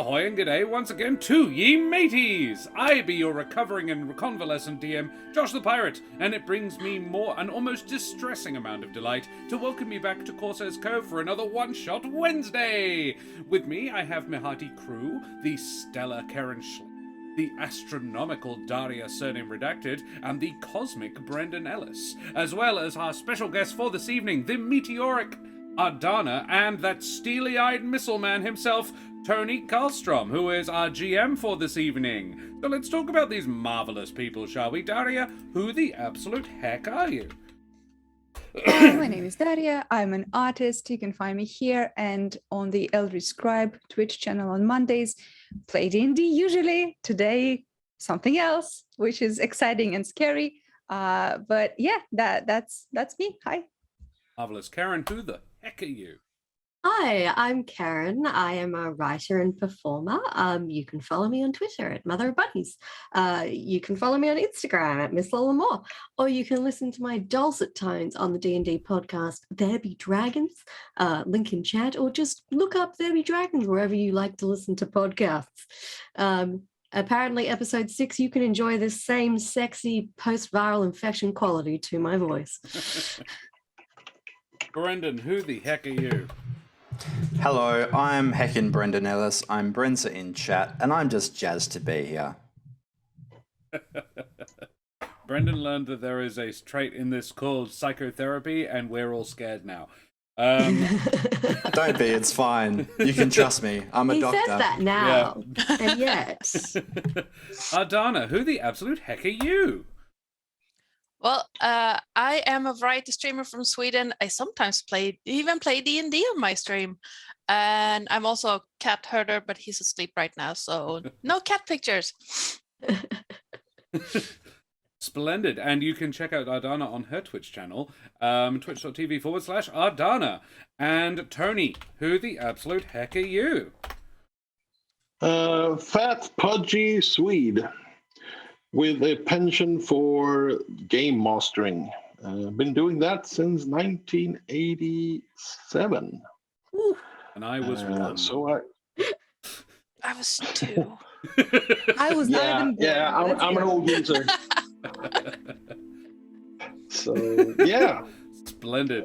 Ahoy and g'day once again to ye mateys! I be your recovering and convalescent DM, Josh the Pirate, and it brings me an almost distressing amount of delight to welcome you back to Corsairs Cove for another One-Shot Wednesday! With me, I have my hearty crew, the stellar Karen the astronomical Daria surname redacted, and the cosmic Brendan Ellis, as well as our special guest for this evening, the meteoric Ardanna, and that steely-eyed missile man himself, Tony Karlstrom, who is our GM for this evening. So let's talk about these marvelous people, shall we? Daria, who the absolute heck are you? Hi, my name is Daria. I'm an artist. You can find me here and on the Eldritch Scribe Twitch channel on Mondays. Play D&D usually. Today, something else, which is exciting and scary. But yeah, that's me. Hi. Marvelous. Karen, who the heck are you? Hi, I'm Karen. I am a writer and performer. You can follow me on Twitter at Mother of Bunnies. You can follow me on Instagram at Miss Lola Moore, or you can listen to my dulcet tones on the D&D podcast There Be Dragons, link in chat, or just look up There Be Dragons wherever you like to listen to podcasts. Apparently, episode 6, you can enjoy this same sexy post-viral infection quality to my voice. Brendan, who the heck are you? Hello, I'm Heckin' Brendan Ellis. I'm Brenza in chat, and I'm just jazzed to be here. Brendan learned that there is a trait in this called psychotherapy, and we're all scared now. Don't be, it's fine. You can trust me. I'm a doctor. He says that now, yeah. And yet. Ardanna, who the absolute heck are you? Well, I am a variety streamer from Sweden. I sometimes even play D&D on my stream. And I'm also a cat herder, but he's asleep right now, so no cat pictures. Splendid. And you can check out Ardanna on her Twitch channel, twitch.tv/Ardanna. And Tony, who the absolute heck are you? Fat, pudgy Swede with a penchant for game mastering. Been doing that since 1987. And I was one. I was 2. I was not even born. Yeah, I'm an old geezer. So, yeah. Splendid.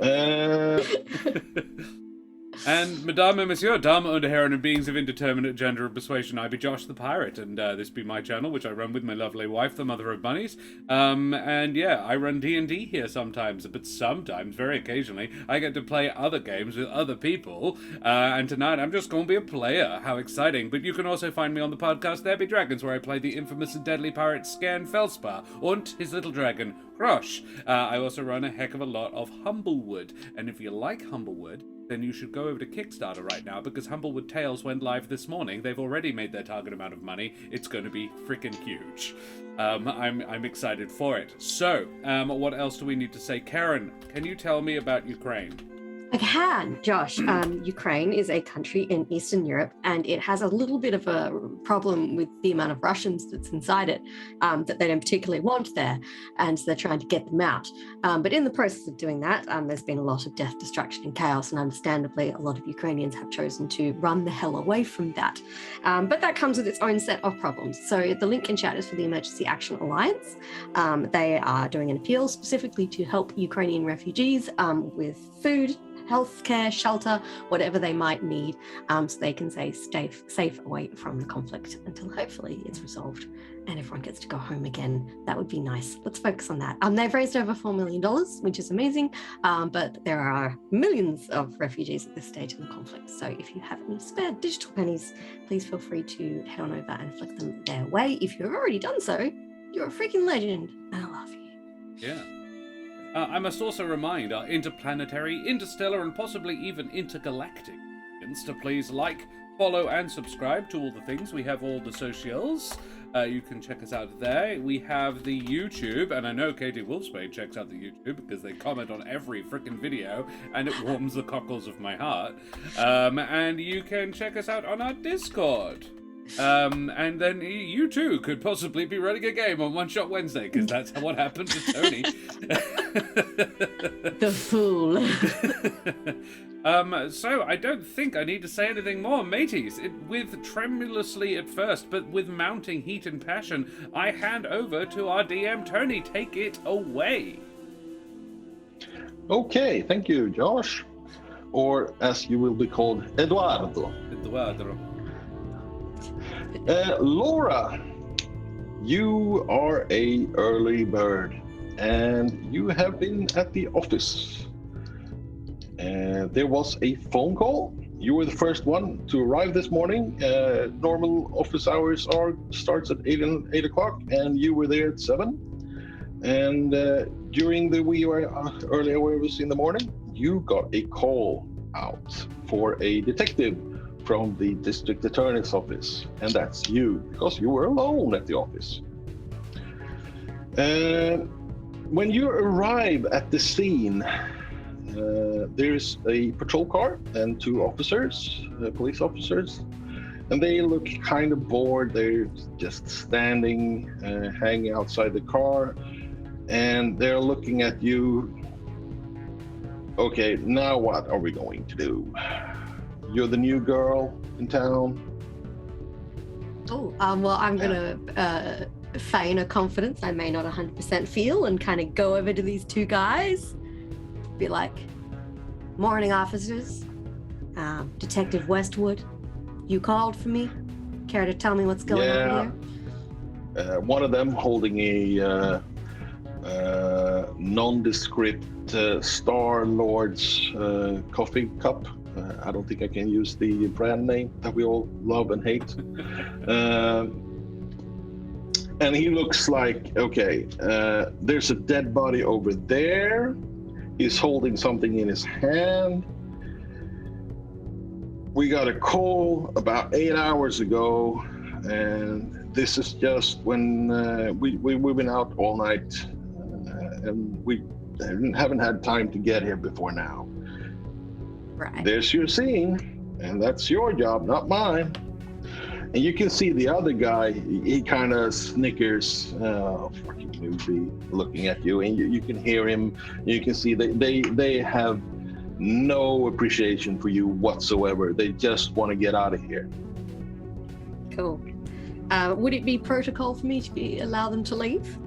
And Madame and Monsieur, Dame und Herren and beings of indeterminate gender and persuasion, I be Josh the Pirate, and this be my channel, which I run with my lovely wife, the Mother of Bunnies. And yeah, I run D&D here sometimes, but sometimes, very occasionally, I get to play other games with other people, and tonight I'm just going to be a player. How exciting. But you can also find me on the podcast There Be Dragons, where I play the infamous and deadly pirate Scan Felspar, and his little dragon, Crush. I also run a heck of a lot of Humblewood, and if you like Humblewood, then you should go over to Kickstarter right now, because Humblewood Tales went live this morning. They've already made their target amount of money. It's going to be freaking huge. I'm excited for it. So, what else do we need to say? Karen, can you tell me about Ukraine? I can, Josh. Ukraine is a country in Eastern Europe, and it has a little bit of a problem with the amount of Russians that's inside it that they don't particularly want there, and so they're trying to get them out. But in the process of doing that, there's been a lot of death, destruction, and chaos, and understandably, a lot of Ukrainians have chosen to run the hell away from that. But that comes with its own set of problems. So the link in chat is for the Emergency Action Alliance. They are doing an appeal specifically to help Ukrainian refugees with food, healthcare, shelter, whatever they might need, so they can stay safe away from the conflict until hopefully it's resolved and everyone gets to go home again. That would be nice. Let's focus on that. They've raised over $4 million, which is amazing, but there are millions of refugees at this stage in the conflict. So if you have any spare digital pennies, please feel free to head on over and flick them their way. If you've already done so, you're a freaking legend, and I love you. Yeah. I must also remind our interplanetary, interstellar, and possibly even intergalactic audience to please like, follow, and subscribe to all the things. We have all the socials. You can check us out there. We have the YouTube, and I know Katie Wolfspade checks out the YouTube because they comment on every frickin' video, and it warms the cockles of my heart. And you can check us out on our Discord. And then you too could possibly be running a game on One Shot Wednesday, because that's what happened to Tony. The fool. So I don't think I need to say anything more, mateys. With tremulously at first, but with mounting heat and passion, I hand over to our DM Tony. Take it away. Okay, thank you, Josh. Or as you will be called, Eduardo. Laura, you are a early bird, and you have been at the office. There was a phone call. You were the first one to arrive this morning. Normal office hours starts at 8 o'clock, and you were there at 7. And during the early hours in the morning, you got a call out for a detective from the district attorney's office, and that's you, because you were alone at the office. When you arrive at the scene, there's a patrol car and 2 officers, police officers, and they look kind of bored. They're just standing, hanging outside the car, and they're looking at you. Okay, now what are we going to do? You're the new girl in town. Oh, well, I'm gonna feign a confidence I may not 100% feel, and kind of go over to these 2 guys, be like, "Morning, officers. Detective Westwood, you called for me? Care to tell me what's going on here?" One of them holding a nondescript Star-Lord's coffee cup. I don't think I can use the brand name that we all love and hate. And he looks like, okay, there's a dead body over there. He's holding something in his hand. We got a call about 8 hours ago, and this is just when we've been out all night, and we haven't had time to get here before now. Right. There's your scene, and that's your job, not mine. And you can see the other guy, he kind of snickers, fucking newbie, looking at you, and you can hear him. You can see they have no appreciation for you whatsoever. They just want to get out of here. Cool. Would it be protocol for me to allow them to leave?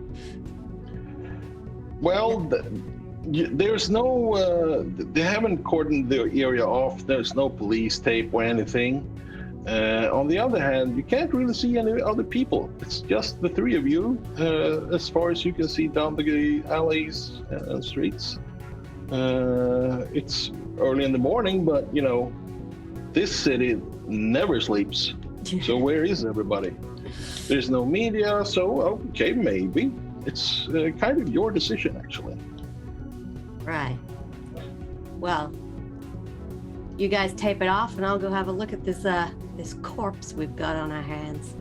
Well, there's no, they haven't cordoned the area off. There's no police tape or anything. On the other hand, you can't really see any other people. It's just the 3 of you, as far as you can see down the alleys and streets. It's early in the morning, but you know, this city never sleeps. So where is everybody? There's no media, so okay, maybe. It's kind of your decision, actually. Right. Well, you guys tape it off, and I'll go have a look at this this corpse we've got on our hands.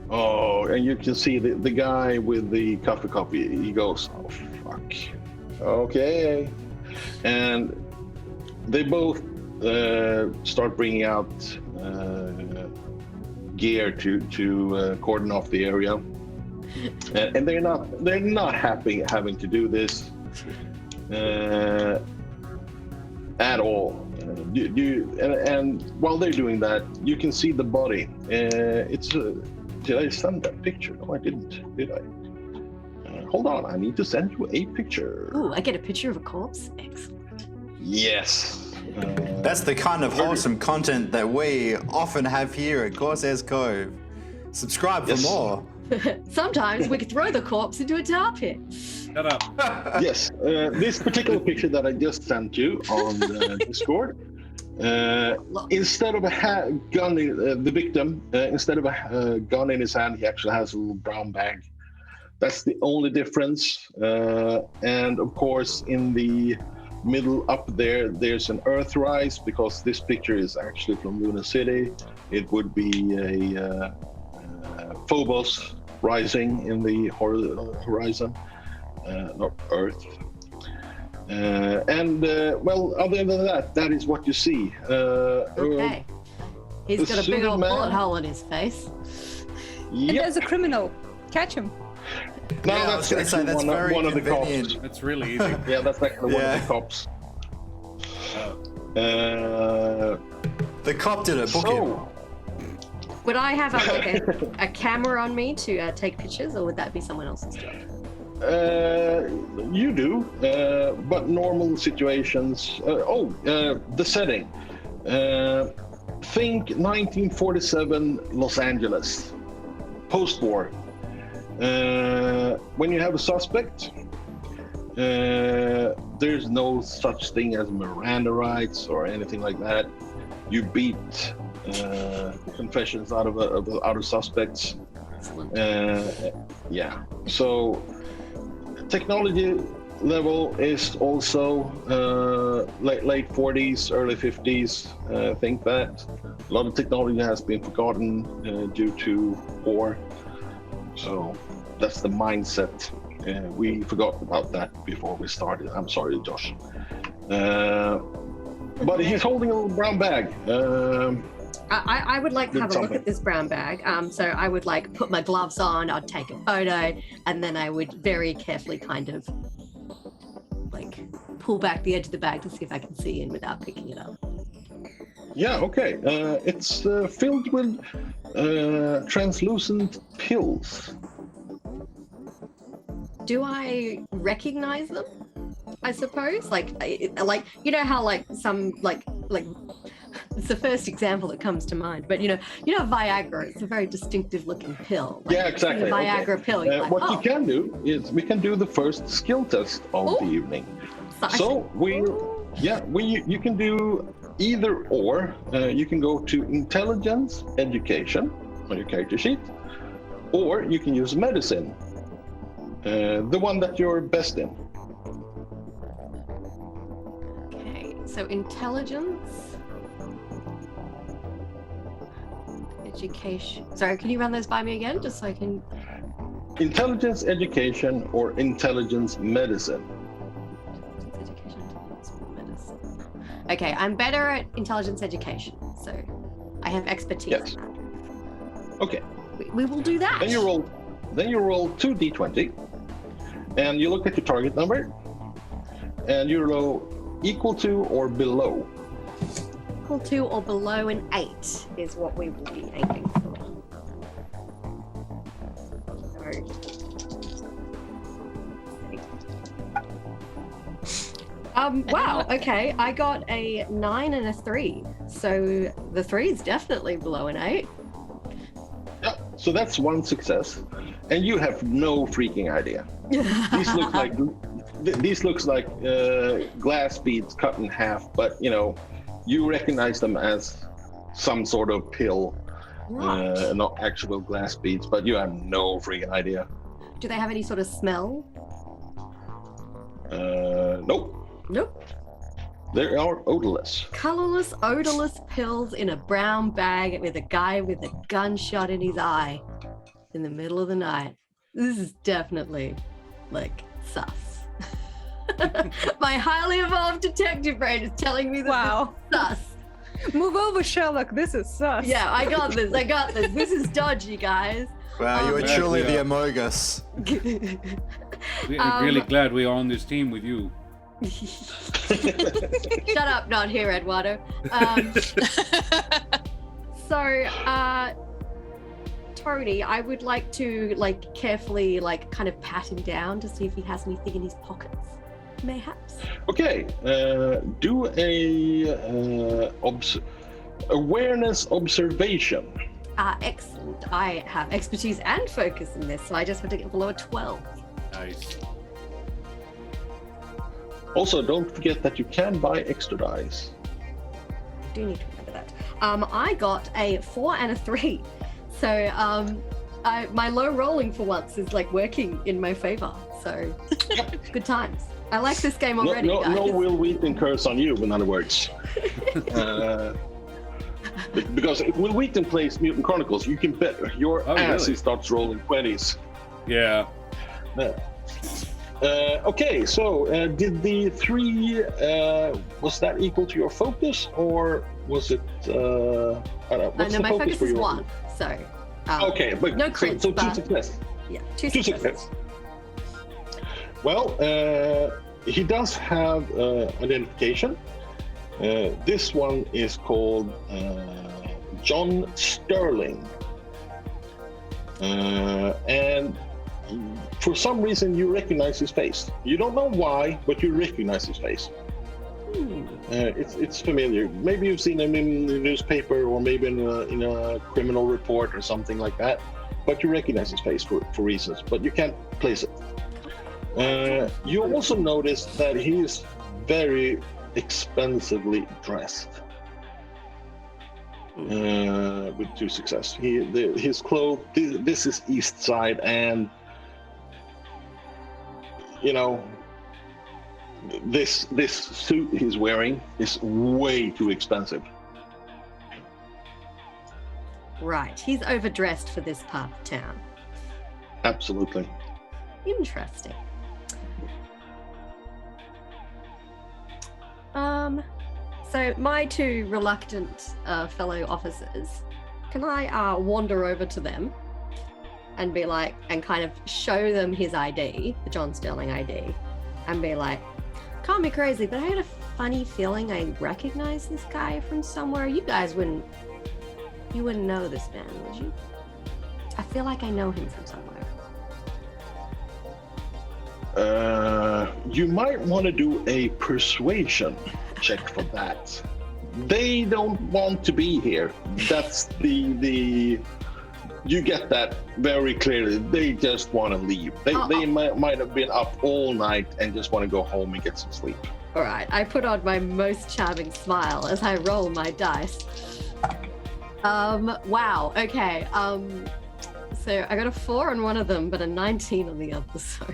Oh, and you can see the guy with the coffee cup. He goes, "Oh fuck." Okay, and they both start bringing out gear to cordon off the area, and they're not happy having to do this at all. And while they're doing that, you can see the body. Did I send that picture? No, I didn't. Did I? Hold on, I need to send you a picture. Ooh, I get a picture of a corpse? Excellent. Yes. That's the kind of wholesome content that we often have here at Corsairs Cove. Subscribe for more. Sometimes we could throw the corpse into a tar pit. Shut up. Yes, this particular picture that I just sent you on Discord, instead of a gun, the victim, instead of a gun in his hand, he actually has a little brown bag. That's the only difference. And of course, in the middle up there, there's an Earthrise, because this picture is actually from Luna City. It would be a Phobos rising in the horizon, not Earth. And well, other than that, that is what you see. Okay. He's got a big suited old man. bullet hole in his face. And Yep. there's a criminal. Catch him. No, Yeah, I was gonna say, that's very one of the cops. convenient. That's really easy. Yeah, that's actually one Yeah. of the cops. The cop did it. Book him. So, Would I have a camera on me to take pictures, or would that be someone else's job? you do, but normal situations. The setting. Think 1947 Los Angeles, post-war. When you have a suspect, there's no such thing as Miranda rights or anything like that. You beat confessions out of suspects. Excellent. Yeah. So technology level is also late 40s, early 50s. I think that a lot of technology has been forgotten due to war. So that's the mindset. We forgot about that before we started. I'm sorry, Josh. But he's holding a little brown bag. I would like to Did have a look something. at this brown bag. So I would like put my gloves on, I'd take a photo, and then I would very carefully kind of like pull back the edge of the bag to see if I can see in without picking it up. Yeah, okay. It's filled with translucent pills. Do I recognize them? I suppose, like you know how like some like it's the first example that comes to mind. But you know Viagra. It's a very distinctive looking pill. Like, Yeah, exactly. The Viagra pill. You're like, What oh, you can do is we can do the first skill test of Ooh. the evening. I So you can do either or. You can go to intelligence education on your character sheet, or you can use medicine, the one that you're best in. Okay, so intelligence, education. Sorry, can you run those by me again, just so I can? Intelligence education or intelligence medicine. Education, intelligence, medicine. Okay, I'm better at intelligence education, so I have expertise Yes. in that. Okay. We will do that. Then you roll 2d20, and you look at your target number, and you roll equal to or below. Equal to or below an 8 is what we will be aiming for. Wow, okay, I got a 9 and a 3. So the 3 is definitely below an 8. Yeah, so that's one success, and you have no freaking idea. These looks like glass beads cut in half, but you recognize them as some sort of pill, not actual glass beads, but you have no freaking idea. Do they have any sort of smell? Nope. Nope. They are odorless. Colorless, odorless pills in a brown bag with a guy with a gunshot in his eye in the middle of the night. This is definitely like sus. My highly evolved detective brain is telling me that Wow. this is sus. Move over, Sherlock. This is sus. Yeah, I got this. This is dodgy, guys. Wow, you are Yeah, truly we the are. Amogus. We're really glad we are on this team with you. Shut up, not here, Eduardo. So, Tony, I would like to carefully kind of pat him down to see if he has anything in his pockets, mayhaps. Okay, do a awareness observation. Excellent. I have expertise and focus in this, so I just have to get below a 12. Nice. Also, don't forget that you can buy extra dice. I do need to remember that. I got a 4 and a 3. So my low rolling for once is working in my favor. So good times. I like this game already, guys. No Will Wheaton curse on you, in other words. Because if Will Wheaton plays Mutant Chronicles, you can bet your ass really? he starts rolling 20s. Yeah. Okay, so did the 3, was that equal to your focus, or Was it? I don't know. What's No, the my focus for is you? 1. So. Okay, but No so, crits, so 2 but- success. Yeah, 2 2 success. Well, he does have identification. This one is called John Sterling. And for some reason, you recognize his face. You don't know why, but you recognize his face. It's familiar. Maybe you've seen him in the newspaper, or maybe in a criminal report or something like that. But you recognize his face for reasons, but you can't place it. You also notice that he is very expensively dressed. With 2 success. His clothes. This is East Side, and you know, this suit he's wearing is way too expensive. Right, he's overdressed for this part of town. Absolutely. Interesting. So my 2 reluctant fellow officers, can I wander over to them and be like, and kind of show them his ID, the John Sterling ID, and be like, call me crazy, but I had a funny feeling I recognize this guy from somewhere. You wouldn't know this man, would you? I feel like I know him from somewhere. You might want to do a persuasion check for that. They don't want to be here. That's the you get that very clearly. They just want to leave. They might have been up all night and just want to go home and get some sleep. All right, I put on my most charming smile as I roll my dice. Wow, okay. So I got a 4 on one of them, but a 19 on the other, so.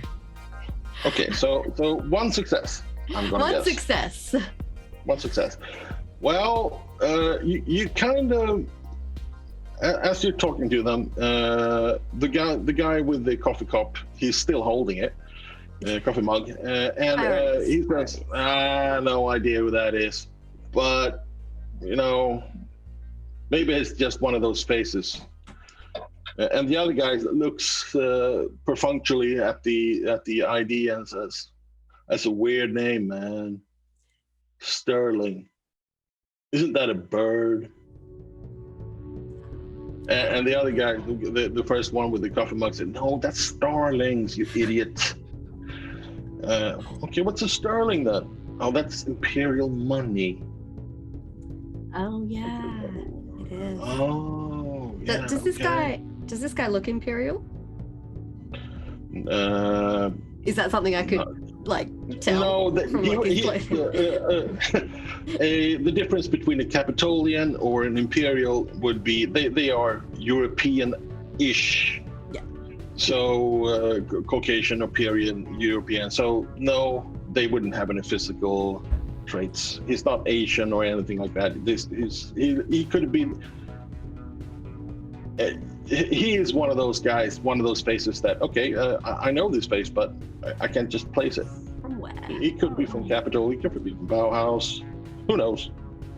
Okay, so 1 success. I'm gonna One guess. success. 1 success. Well, you kind of, as you're talking to them, the guy with the coffee cup, he's still holding it, coffee mug, and he says, no idea who that is, but you know, maybe it's just one of those faces. And the other guy looks perfunctorily at the ID and says, "That's a weird name, man. Sterling. Isn't that a bird?" And the other guy, the first one with the coffee mug, said, "No, that's starlings, you idiot." Okay, what's a sterling then? Oh, that's imperial money. Oh yeah, it is. Oh, yeah. Does this guy look imperial? Is that something I could tell? No, from his clothing? The difference between a Capitolian or an imperial would be they are European-ish. Yeah. So Caucasian or European. So no, they wouldn't have any physical traits. He's not Asian or anything like that. He could have been. He is one of those guys, one of those faces that, okay, I know this face, but I can't just place it. From where? He could be from Capitol, he could be from Bauhaus. Who knows?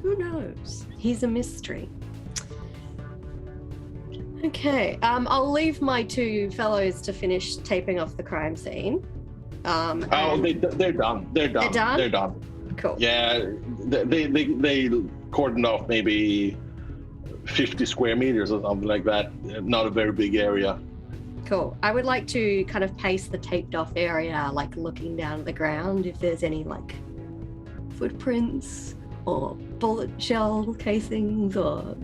Who knows? He's a mystery. Okay, I'll leave my 2 fellows to finish taping off the crime scene. They're done. They're done. They're done. Cool. Yeah, they cordoned off maybe 50 square meters or something like that. Not a very big area. Cool. I would like to kind of pace the taped off area, like looking down at the ground if there's any like footprints or bullet shell casings, or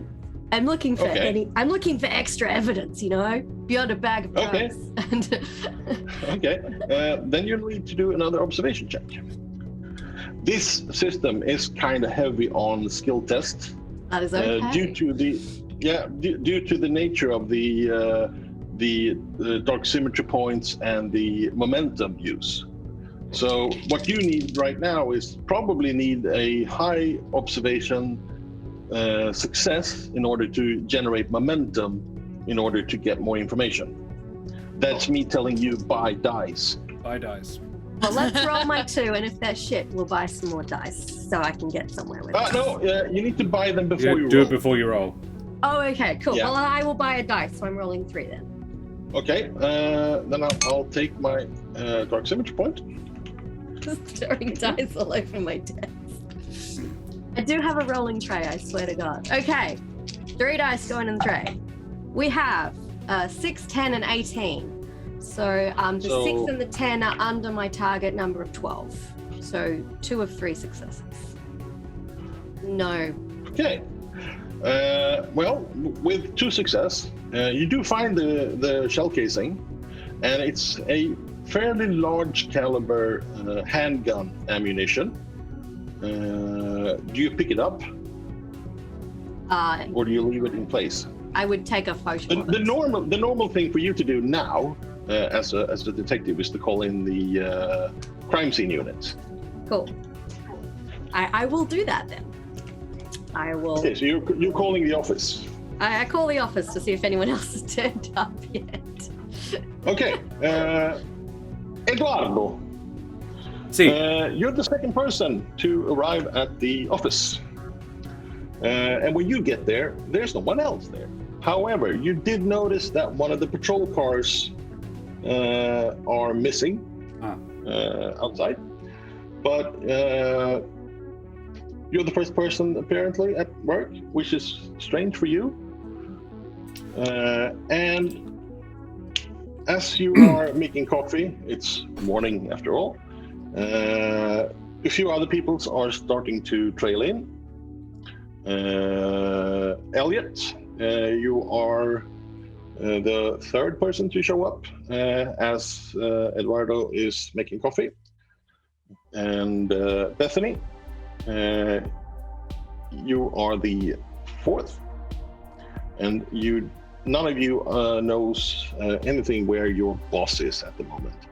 I'm looking for I'm looking for extra evidence, beyond a bag of drugs. Okay. Then you need to do another observation check. This system is kind of heavy on skill tests. That is okay. Due to the nature of the dark symmetry points and the momentum use. So what you need right now is probably need a high observation success in order to generate momentum in order to get more information. That's me telling you buy dice. Buy dice. Well, let's roll my 2, and if they're shit, we'll buy some more dice so I can get somewhere with it. No, you need to buy them before you do roll. it before you roll. Oh, okay, cool. Yeah. Well, I will buy a dice, so I'm rolling 3 then. Okay, then I'll take my dark symmetry point. Just throwing dice all over my desk. I do have a rolling tray, I swear to God. Okay, 3 dice going in the tray. We have 6, 10, and 18. So the 6 and the 10 are under my target number of 12. So 2 of 3 successes. No. Okay. Well, with 2 success, you do find the shell casing, and it's a fairly large caliber handgun ammunition. Do you pick it up, or do you leave it in place? I would take a photo of it. The normal thing for you to do now, as a detective, is to call in the crime scene unit. Cool. I will do that then. I will. Okay, so you're calling the office. I call the office to see if anyone else has turned up yet. Okay, Eduardo. See, You're the second person to arrive at the office. And when you get there, there's no one else there. However, you did notice that one of the patrol cars are missing outside. But you're the first person apparently at work, which is strange for you. And as you are making coffee, it's morning after all, a few other people are starting to trail in. Elliot, you are the third person to show up as Eduardo is making coffee. And Bethany, you are the fourth. And none of you knows anything where your boss is at the moment.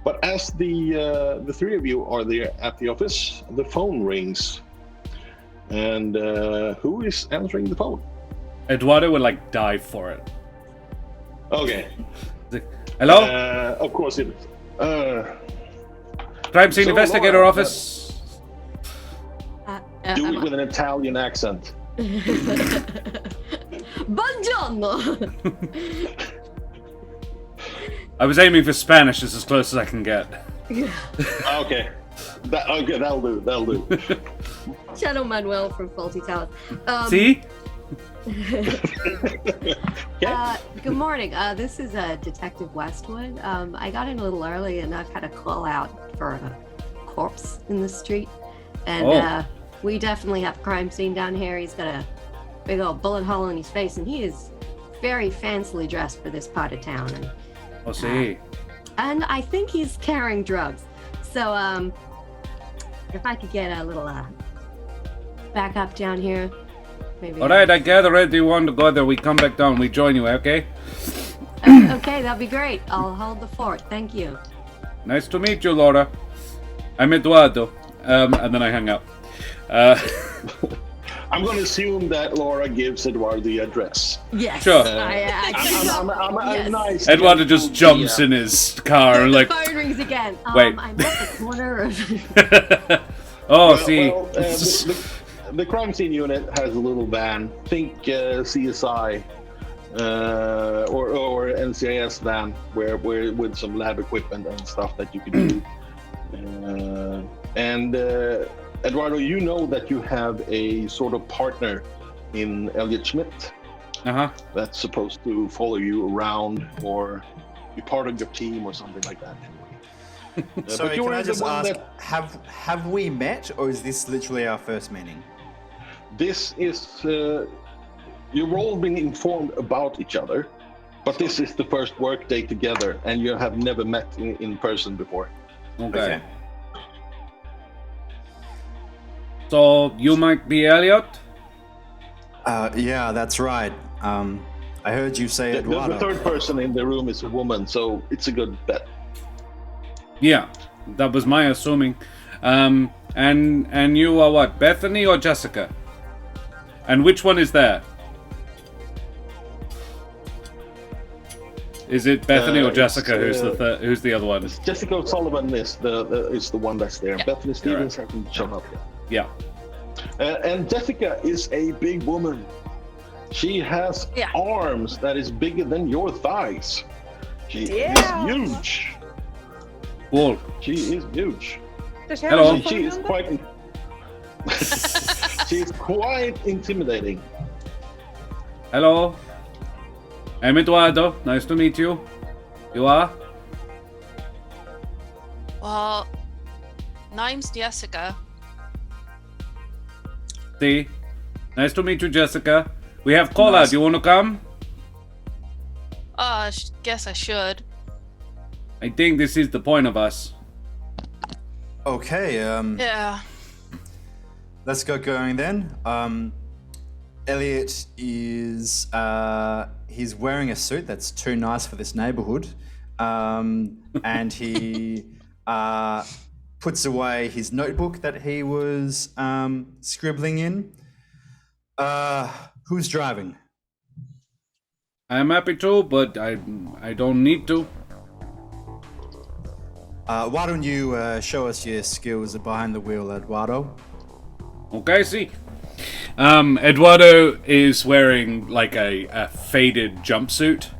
But as the 3 of you are there at the office, the phone rings. And who is answering the phone? Eduardo would like dive for it. Okay. Hello? Of course it is. Crime scene so investigator Laura, office. Do it with an Italian accent. Buongiorno! I was aiming for Spanish. It's as close as I can get. Okay. That'll do. Channel Manuel from Faulty Towers. See? Good morning. This is Detective Westwood. I got in a little early and I've had a call out for a corpse in the street. And we definitely have a crime scene down here. He's got a big old bullet hole in his face and he is very fancily dressed for this part of town. And, see. And I think he's carrying drugs. So if I could get a little back up down here. Maybe. Alright, I gather ready want to go there. We come back down. We join you, okay? Okay, that'd be great. I'll hold the fort. Thank you. Nice to meet you, Laura. I'm Eduardo. And then I hang up. I'm going to assume that Laura gives Eduardo the address. Yes. Sure. I'm nice. Eduardo just jumps in his car and The like... phone rings again. Wait. I'm at the corner of... see. The crime scene unit has a little van. Think CSI or NCIS van, where with some lab equipment and stuff that you can do. And Eduardo, you know that you have a sort of partner in Elliot Schmidt. That's supposed to follow you around or be part of your team or something like that. So can I just ask, have we met, or is this literally our first meeting? This is, you've all been informed about each other, but this is the first work day together, and you have never met in person before. Okay. So, you might be Elliot? Yeah, that's right. I heard you say Eduardo. The third person in the room is a woman, so it's a good bet. Yeah, that was my assuming. And you are what, Bethany or Jessica? And which one is there? Is it Bethany or Jessica? it's, Who's the other one? Jessica Sullivan is the one that's there. Yeah. Bethany Stevens hasn't shown up yet. Yeah. And Jessica is a big woman. She has arms that is bigger than your thighs. She is huge. Cool. She is huge. Does she have Hello. a She is number? quite. She is quite intimidating. Hello. I'm Eduardo. Nice to meet you. You are? Well, name's Jessica. See? Nice to meet you, Jessica. We have cola. Do you want to come? Guess I should. I think this is the point of us. Okay, Yeah. let's get going then. Elliot is he's wearing a suit that's too nice for this neighborhood, and he puts away his notebook that he was scribbling in. Who's driving? I'm happy to, but I don't need to. Why don't you show us your skills behind the wheel, Eduardo? Okay, see. Eduardo is wearing like a faded jumpsuit.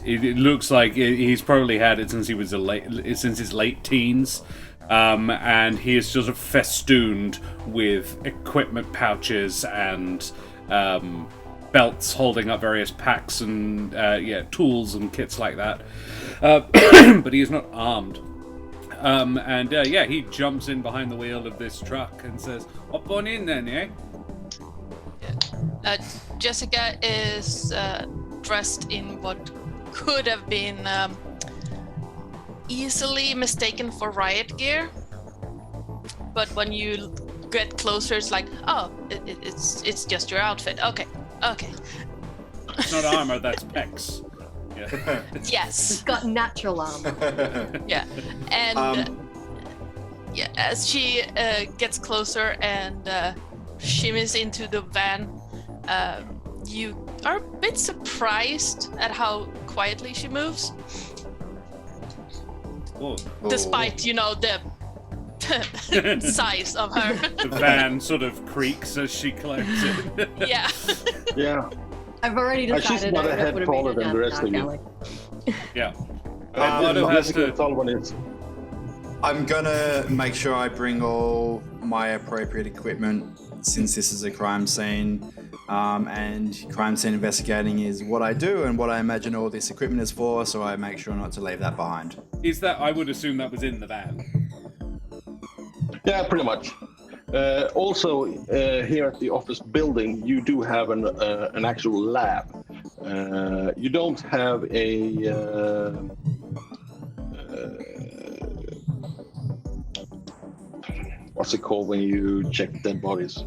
It looks like he's probably had it since since his late teens. And he is sort of festooned with equipment pouches and belts holding up various packs and tools and kits like that. But he is not armed. He jumps in behind the wheel of this truck and says, "Hop on in then, eh?" Jessica is dressed in what could have been easily mistaken for riot gear, but when you get closer, it's like, oh, it's just your outfit. Okay. It's not armor, that's pecs. Yeah. Yes. It's got natural armor. Yeah. And as she gets closer and shimmies into the van, you are a bit surprised at how quietly she moves. Whoa. Despite, the size of her. The van sort of creaks as she climbs in. Yeah. Yeah. I've already decided She's not a head taller than the rest of you. Yeah. Eduardo has Jessica to... Sullivan is. I'm gonna make sure I bring all my appropriate equipment since this is a crime scene, and crime scene investigating is what I do and what I imagine all this equipment is for, so I make sure not to leave that behind. Is that... I would assume that was in the van. Yeah, pretty much. Also, here at the office building, you do have an actual lab. You don't have a what's it called when you check dead bodies?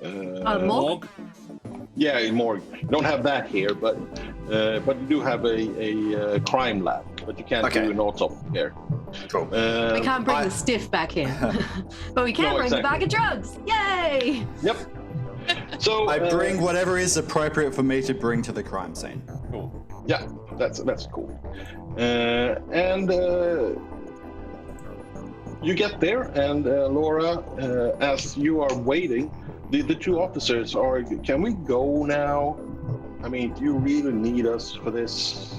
Morgue? Yeah, a morgue. You don't have that here, but you do have a crime lab. But you can't do an autopsy there. Cool. We can't bring the stiff back here, but we can bring the bag of drugs. Yay! Yep. So I bring whatever is appropriate for me to bring to the crime scene. Cool. Yeah, that's cool. You get there, and Laura, as you are waiting, the two officers are. Can we go now? I mean, do you really need us for this?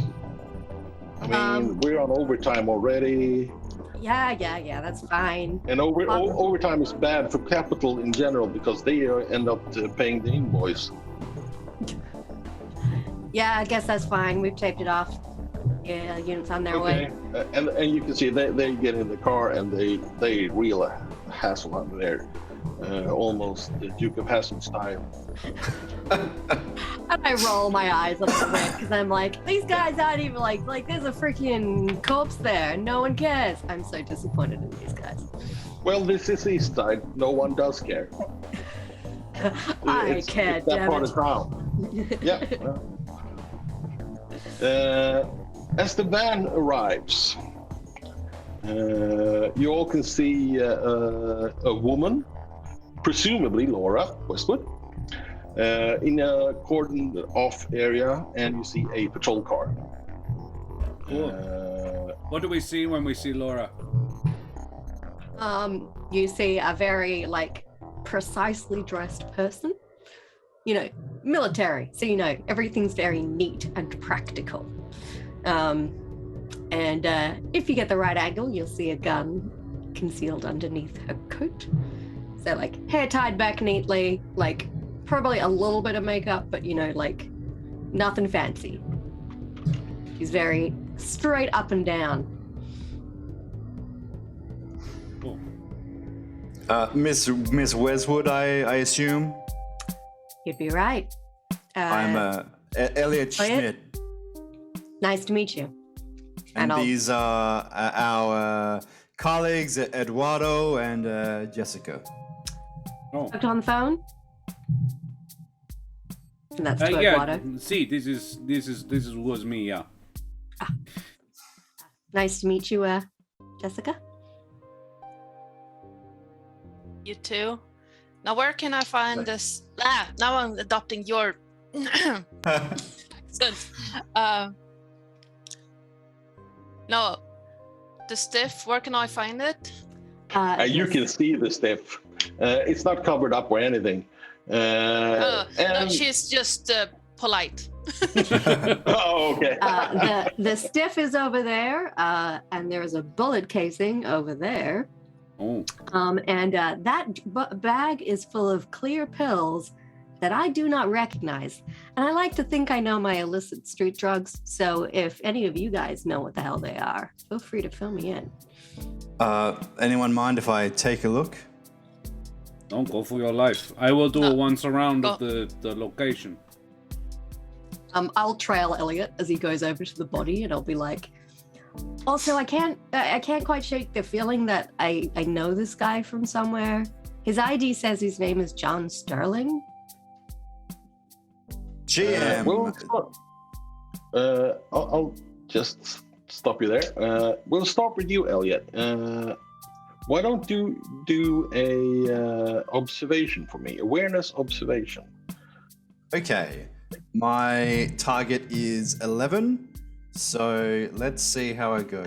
I mean, we're on overtime already. Yeah, that's fine. And overtime is bad for Capital in general because they end up paying the invoice. Yeah, I guess that's fine. We've taped it off. Yeah, units on their way. And you can see they get in the car and they reel hassle under there. Almost the Duke of Hazzard style. And I roll my eyes a little bit because I'm like, these guys aren't even like there's a freaking corpse there and no one cares. I'm so disappointed in these guys. Well, this is East Side. No one does care. I care, it's that damn part it. of town. Yeah. As the van arrives, you all can see a woman, presumably Laura Westwood, in a cordoned off area, and you see a patrol car. Cool. What do we see when we see Laura? You see a very precisely dressed person. Military, so everything's very neat and practical. And if you get the right angle, you'll see a gun concealed underneath her coat. So hair tied back neatly, probably a little bit of makeup, but nothing fancy. She's very straight up and down. Cool. Miss Westwood, I assume. You'd be right. I'm Elliot Schmidt. Nice to meet you. And these are our colleagues, Eduardo and Jessica. Oh. Talked on the phone. And that's to yeah. Eduardo. See, this was me. Yeah. Nice to meet you, Jessica. You too. Now, where can I find this? Now I'm adopting your accent. No, the stiff. Where can I find it? You can see the stiff. It's not covered up or anything. No, she's just polite. Oh, okay. The stiff is over there, and there's a bullet casing over there. Oh. And that bag is full of clear pills that I do not recognize. And I like to think I know my illicit street drugs. So if any of you guys know what the hell they are, feel free to fill me in. Anyone mind if I take a look? Don't go for your life. I will do a once around of the location. I'll trail Elliot as he goes over to the body, and I'll be like, also, I can't quite shake the feeling that I know this guy from somewhere. His ID says his name is John Sterling. GM. I'll just stop you there. We'll start with you, Elliot. Why don't you do a observation for me? Awareness observation. Okay. My target is 11. So let's see how I go.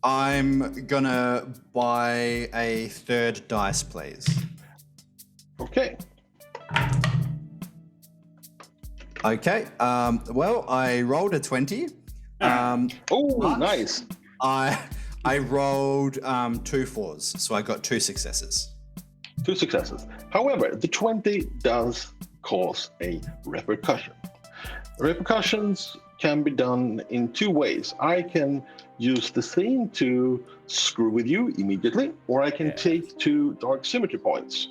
I'm gonna buy a third dice, please. Okay. Okay. Well, I rolled a 20. Nice. I rolled 2 4s, so I got 2 successes. 2 successes. However, the 20 does cause a repercussion. Repercussions can be done in 2 ways. I can use the scene to screw with you immediately, or I can take 2 dark symmetry points.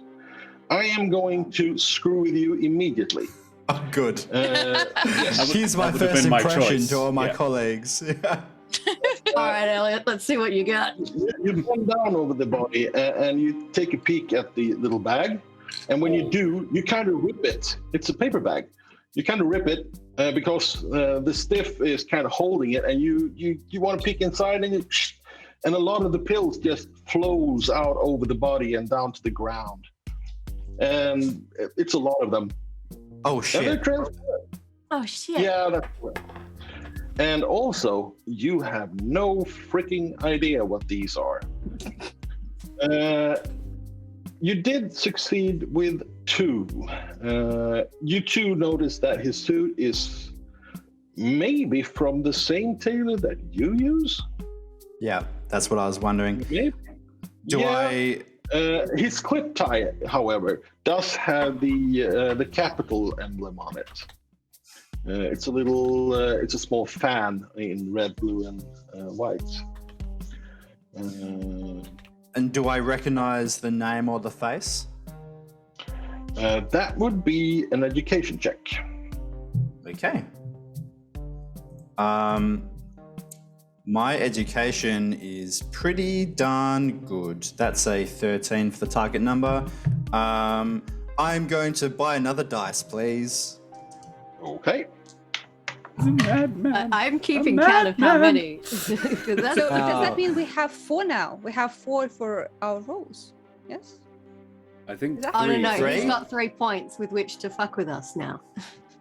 I am going to screw with you immediately. Oh, good. Yes. Here's my That would have first been my impression choice. to all my Yeah. colleagues. All right, Elliot, let's see what you got. You bend down over the body and you take a peek at the little bag. And when you do, you kind of rip it. It's a paper bag. You kind of rip it because the stiff is kind of holding it, and you want to peek inside, and a lot of the pills just flows out over the body and down to the ground. And it's a lot of them. Oh, And shit. they're transparent. Oh, shit. Yeah, that's correct. And also, you have no freaking idea what these are. You did succeed with 2. You 2 noticed that his suit is maybe from the same tailor that you use. Yeah, that's what I was wondering. Maybe. His clip tie, however, does have the capital emblem on it. It's a small fan in red, blue, and white. And do I recognize the name or the face? That would be an education check. Okay. My education is pretty darn good. That's a 13 for the target number. I'm going to buy another dice, please. Okay. I'm keeping count of how many. So does that mean we have 4 now? We have 4 for our rolls. Yes. I think Is that- Oh, no, 3. no. Three? He's got 3 points with which to fuck with us now.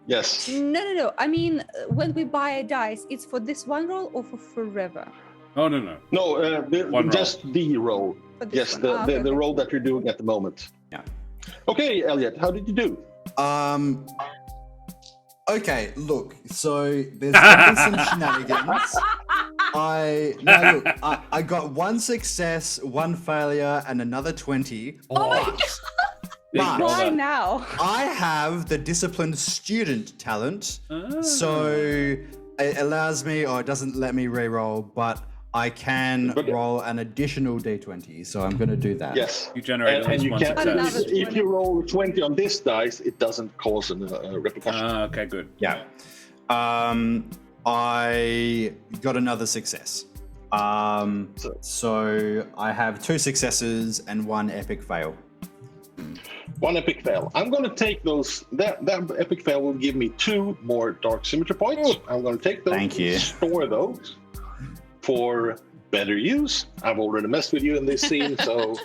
Yes. No. I mean, when we buy a dice, it's for this one roll or for forever? Oh, no. No, One roll. just the roll. For this Yes, one. the, Ah, the, okay, the okay. roll that you're doing at the moment. Yeah. Okay, Elliot, how did you do? Okay, look. So there's gonna be some shenanigans. I got 1 success, 1 failure, and another 20. Oh, big But- roll Why there. now? I have the disciplined student talent, Ah. so it allows me, or it doesn't let me re-roll, but I can But- roll an additional d20. So I'm going to do that. Yes. You generate at least you one can't. success. Another If 20. you roll 20 on this dice, it doesn't cause a repercussion. Okay, good. Yeah. I got another success. So I have 2 successes and 1 epic fail. 1 epic fail. I'm going to take those. That epic fail will give me 2 more dark symmetry points. I'm going to take those. Thank you. And store those for better use. I've already messed with you in this scene, so.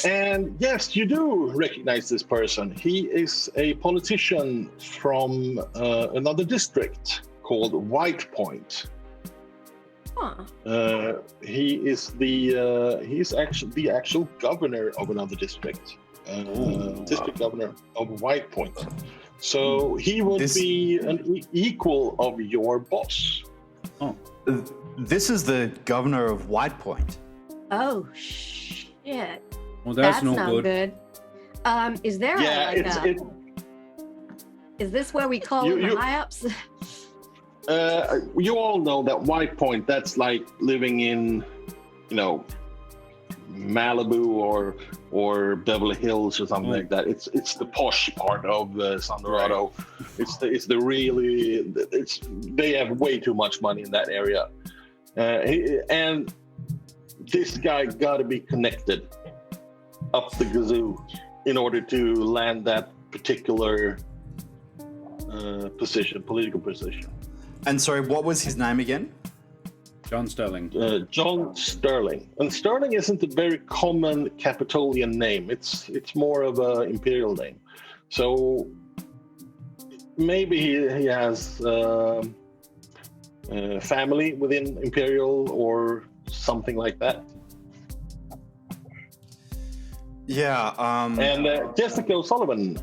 And yes, you do recognize this person. He is a politician from another district called White Point. Huh. He's actually the actual governor of another district, district governor of White Point. So he will This- be an equal of your boss. This is the governor of White Point. Oh, shit. Well, that's not not good. Is there Yeah, a, is this where we call You- in the you- high-ups? You all know that White Point. That's like living in, Malibu or Beverly Hills or something like that. It's the posh part of San Dorado. It's the really they have way too much money in that area, and this guy got to be connected up the gazoo in order to land that particular political position. And sorry, what was his name again? John Sterling. John Sterling. And Sterling isn't a very common Capitolian name. It's more of an imperial name. So maybe he has family within imperial or something like that. Yeah. And Jessica O'Sullivan.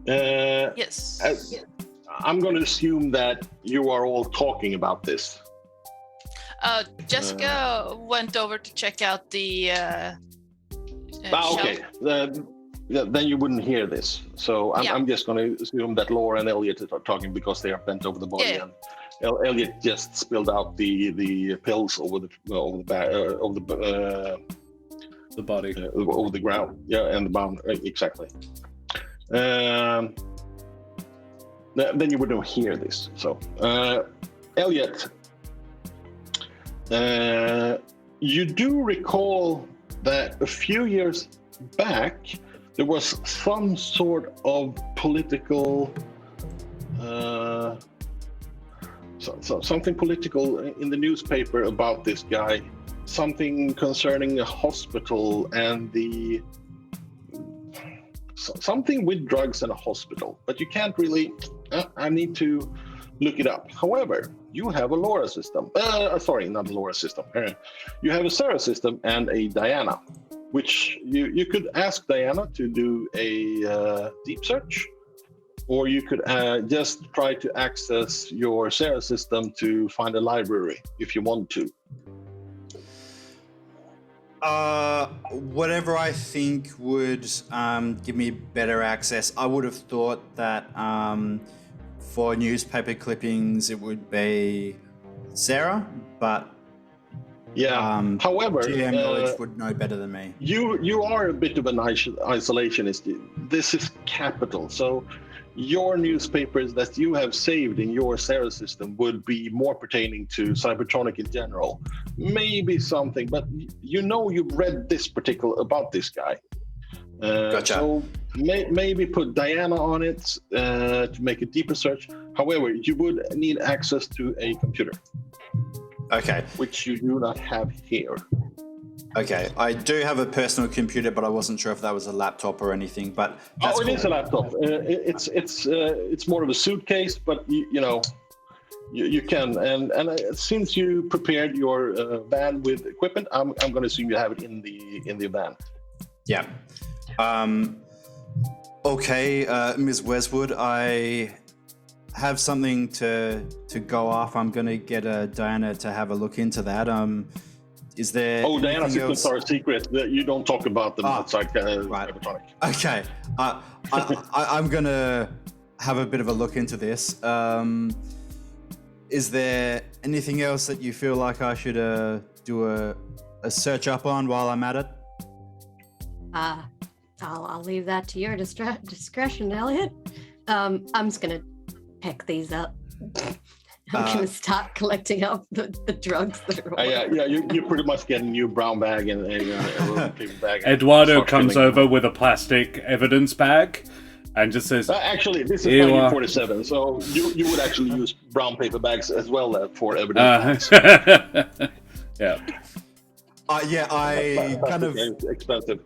Yes. I'm going to assume that you are all talking about this. Jessica went over to check out the. Okay. Then you wouldn't hear this. So I'm just going to assume that Laura and Elliot are talking because they are bent over the body. Yeah. And Elliot just spilled out the pills over the body. Over the ground. Yeah, and the bound. Exactly. Then you wouldn't hear this. So, Elliot, you do recall that a few years back there was some sort of political, something political in the newspaper about this guy, something concerning a hospital and something with drugs and a hospital, but you can't really. I need to look it up. However, you have a LoRa system. Sorry, not a LoRa system. You have a Sarah system and a Diana, which you could ask Diana to do a deep search, or you could just try to access your Sarah system to find a library if you want to. Whatever I think would give me better access. I would have thought that for newspaper clippings it would be Sarah, but however, GM knowledge would know better than me. You are a bit of an isolationist. This is capital, so your newspapers that you have saved in your Sarah system would be more pertaining to Cybertronic in general. Maybe something, but you've read this about this guy. Gotcha. So maybe put Diana on it to make a deeper search. However, you would need access to a computer. Okay. Which you do not have here. Okay, I do have a personal computer, but I wasn't sure if that was a laptop or anything. But that's It is a laptop. It's more of a suitcase, but you can. And since you prepared your van with equipment, I'm going to assume you have it in the van. Yeah. Okay, Ms. Westwood, I have something to go off. I'm going to get Diana to have a look into that. Is there? Oh, Diana's anything secrets are a secret. You don't talk about them outside right. electronic. Okay, I'm gonna have a bit of a look into this. Is there anything else that you feel like I should do a search up on while I'm at it? I'll leave that to your discretion, Elliot. I'm just gonna pick these up. I'm gonna start collecting up the drugs that are. You pretty much get a new brown bag and a little paper bag. Eduardo comes over with a plastic evidence bag and just says, actually, this is 1947, so you would actually use brown paper bags as well for evidence. Yeah. I kind of expensive.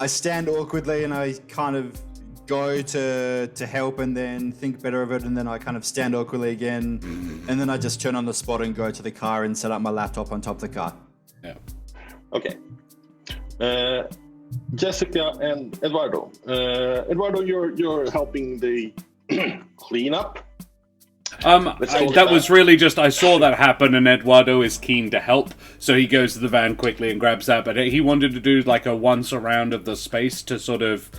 I stand awkwardly and I kind of go to help and then think better of it, and then I kind of stand awkwardly again, and then I just turn on the spot and go to the car and set up my laptop on top of the car. Yeah. Okay. Jessica and Eduardo. Eduardo, you're helping the cleanup. That was really just, I saw that happen and Eduardo is keen to help, so he goes to the van quickly and grabs that, but he wanted to do like a once around of the space to sort of,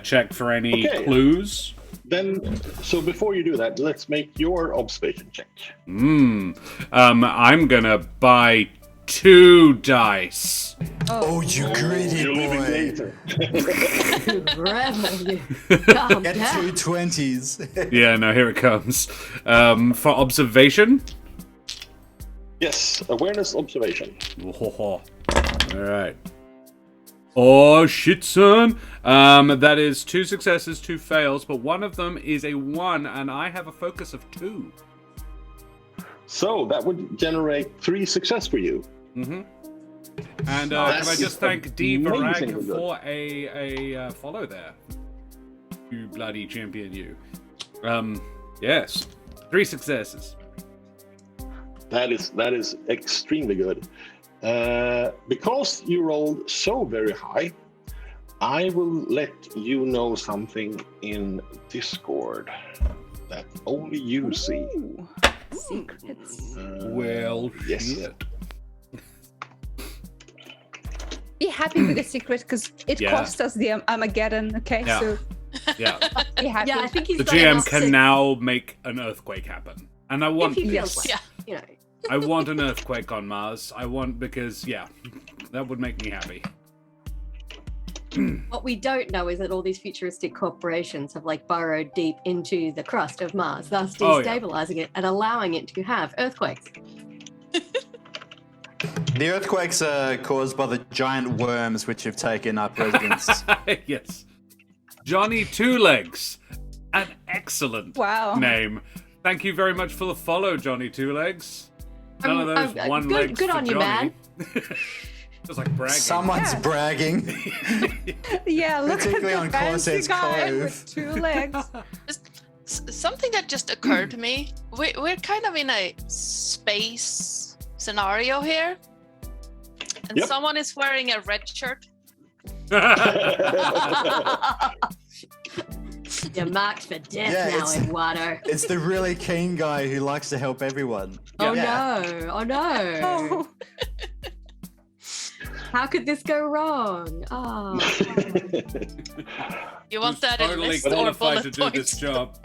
check for any clues. Then, so before you do that, let's make your observation check. I'm gonna buy 2 dice. Oh, you greedy boy. Get 2 20s. Yeah, no, here it comes. For observation? Yes, awareness observation. Alright. Oh, shit, son. That is 2 successes, 2 fails, but one of them is a 1, and I have a focus of 2. So that would generate 3 success for you. Mm-hmm. And can I just thank D. Varag for a follow there? You bloody champion, you. Yes. 3 successes. That is extremely good. Because you rolled so very high, I will let you know something in Discord that only you see. Secrets. Yes. Shit. Be happy with the secret because it cost us the Armageddon. Okay, so be happy. Yeah, I think he's The got GM enough can to- now make an earthquake happen, and I want if he this. feels like, I want an earthquake on Mars. I want because that would make me happy. What we don't know is that all these futuristic corporations have burrowed deep into the crust of Mars, thus destabilizing it and allowing it to have earthquakes. The earthquakes are caused by the giant worms which have taken up residence. Yes. Johnny Two Legs. An excellent name. Thank you very much for the follow, Johnny Two Legs. None of those one legs good for on you, Johnny. man. Just like bragging. Someone's bragging. Yeah, look Particularly at on the fancy Corsairs guy Cove. with 2 legs. Something that just occurred to me. We're kind of in a space scenario here. And someone is wearing a red shirt. You're marked for death now, Eduardo. It's the really keen guy who likes to help everyone. Oh no. Oh. How could this go wrong? Oh. You want that in totally list or qualified to bullet do points? this job.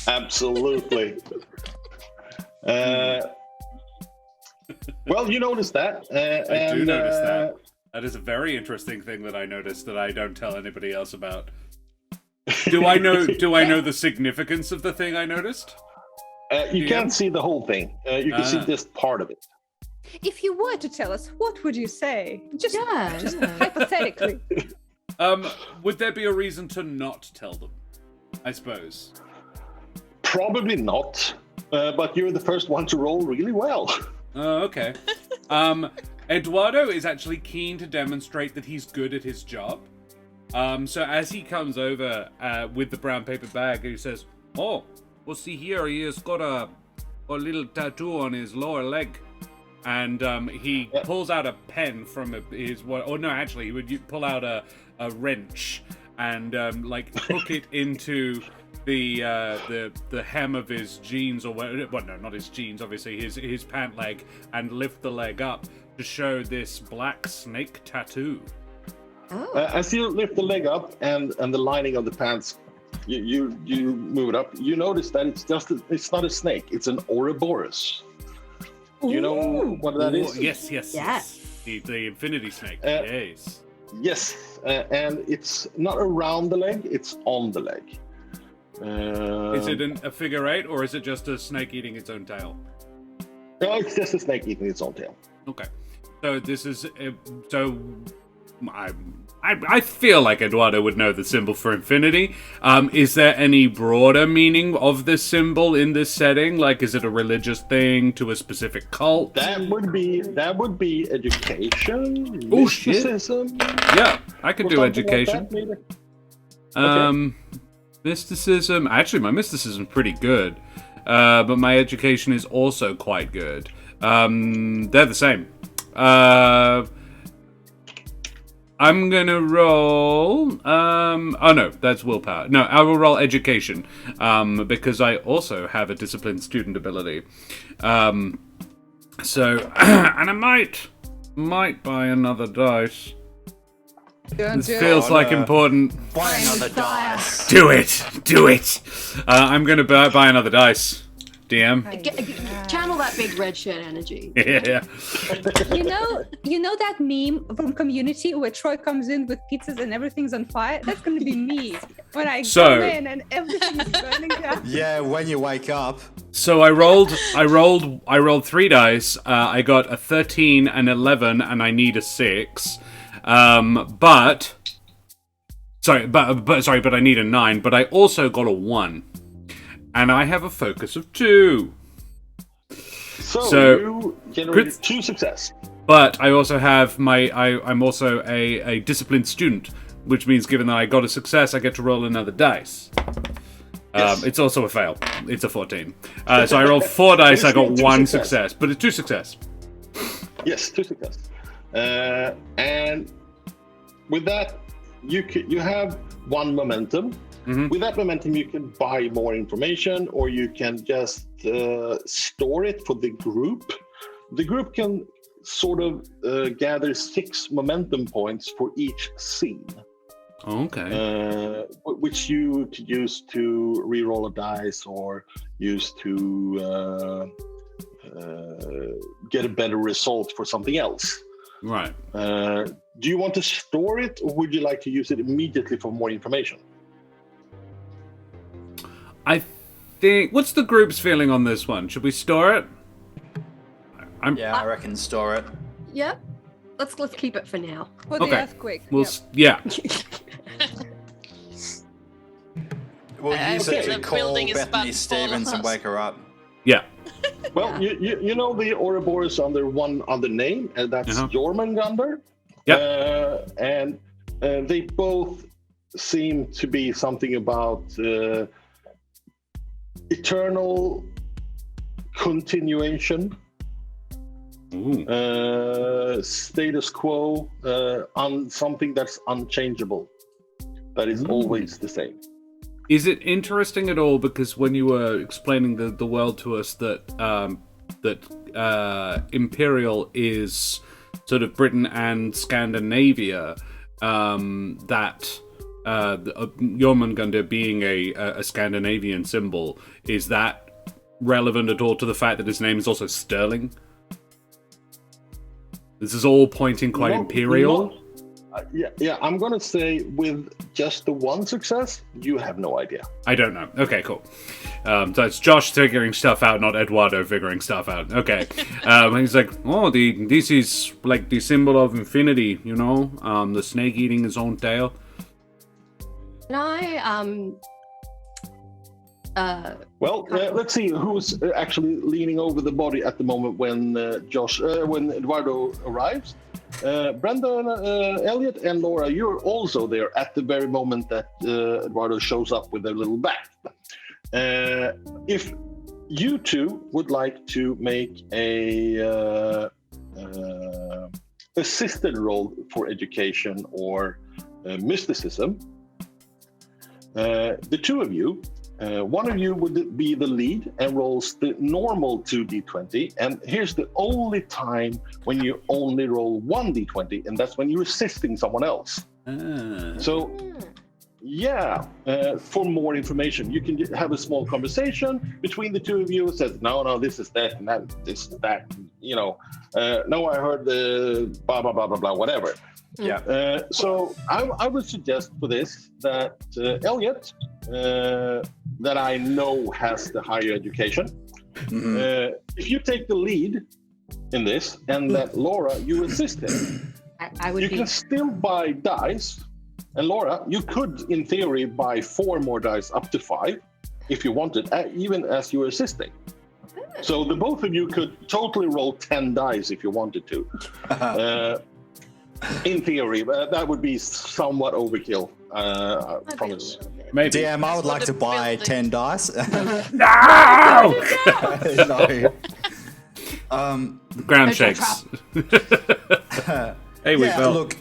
Absolutely. Well, you noticed that. I do notice that. That is a very interesting thing that I noticed that I don't tell anybody else about. Do I know the significance of the thing I noticed? You can't see the whole thing. You can see just part of it. If you were to tell us, what would you say? Just hypothetically. Would there be a reason to not tell them? I suppose. Probably not. But you're the first one to roll really well. Oh, okay. Eduardo is actually keen to demonstrate that he's good at his job. So as he comes over with the brown paper bag, he says, "Oh, well, see here, he has got a little tattoo on his lower leg." And he pulls out a pen from his... Oh, no, actually, he would pull out a wrench and, hook it into the hem of his jeans, or... Well, no, not his jeans, obviously, his pant leg, and lift the leg up to show this black snake tattoo. As you lift the leg up and the lining of the pants, you move it up, you notice that it's not a snake, it's an Ouroboros. Do you know what that is? Yes. The infinity snake. Yes. Yes, and it's not around the leg, it's on the leg. Is it a figure eight, or is it just a snake eating its own tail? No, it's just a snake eating its own tail. Okay. So this is... I feel like Eduardo would know the symbol for infinity. Is there any broader meaning of this symbol in this setting? Like, is it a religious thing to a specific cult? That would be education, Oh, shit. mysticism. Yeah, I could do something education. like that, maybe. Mysticism. Actually, my mysticism is pretty good, but my education is also quite good. They're the same. I'm gonna roll... oh no, that's willpower. No, I will roll education, because I also have a disciplined student ability. So, and I might buy another dice. This feels like important. Buy another dice. Do it! I'm gonna buy another dice. DM. Channel that big red shirt energy. Yeah. You know that meme from Community where Troy comes in with pizzas and everything's on fire? That's gonna be me when I come in and everything is burning down. Yeah, when you wake up. So I rolled 3 dice. I got a 13, an 11, and I need a 6. But I need a 9. But I also got a 1. And I have a focus of 2. So you generated 2 success. But I also have I'm also a disciplined student, which means given that I got a success, I get to roll another dice. Yes. It's also a fail. It's a 14. So I rolled 4 dice, I got 1 success. But it's 2 success. Yes, 2 success. And with that, you have 1 momentum. Mm-hmm. With that momentum, you can buy more information, or you can just store it for the group. The group can sort of gather 6 momentum points for each scene. Okay. Which you could use to re-roll a dice, or use to get a better result for something else. Right. Do you want to store it, or would you like to use it immediately for more information? I think... What's the group's feeling on this one? Should we store it? Yeah, I reckon store it. Yep. Let's keep it for now. For the Okay. earthquake. We'll... Yep. Yeah. We'll use it the to call building is about Bethany to fall on Stevens and us. wake her up. Yeah. Well, you know the Ouroboros under one other name, and that's Jormungandr. Yep. And they both seem to be something about eternal continuation, status quo, on something that's unchangeable, that is always the same. Is it interesting at all? Because when you were explaining the world to us, that Imperial is sort of Britain and Scandinavia, that Jormungandr being a Scandinavian symbol, is that relevant at all to the fact that his name is also Sterling? This is all pointing quite imperial. Yeah, I'm gonna say with just the 1 success, you have no idea. I don't know. Okay, cool. So it's Josh figuring stuff out, not Eduardo figuring stuff out. Okay. He's like, oh, this is like the symbol of infinity, you know? The snake eating his own tail. Can I Let's see who's actually leaning over the body at the moment when when Eduardo arrives. Brendan, Elliot, and Laura, you're also there at the very moment that Eduardo shows up with a little bag. If you two would like to make a assisted roll for education or mysticism, the two of you, one of you would be the lead and rolls the normal 2d20, and here's the only time when you only roll 1d20, and that's when you're assisting someone else. So, for more information, you can have a small conversation between the two of you. It says, no, this is that, and that, this is that, no, I heard the blah, blah, blah, blah, blah, whatever. Yeah. So I would suggest for this that Elliot, that I know has the higher education, if you take the lead in this, and that Laura, you assist him, you can still buy dice. And Laura, you could, in theory, buy 4 more dice, up to 5, if you wanted, even as you're assisting. So the both of you could totally roll 10 dice if you wanted to. In theory, that would be somewhat overkill, I promise. Maybe. DM, I would like to buy 10 dice. No! No. Ground shakes. Hey, we fell. Look,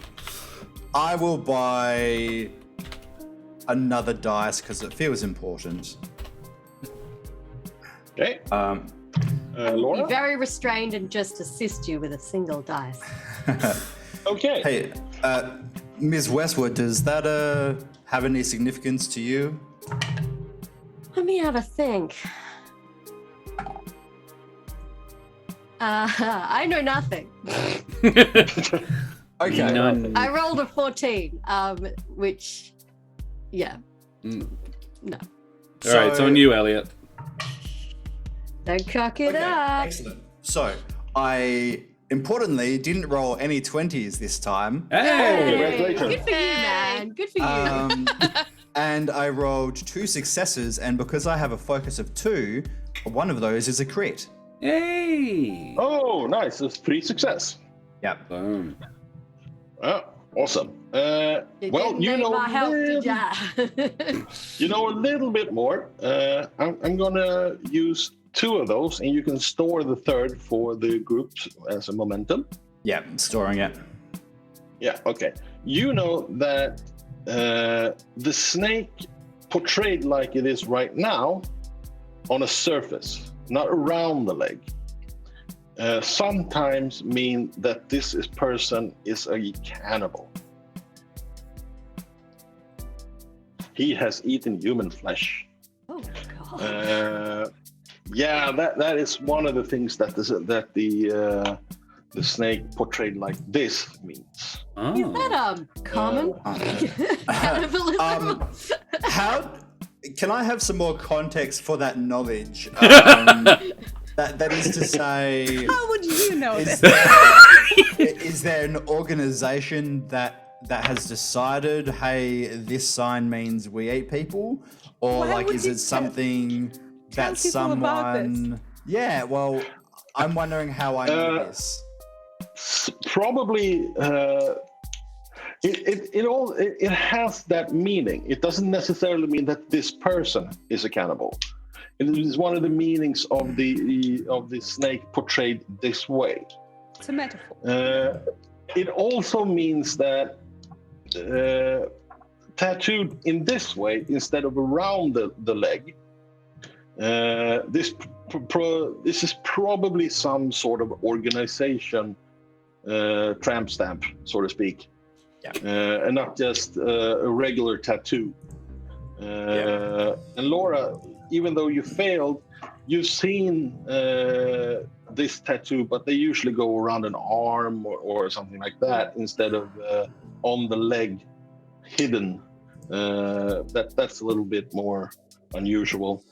I will buy another dice because it feels important. Okay. Laura? Be very restrained and just assist you with a single dice. Okay. Hey, Ms. Westwood, does that have any significance to you? Let me have a think. I know nothing. Okay. None. I rolled a 14, which, no. All right, it's on you, Elliot. Don't cock it up. Excellent. So, I importantly didn't roll any 20s this time. Hey! Congratulations. Good for you, man. Good for you. And I rolled 2 successes, and because I have a focus of 2, one of those is a crit. Hey! Oh, nice. That's 3 success. Yep. Boom. Oh, awesome. You Well, didn't you need know, my help, did ya? you know a little bit more. I'm gonna use 2 of those, and you can store the third for the group as a momentum. Yep, storing it. Yeah, okay. You know that the snake portrayed like it is right now on a surface, not around the leg, sometimes mean that this person is a cannibal. He has eaten human flesh. Oh, God. That is one of the things that the snake portrayed like this means. Oh. Is that common? Cannibalism? Can I have some more context for that knowledge? That is to say, How would you know is that? is there an organization that has decided, hey, this sign means we eat people, or Why like would is you it something that people about this? someone? Yeah, well, I'm wondering how I know this. Probably it has that meaning. It doesn't necessarily mean that this person is a cannibal. It is one of the meanings of the snake portrayed this way. It's a metaphor. It also means that tattooed in this way instead of around the leg. This is probably some sort of organization tramp stamp, so to speak, and not just a regular tattoo. And Laura, even though you failed, you've seen this tattoo, but they usually go around an arm or something like that instead of on the leg, hidden. That's a little bit more unusual.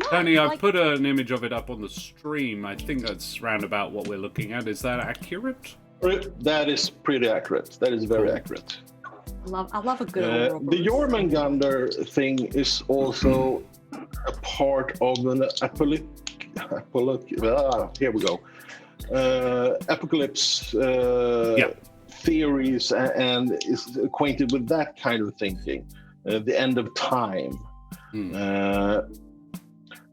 Tony, I've put an image of it up on the stream. I think that's round about what we're looking at. Is that accurate? That is pretty accurate. That is very accurate. I love a good old The Jormungandr thing is also a part of an apocalypse theories and is acquainted with that kind of thinking, the end of time.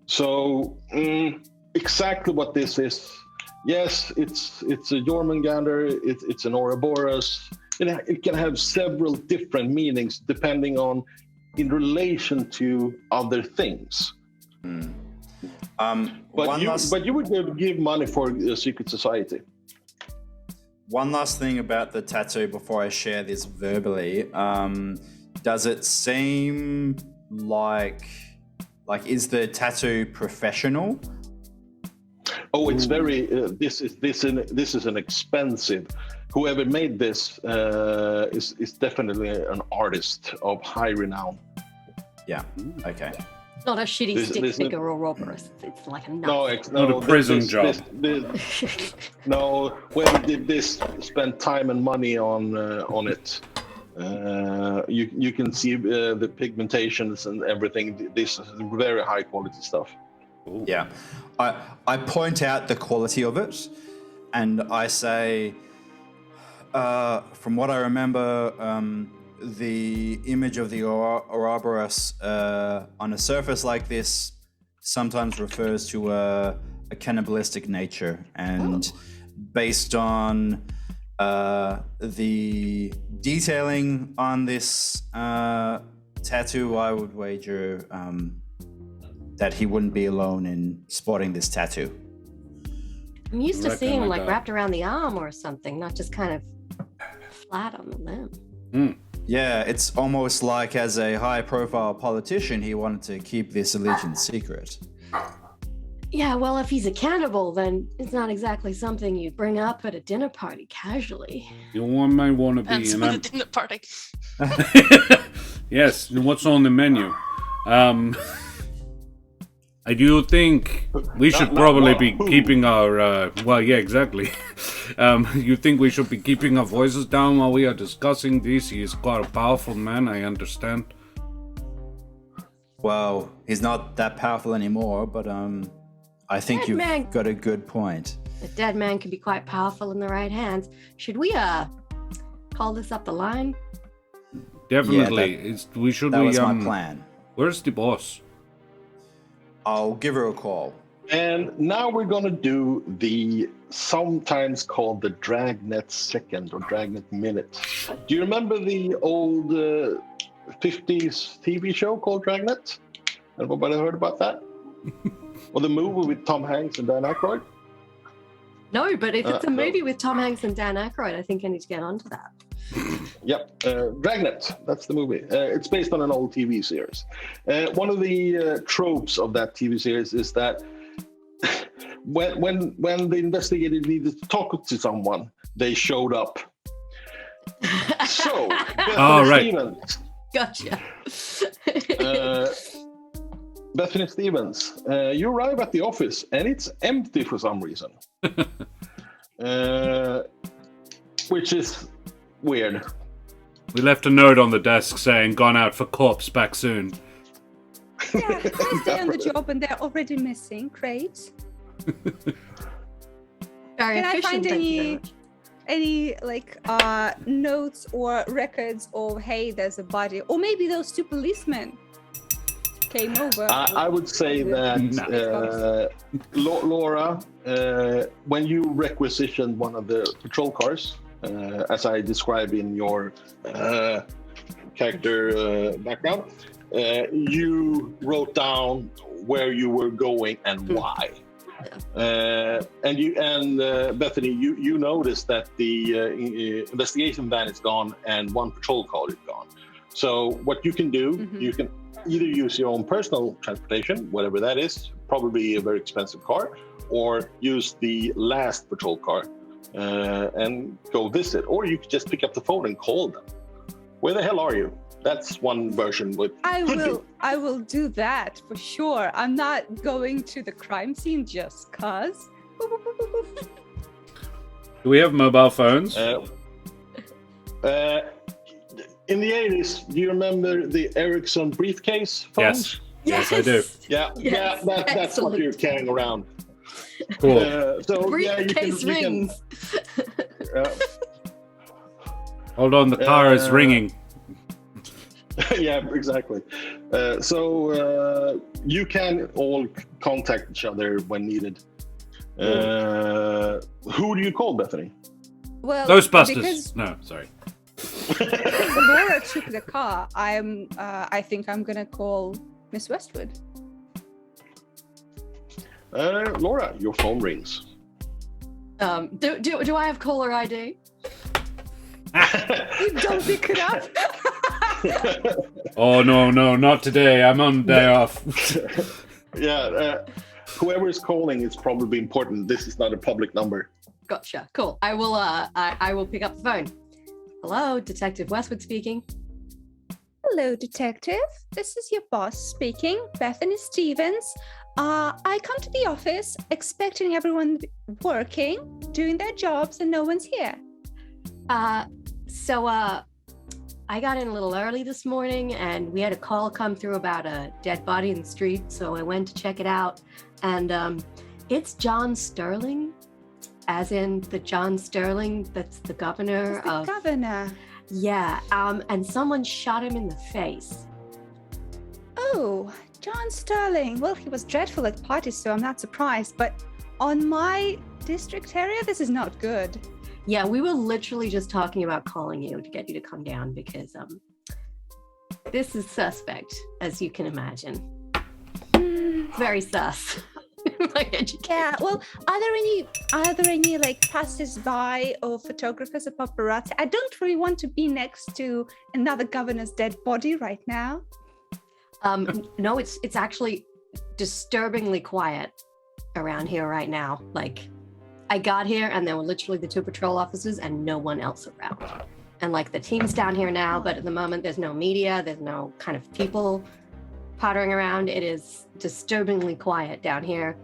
So exactly what this is. Yes, it's a Jormungandr, it's an Ouroboros. It can have several different meanings depending on in relation to other things. But you would give money for a secret society. One last thing about the tattoo before I share this verbally. Does it seem like is the tattoo professional? Oh, it's very. This is an expensive. Whoever made this is definitely an artist of high renown. Yeah. Okay. It's not a shitty stick figure or Ouroboros. It's like a nut. Not a prison job. No, whoever did this spent time and money on it. You can see the pigmentations and everything. This is very high quality stuff. Ooh. Yeah. I point out the quality of it, and I say, from what I remember, the image of the Ouroboros on a surface like this sometimes refers to a cannibalistic nature, and based on the detailing on this tattoo, I would wager that he wouldn't be alone in spotting this tattoo. I'm used to seeing like like that. wrapped around the arm or something, not just kind of flat on the limb. Yeah, it's almost like as a high-profile politician, he wanted to keep this allegiance secret. Yeah, well, if he's a cannibal, then it's not exactly something you bring up at a dinner party casually. You might want to be And in so the dinner party. Yes, what's on the menu? I do think we should probably be keeping our, well, yeah, exactly. You think we should be keeping our voices down while we are discussing this? He is quite a powerful man, I understand. Well, he's not that powerful anymore, but I think you've got a good point. A dead man can be quite powerful in the right hands. Should we call this up the line? Definitely. That was my plan. Where's the boss? I'll give her a call. And now we're going to do the sometimes called the Dragnet Second or Dragnet Minute. Do you remember the old 50s TV show called Dragnet? Everybody heard about that? Or the movie with Tom Hanks and Dan Aykroyd? No, but if it's a movie with Tom Hanks and Dan Aykroyd, I think I need to get onto that. Yep, Dragnet, that's the movie. It's based on an old TV series. One of the tropes of that TV series is that when the investigator needed to talk to someone, they showed up. So, Bethany Stevens. Gotcha. Bethany Stevens, you arrive at the office and it's empty for some reason. Which is weird. We left a note on the desk saying, gone out for corpse, back soon. Yeah, I stay on the job and they're already missing. Great. Very Can I efficient, find thank you very much. any like notes or records of, hey, there's a body, or maybe those two policemen came over? I would say that Laura, when you requisitioned one of the patrol cars, as I describe in your character background, you wrote down where you were going and why. And Bethany, you noticed that the investigation van is gone and one patrol car is gone. So what you can do, you can either use your own personal transportation, whatever that is, probably a very expensive car, or use the last patrol car and go visit. Or you could just pick up the phone and call them. Where the hell are you? That's one version. I will do that for sure. I'm not going to the crime scene just cause. Do we have mobile phones? In the 80s, do you remember the Ericsson briefcase phones? Yes, I do. Yeah, Yes, that's what excellent. you're carrying around. Cool. So yeah, you Briefcase can. rings. Hold on, the car is ringing. Yeah, exactly. So you can all contact each other when needed. Who do you call, Bethany? Well, Ghostbusters. because No, sorry. Laura took the car, I think I'm gonna call Miss Westwood. Laura, your phone rings. Do I have caller ID? You don't pick it up. Oh, no, not today. I'm on day off. Yeah, whoever is calling is probably important. This is not a public number. Gotcha. Cool. I will. I will pick up the phone. Hello, Detective Westwood speaking. Hello, detective. This is your boss speaking, Bethany Stevens. I come to the office expecting everyone working, doing their jobs, and no one's here. So I got in a little early this morning, and we had a call come through about a dead body in the street. So I went to check it out, and it's John Sterling, as in the John Sterling that's the governor It's the governor. Yeah. And someone shot him in the face. Oh, John Sterling. Well, he was dreadful at parties, so I'm not surprised. But on my district area, this is not good. Yeah, we were literally just talking about calling you to get you to come down because this is suspect, as you can imagine. Very sus. My education. Yeah. Well, are there any like passers-by or photographers or paparazzi? I don't really want to be next to another governor's dead body right now. No, it's actually disturbingly quiet around here right now. Like, I got here and there were literally the 2 patrol officers and no one else around. And like the team's down here now, but at the moment there's no media, there's no kind of people pottering around. It is disturbingly quiet down here.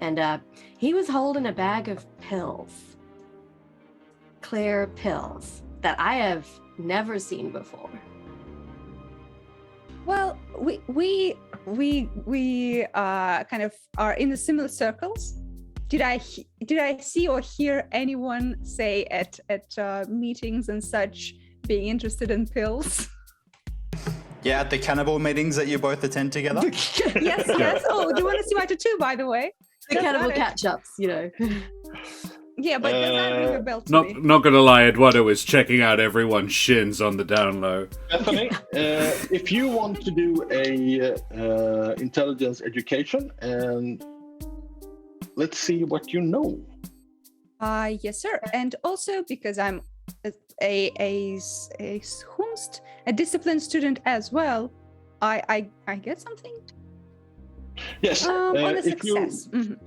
And he was holding a bag of pills, clear pills that I have never seen before. Well, we kind of are in the similar circles. Did I see or hear anyone say at meetings and such being interested in pills? Yeah, at the cannibal meetings that you both attend together. Yes. Oh, do you want to see my tattoo, by the way? The cannibal catch-ups, you know. Yeah, but does that ring a bell to me? Not gonna lie, Eduardo is checking out everyone's shins on the down low. Bethany, if you want to do a intelligence education, and let's see what you know. Yes, sir. And also because I'm a disciplined student as well, I get something. Yes. On a if you- success. Mhm.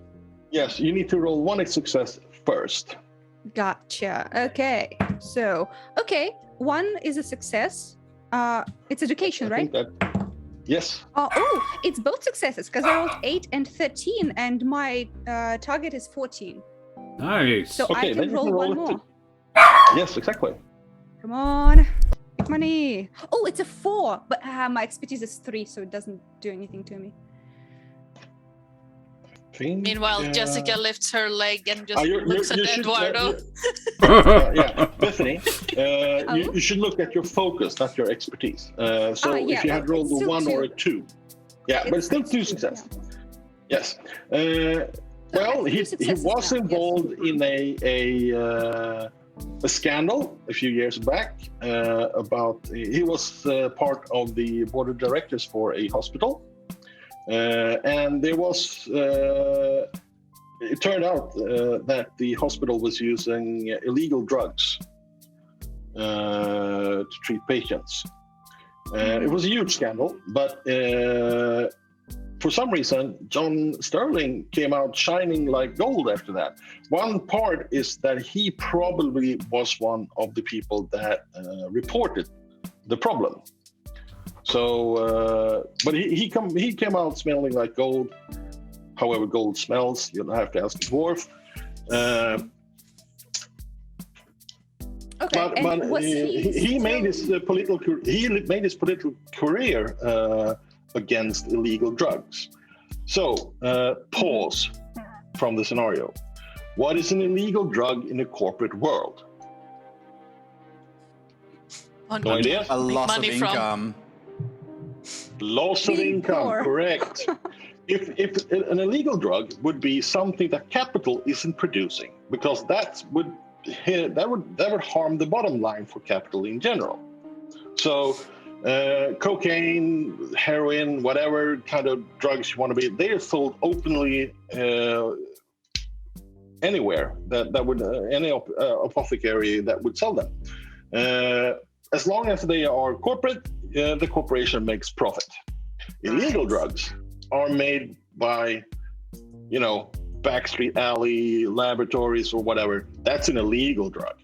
Yes, you need to roll 1 success first. Gotcha. Okay. So, 1 is a success. It's education, I right? think that. Yes. Oh, it's both successes because I rolled 8 and 13, and my target is 14. Nice. So Okay, I then can you roll can roll one it more. Yes, exactly. Come on, big money. Oh, it's a 4, but my expertise is 3, so it doesn't do anything to me. Meanwhile, Jessica lifts her leg and just looks at Eduardo. Yeah, Bethany, you should look at your focus, not your expertise. So yeah, if you had rolled it's a still 1 or a 2. 2, yeah, but it's still 2 success. Yes. Well, he was involved in a scandal a few years back about he was part of the board of directors for a hospital. And there was, it turned out that the hospital was using illegal drugs to treat patients. It was a huge scandal, but for some reason, John Sterling came out shining like gold after that. One part is that he probably was one of the people that reported the problem. So, but he came out smelling like gold. However, gold smells, you'll have to ask the dwarf. Okay, But and was he made his political career against illegal drugs. So, pause from the scenario. What is an illegal drug in the corporate world? No idea? A loss of money from- income. Loss of Being income, poor. correct. If an illegal drug would be something that capital isn't producing, because that would harm the bottom line for capital in general. So cocaine, heroin, whatever kind of drugs you want to be, they are sold openly anywhere that would any apothecary that would sell them. As long as they are corporate, the corporation makes profit. Illegal drugs are made by, backstreet alley laboratories or whatever. That's an illegal drug.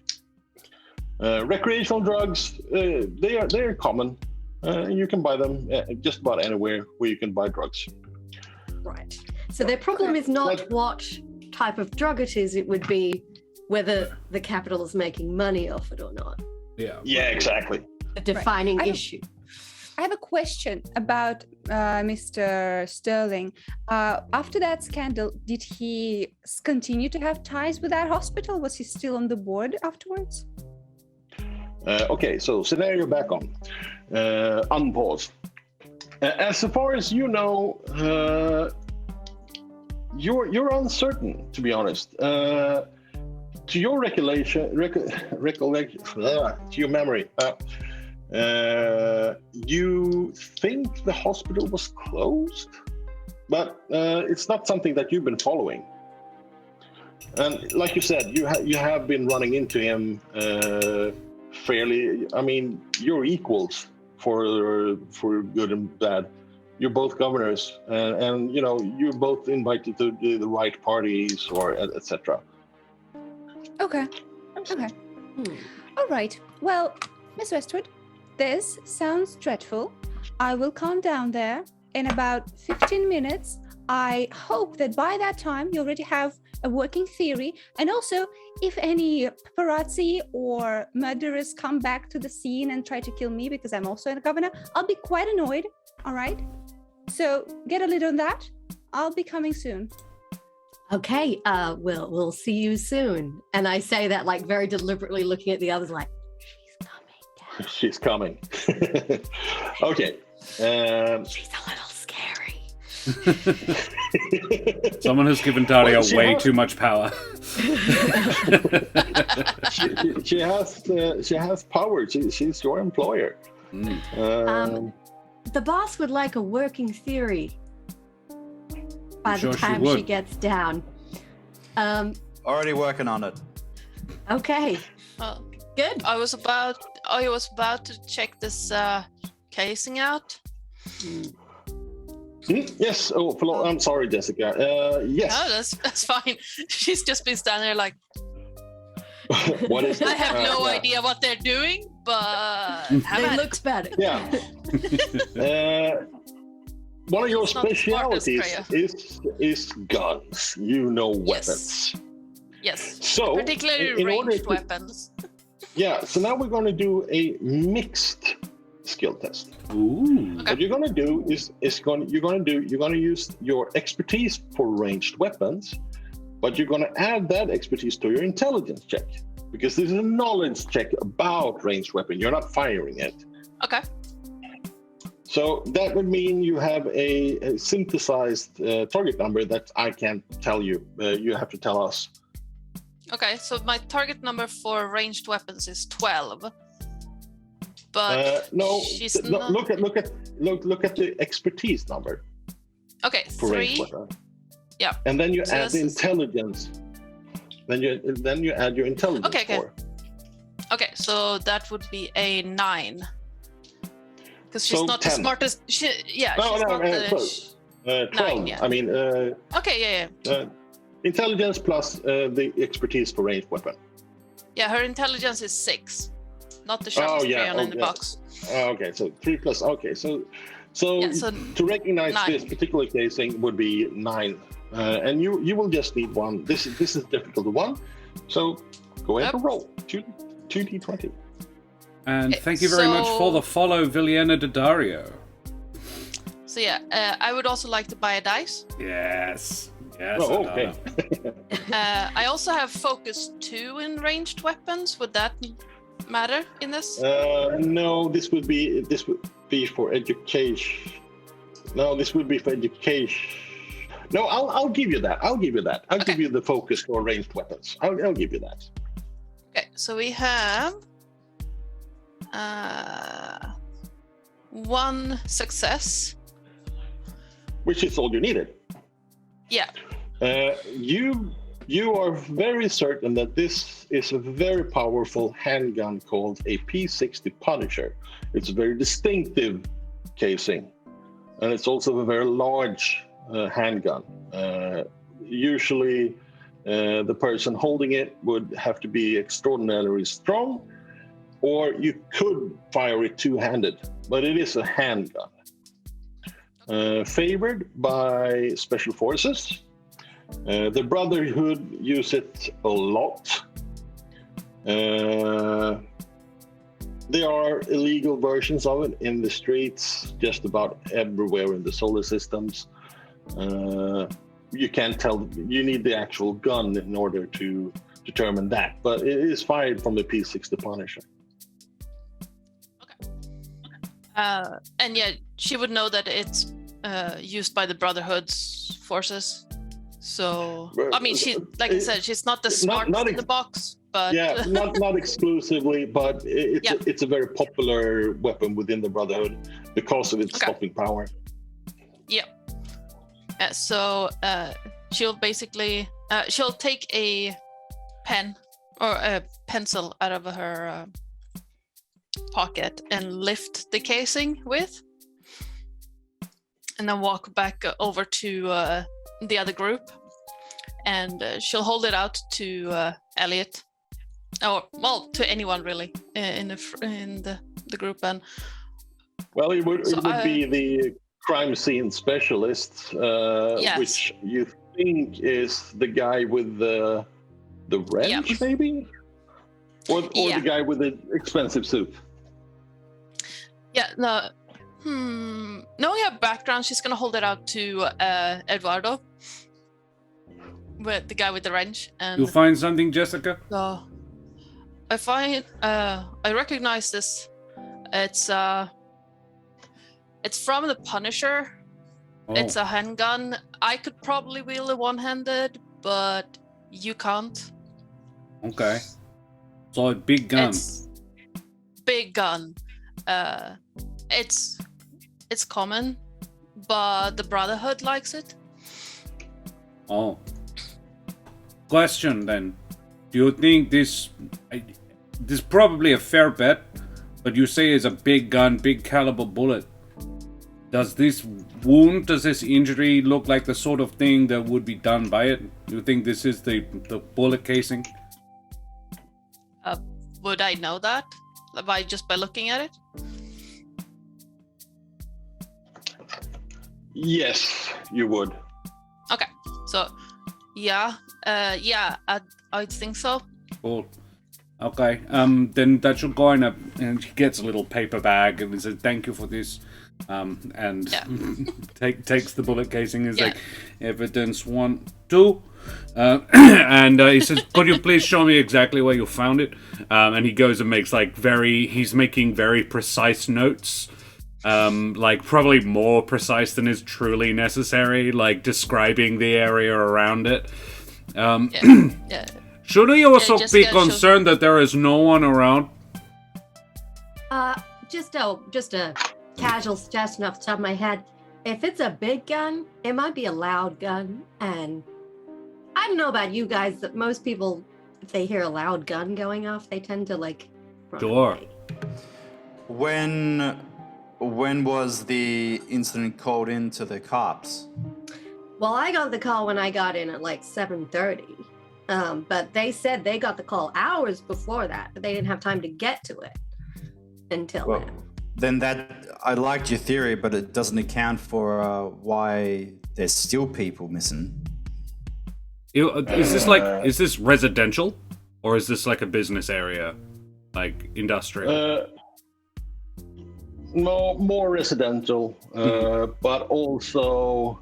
Recreational drugs, they are common. You can buy them just about anywhere where you can buy drugs. Right. So their problem is not what type of drug it is, it would be whether the capital is making money off it or not. Yeah. Yeah, exactly. A defining I don't- issue. I have a question about Mr. Sterling. After that scandal, did he continue to have ties with that hospital? Was he still on the board afterwards? Okay, so scenario back on. Unpause. As far as you know, you're uncertain, to be honest. To your recollection, to your memory, you think the hospital was closed, but it's not something that you've been following. And like you said, you have been running into him fairly. I mean, you're equals for good and bad. You're both governors, and you're both invited to the right parties or etc. Okay. All right. Well, Miss Westwood, this sounds dreadful. I will come down there in about 15 minutes. I hope that by that time you already have a working theory. And also, if any paparazzi or murderers come back to the scene and try to kill me because I'm also a governor, I'll be quite annoyed. All right? So get a lid on that. I'll be coming soon. Okay, we'll see you soon. And I say that like very deliberately, looking at the others like, she's coming down. She's coming. Okay. She's a little scary. Someone has given Daria Well, way too much power. she has power. She's your employer. The boss would like a working theory by Sure the she time would. she gets down. Already working on it. Okay, Well, good. I was about to check this casing out. Yes. Oh, I'm sorry, Jessica. Yes. No, that's fine. She's just been standing there like, What is I it? have no Yeah. idea what they're doing, but have It at it. looks better. Yeah. One of your It's not the smartest, specialities is guns. You know weapons. Yes, So, particularly in order ranged to- weapons. Yeah. So now we're going to do a mixed skill test. Ooh. Okay. What you're going to do you're going to use your expertise for ranged weapons, but you're going to add that expertise to your intelligence check, because this is a knowledge check about ranged weapon. You're not firing it. Okay. So that would mean you have a synthesized target number that I can't tell you. You have to tell us. Okay, so my target number for ranged weapons is 12. But No, she's no, not... look at the expertise number Okay, for ranged 3. weapon. Yeah. And then you So add the this is- intelligence. Then you add your intelligence Okay. score. Okay, so that would be a 9. Because she's So not the 10. smartest. No, she's no, not the. close. 12. 9, yeah. I mean, Okay, yeah. intelligence plus the expertise for ranged weapon. Yeah, her intelligence is 6. Not the sharpest yeah, crayon in the yeah. box. Okay, so 3 plus. Okay, so Yeah, so to recognize 9. this particular casing would be 9, and you will just need 1. This is difficult to 1, so go ahead and roll 2d20. And Okay, thank you very much for so- the follow, Viliena de Dario. So yeah, I would also like to buy a dice. Yes. Yes. Oh, okay. I also have focus 2 in ranged weapons. Would that matter in this? No, this would be for education. No, this would be for education. No, I'll give you that. I'll give you the focus for ranged weapons. I'll give you that. Okay, so we have 1 success. Which is all you needed. Yeah. You are very certain that this is a very powerful handgun called a P60 Punisher. It's a very distinctive casing, and it's also a very large handgun. Usually, the person holding it would have to be extraordinarily strong, or you could fire it two-handed, but it is a handgun. Favored by special forces. The Brotherhood use it a lot. There are illegal versions of it in the streets, just about everywhere in the solar systems. You can't tell, you need the actual gun in order to determine that, but it is fired from the P60 Punisher. And yeah, she would know that it's used by the Brotherhood's forces. So, I mean, she, like I said, she's not the smartest in the box, but yeah, not exclusively, but it's a very popular weapon within the Brotherhood because of its stopping power. Yeah. So she'll basically she'll take a pen or a pencil out of her pocket and lift the casing with, and then walk back over to the other group, and she'll hold it out to Elliot, or well, to anyone really in the group. And well, it would be the crime scene specialist, yes. Which you think is the guy with the wrench, maybe, or the guy with the expensive suit. Yeah, no. Knowing her background, she's gonna hold it out to Eduardo, with the guy with the wrench. And You'll find something, Jessica? so I recognize this. It's from the Punisher. Oh. It's a handgun. I could probably wield it one-handed, but you can't. Okay. So a big gun. It's big gun. It's common, but the Brotherhood likes it. Oh. Question then. Do you think this is probably a fair bet, but you say it's a big gun, big caliber bullet. Does this injury look like the sort of thing that would be done by it? Do you think this is the bullet casing? Would I know that by looking at it? Yes, you would. Okay, so I'd think so. Cool. Okay. Then that should go in and he gets a little paper bag and he says, "Thank you for this." And takes the bullet casing. He's like, "Evidence 1, 2." And he says, "Could you please show me exactly where you found it?" And he goes and makes he's making very precise notes. Like probably more precise than is truly necessary, like describing the area around it. Should we also be concerned that there is no one around? Just a casual suggestion off the top of my head. If it's a big gun, it might be a loud gun, and I don't know about you guys, but most people, if they hear a loud gun going off, they tend to run away. When was the incident called in to the cops? Well, I got the call when I got in at 7:30. But they said they got the call hours before that, but they didn't have time to get to it until then. Then I liked your theory, but it doesn't account for why there's still people missing. Is this residential, or is this like a business area, like industrial? No, more residential, but also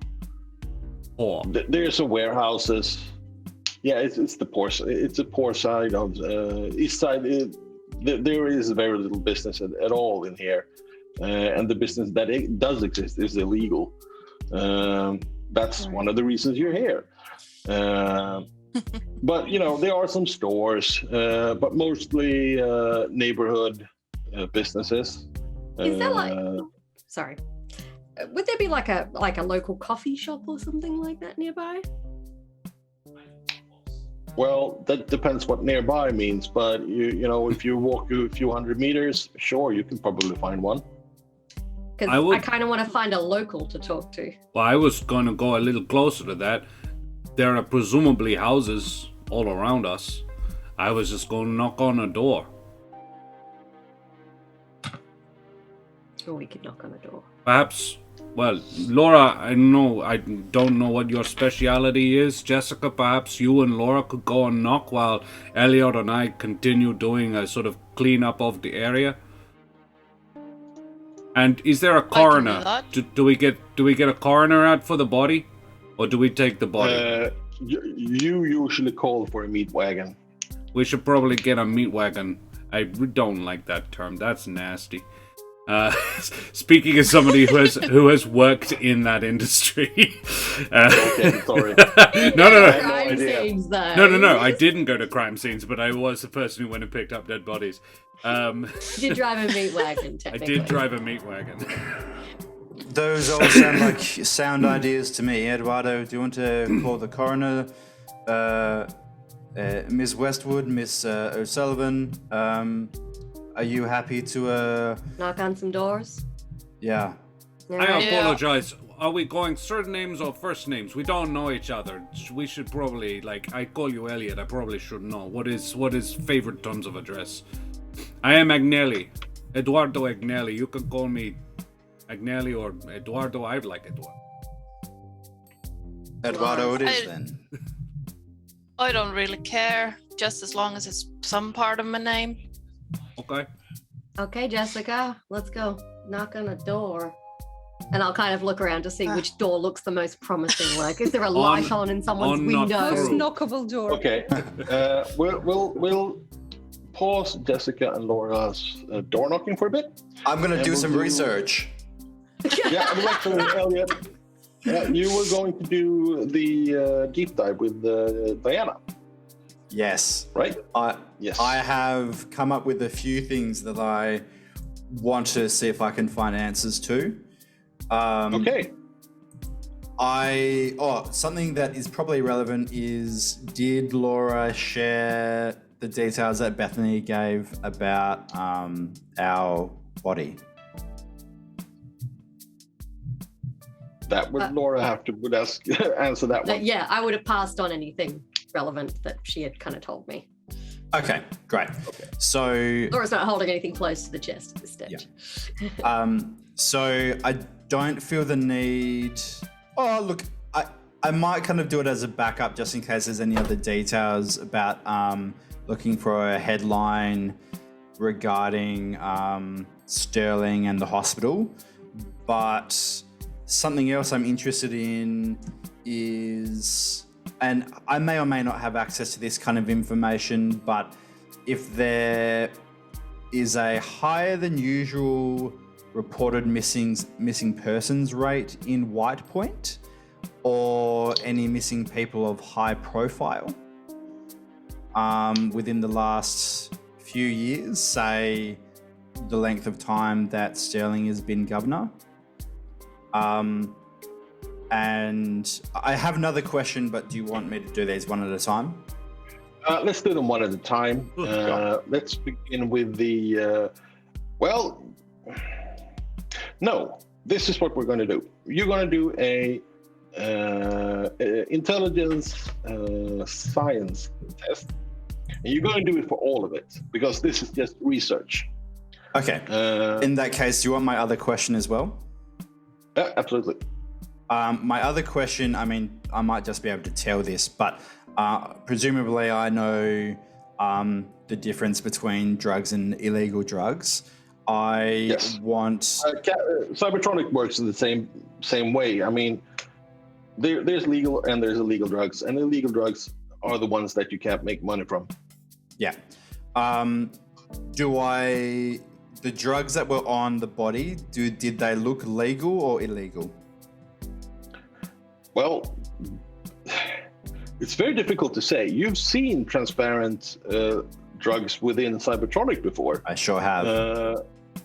there's a warehouses. Yeah, it's the poor. It's a poor side of east side. There is very little business at all in here, and the business that does exist is illegal. That's one of the reasons you're here. But there are some stores, but mostly neighborhood businesses. Is there sorry, would there be like a local coffee shop or something like that nearby? Well, that depends what nearby means, but if you walk a few hundred meters, sure, you can probably find one. Because I kind of want to find a local to talk to. Well, I was going to go a little closer to that. There are presumably houses all around us. I was just going to knock on a door. Or we could knock on a door. Perhaps, well, Laura, I don't know what your speciality is. Jessica, perhaps you and Laura could go and knock while Elliot and I continue doing a sort of cleanup of the area. And is there a coroner? Do we get a coroner out for the body, or do we take the body? You usually call for a meat wagon. We should probably get a meat wagon. I don't like that term. That's nasty. Speaking as somebody who has worked in that industry. Okay, sorry. No. I didn't go to crime scenes, but I was the person who went and picked up dead bodies. You did drive a meat wagon, technically. I did drive a meat wagon. Those all sound like sound ideas to me. Eduardo, do you want to call the coroner? Miss Westwood, Miss O'Sullivan, are you happy to knock on some doors? Yeah. I apologize. Are we going surnames or first names? We don't know each other. We should probably, I call you Elliot. I probably should know. What is favorite terms of address? I am Agnelli. Eduardo Agnelli. You can call me Agnelli or Eduardo. I like Eduardo. Eduardo it is then. I don't really care, just as long as it's some part of my name. Okay. Okay, Jessica, let's go knock on a door. And I'll kind of look around to see which door looks the most promising. Like, is there a light on in someone's window? Most knockable door. Okay. We'll pause Jessica and Laura's door knocking for a bit. I'm gonna do some research. Yeah, I would like to, Elliot. You were going to do the deep dive with Diana. Yes. Right? Yes. I have come up with a few things that I want to see if I can find answers to. Okay. Something that is probably relevant is, did Laura share the details that Bethany gave about our body? That would Laura have to answer that one. Yeah, I would have passed on anything relevant that she had kind of told me. Okay, great. Okay. So Laura's not holding anything close to the chest at this stage. Yeah. So I don't feel the need. Oh, look, I might kind of do it as a backup just in case there's any other details about looking for a headline regarding Sterling and the hospital. But something else I'm interested in is, and I may or may not have access to this kind of information, but if there is a higher than usual reported missing persons rate in White Point, or any missing people of high profile within the last few years, say the length of time that Sterling has been governor. And I have another question, but do you want me to do these one at a time? Let's do them one at a time. Let's begin with the, no, this is what we're going to do. You're going to do a intelligence science test. And you're going to do it for all of it, because this is just research. Okay. In that case, do you want my other question as well? Yeah, absolutely. My other question, I mean, I might just be able to tell this, but presumably I know the difference between drugs and illegal drugs. I want. Cybertronic works in the same way. I mean, there's legal and there's illegal drugs, and illegal drugs are the ones that you can't make money from. Yeah. The drugs that were on the body, did they look legal or illegal? Well, it's very difficult to say. You've seen transparent drugs within Cybertronic before. I sure have.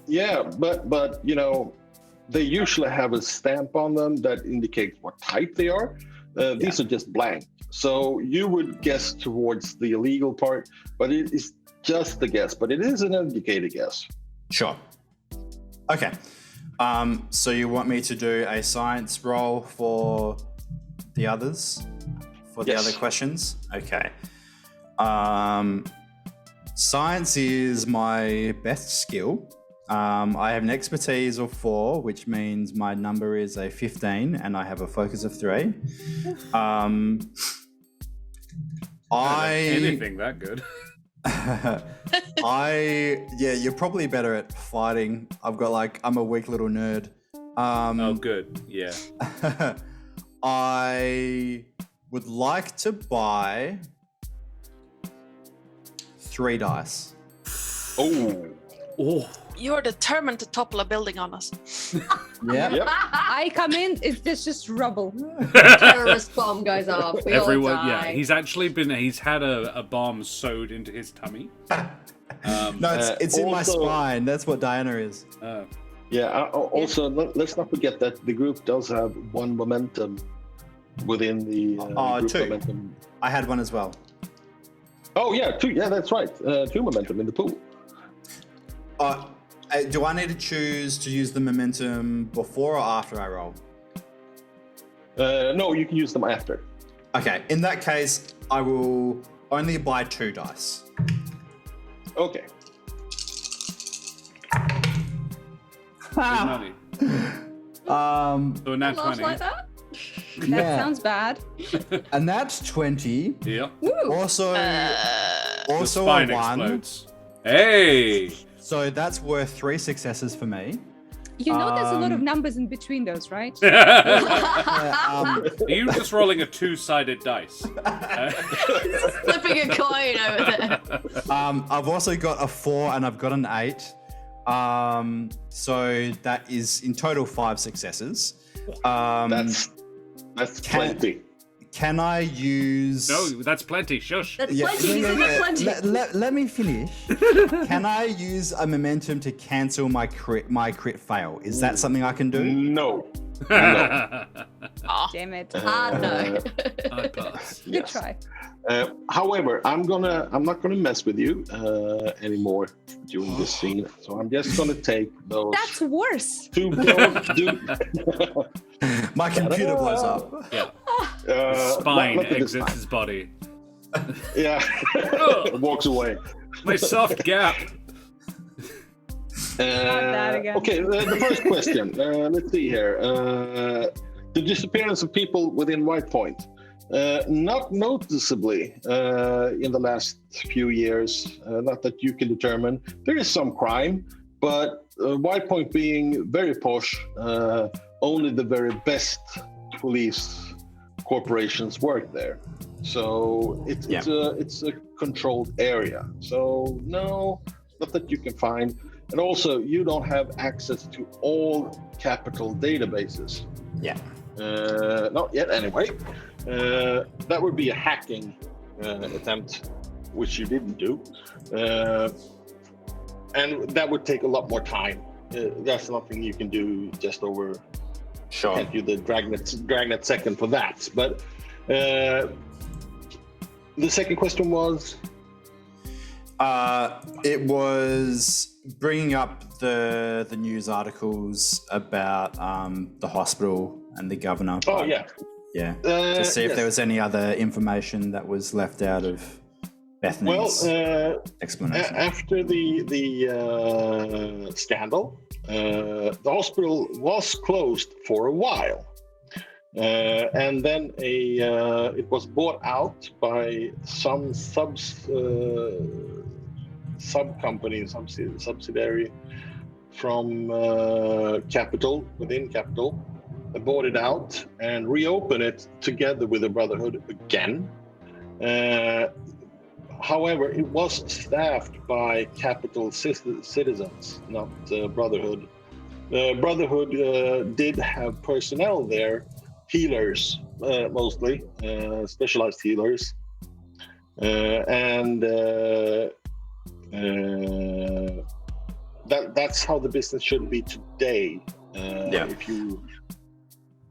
Yeah, but you know, they usually have a stamp on them that indicates what type they are. These are just blank. So you would guess towards the illegal part, but it is just a guess. But it is an educated guess. Sure. Okay. So you want me to do a science roll for the others? For the other questions? Okay. Science is my best skill. I have an expertise of 4, which means my number is a 15, and I have a focus of 3. Anything that good. You're probably better at fighting. I'm a weak little nerd. Oh, good. Yeah. I would like to buy 3 dice. Oh. You're determined to topple a building on us. Yeah. Yep. I come in, there's just rubble. Terrorist bomb goes off. We Everyone, all die. yeah, he's had a bomb sewed into his tummy. No, it's in my spine. That's what Diana is. Also, let's not forget that the group does have 1 momentum within the group 2. momentum. I had 1 as well. Oh yeah, 2. Yeah, that's right. 2 momentum in the pool. Do I need to choose to use the momentum before or after I roll? No, you can use them after. Okay, in that case, I will only buy 2 dice. Okay. Good money. So a nat 20. Like that? That sounds bad. And that's 20. Yeah. Woo! Also The a spine 1. explodes. Hey! So that's worth 3 successes for me. You know there's a lot of numbers in between those, right? Are you just rolling a 2-sided dice? Flipping a coin over there. I've also got a 4 and I've got an 8. So that is in total 5 successes. That's plenty. Can I use... No, that's plenty. Shush. That's plenty. Plenty. Let me finish. Can I use a momentum to cancel my crit fail? Is that something I can do? No. Damn it. No. I pass. Good try. However, I'm not gonna mess with you anymore during this scene. So I'm just gonna take those. That's worse. 2 My computer blows up. Yeah. Spine exits his body. Yeah. Walks away. My soft gap. that again. Okay, the first question. Let's see here. The disappearance of people within White Point. Not noticeably in the last few years, not that you can determine. There is some crime, but White Point being very posh, only the very best police corporations work there. So it's a controlled area. So no, not that you can find. And also, you don't have access to all capital databases. Yeah. Not yet, anyway. That would be a hacking attempt, which you didn't do. And that would take a lot more time. That's nothing you can do just over. Sure. Can't do the Dragnet second for that. But the second question was? It was bringing up the news articles about the hospital and the governor. Oh, yeah. Yeah, to see if there was any other information that was left out of Bethany's explanation. After the scandal, the hospital was closed for a while. And then it was bought out by some subsidiary from Capital, within Capital, bought it out and reopened it together with the Brotherhood again. However, it was staffed by Capital citizens, not Brotherhood. The Brotherhood did have personnel there, healers mostly, specialized healers, and that's how the business should be today. If you.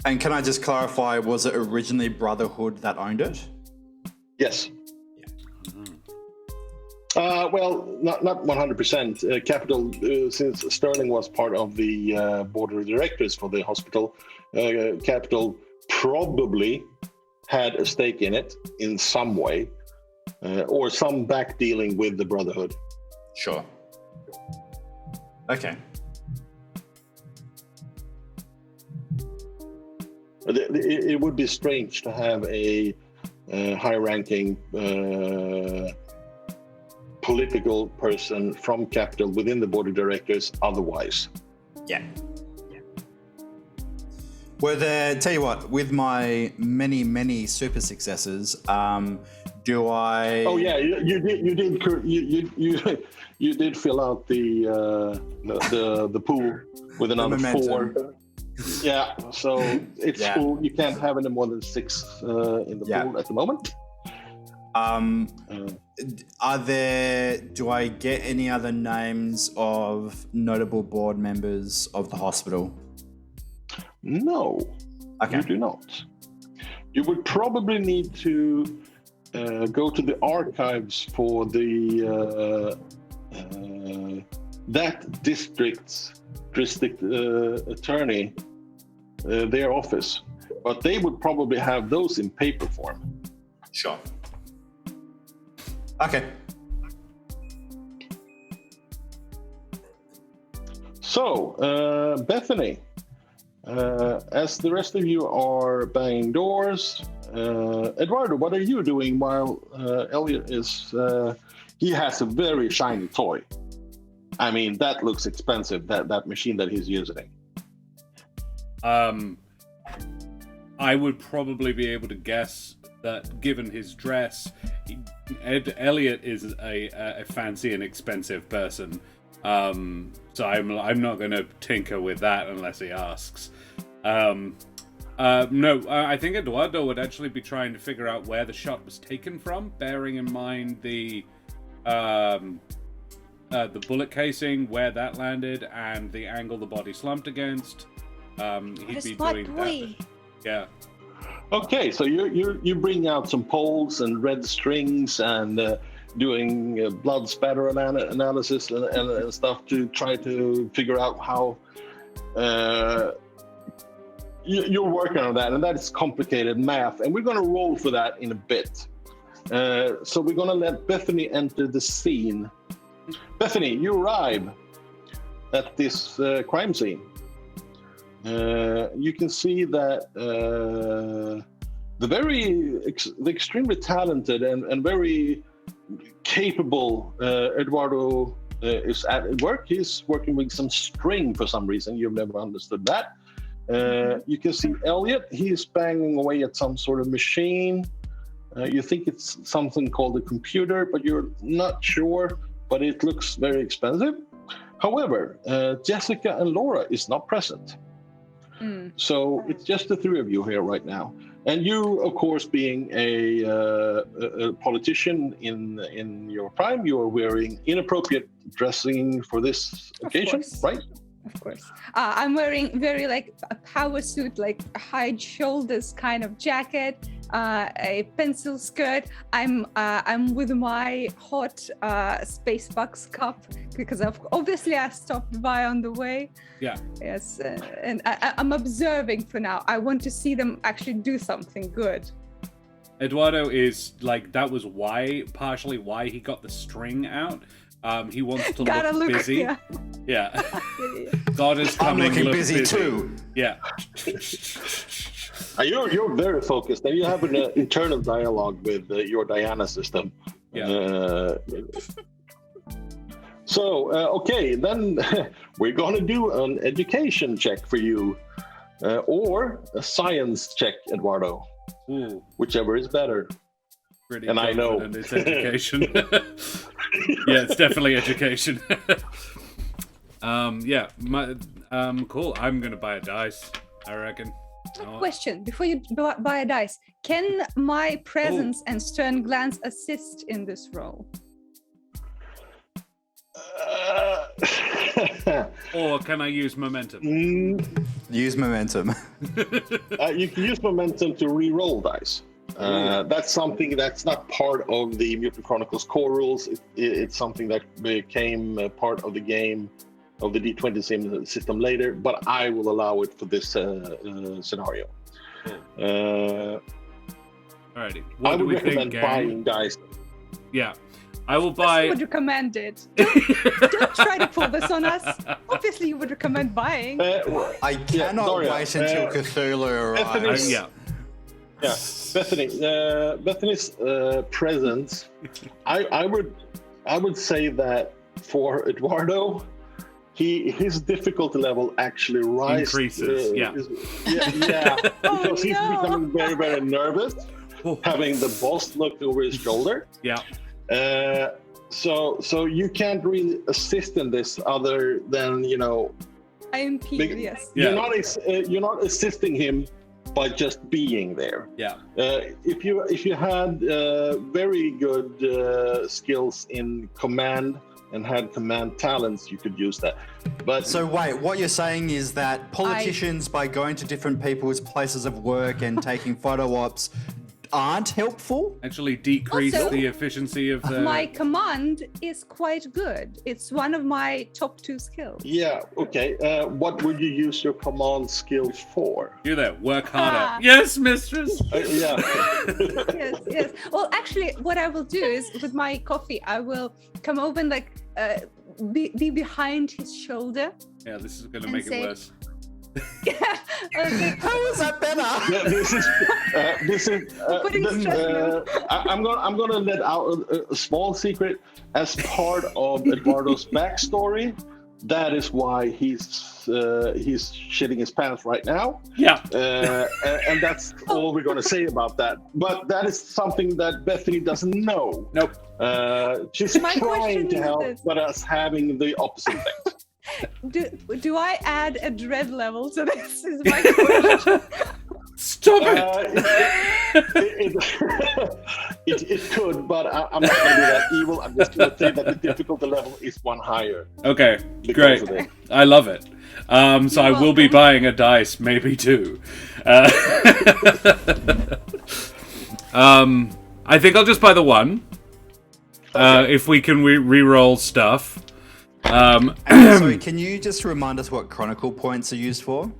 And can I just clarify, was it originally Brotherhood that owned it? Yes. Well, not 100%. Capital, since Sterling was part of the board of directors for the hospital, Capital probably had a stake in it in some way, or some back dealing with the Brotherhood. Sure. Okay. It would be strange to have a high-ranking political person from Capital within the board of directors otherwise. Yeah. Well, tell you what, with my many super successes, do I? Oh yeah, you did fill out the pool with another 4. Yeah, so it's full. You can't have any more than 6 in the pool at the moment. Do I get any other names of notable board members of the hospital? No, you do not. You would probably need to go to the archives for the that district attorney, their office, but they would probably have those in paper form. Sure. Okay. So, Bethany, as the rest of you are banging doors, Eduardo, what are you doing while Elliot is... he has a very shiny toy. I mean, that looks expensive, that machine that he's using. I would probably be able to guess that, given his dress, Elliot is a fancy and expensive person. So I'm not going to tinker with that unless he asks. No, I think Eduardo would actually be trying to figure out where the shot was taken from, bearing in mind the bullet casing, where that landed, and the angle the body slumped against. He'd be doing that. Yeah. Okay, so you bring out some poles and red strings and doing blood spatter analysis and stuff to try to figure out how you're working on that, and that is complicated math, and we're going to roll for that in a bit. So we're going to let Bethany enter the scene. Bethany, you arrive at this crime scene. You can see that the extremely talented and very capable Eduardo is at work. He's working with some string for some reason. You've never understood that. You can see Elliot. He's banging away at some sort of machine. You think it's something called a computer, but you're not sure. But it looks very expensive. However, Jessica and Laura is not present. So it's just the 3 of you here right now. And you, of course, being a politician in your prime, you are wearing inappropriate dressing for this occasion, right? Of course. I'm wearing very like a power suit, like high shoulders kind of jacket, a pencil skirt. I'm with my hot space box cup because obviously I stopped by on the way. Yeah. Yes, and I'm observing for now. I want to see them actually do something good. Eduardo is like, that was partially why he got the string out. He wants to look busy. Yeah. God is coming. I'm looking busy too. Yeah. You're very focused, and you have an internal dialogue with your Diana system. Yeah. So, okay, then we're going to do an education check for you, or a science check, Eduardo. Ooh, Whichever is better. pretty And I know. confident it's education. Yeah, it's definitely education. Yeah, cool. I'm gonna buy a dice, I reckon. Question before you buy a dice: can my presence and stern glance assist in this role? Or can I use momentum? Use momentum. You can use momentum to re-roll dice. That's something that's not part of the Mutant Chronicles core rules. It's something that became a part of the game of the D20 system later, but I will allow it for this scenario. Alrighty. I What do would we recommend think, buying gang? dice. Yeah. I will I buy. would recommend it. Don't try to pull this on us. Obviously, you would recommend buying. I cannot Daria, wait until Cthulhu arrives. Bethany- Yeah, Bethany's presence. I would say that for Eduardo, his difficulty level actually rises. Increases, yeah. Because he's becoming very, very nervous, having the boss look over his shoulder. Yeah. So you can't really assist in this other than I am Pete, yes. Yeah. you're not assisting him by just being there. Yeah. If you had very good skills in command and had command talents, you could use that. But So wait, what you're saying is that politicians, by going to different people's places of work and taking photo ops, aren't helpful? Actually decrease Also, the efficiency of the. My command is quite good. It's one of my top 2 skills. yeah, okay. What would you use your command skills for? You there, work harder. Yes, mistress. Yeah. Yes. Well, actually, what I will do is with my coffee, I will come over and be behind his shoulder. Yeah, this is gonna And make it say- worse. Okay. How is that better? Yeah, this is. Putting stress I'm gonna let out a small secret as part of Eduardo's backstory. That is why he's shitting his pants right now. Yeah. And that's all we're gonna say about that. But that is something that Bethany doesn't know. Nope. She's My trying question to is help, this. but us having the opposite effect. Do I add a dread level to this? Is my question. Stop it! It could, but I'm not going to do that evil. I'm just going to say that the difficulty level is 1 higher. Okay, because great. of it. I love it. So I will be welcome. buying a dice, maybe 2. I think I'll just buy the 1. If we can re-roll stuff. So can you just remind us what chronicle points are used for?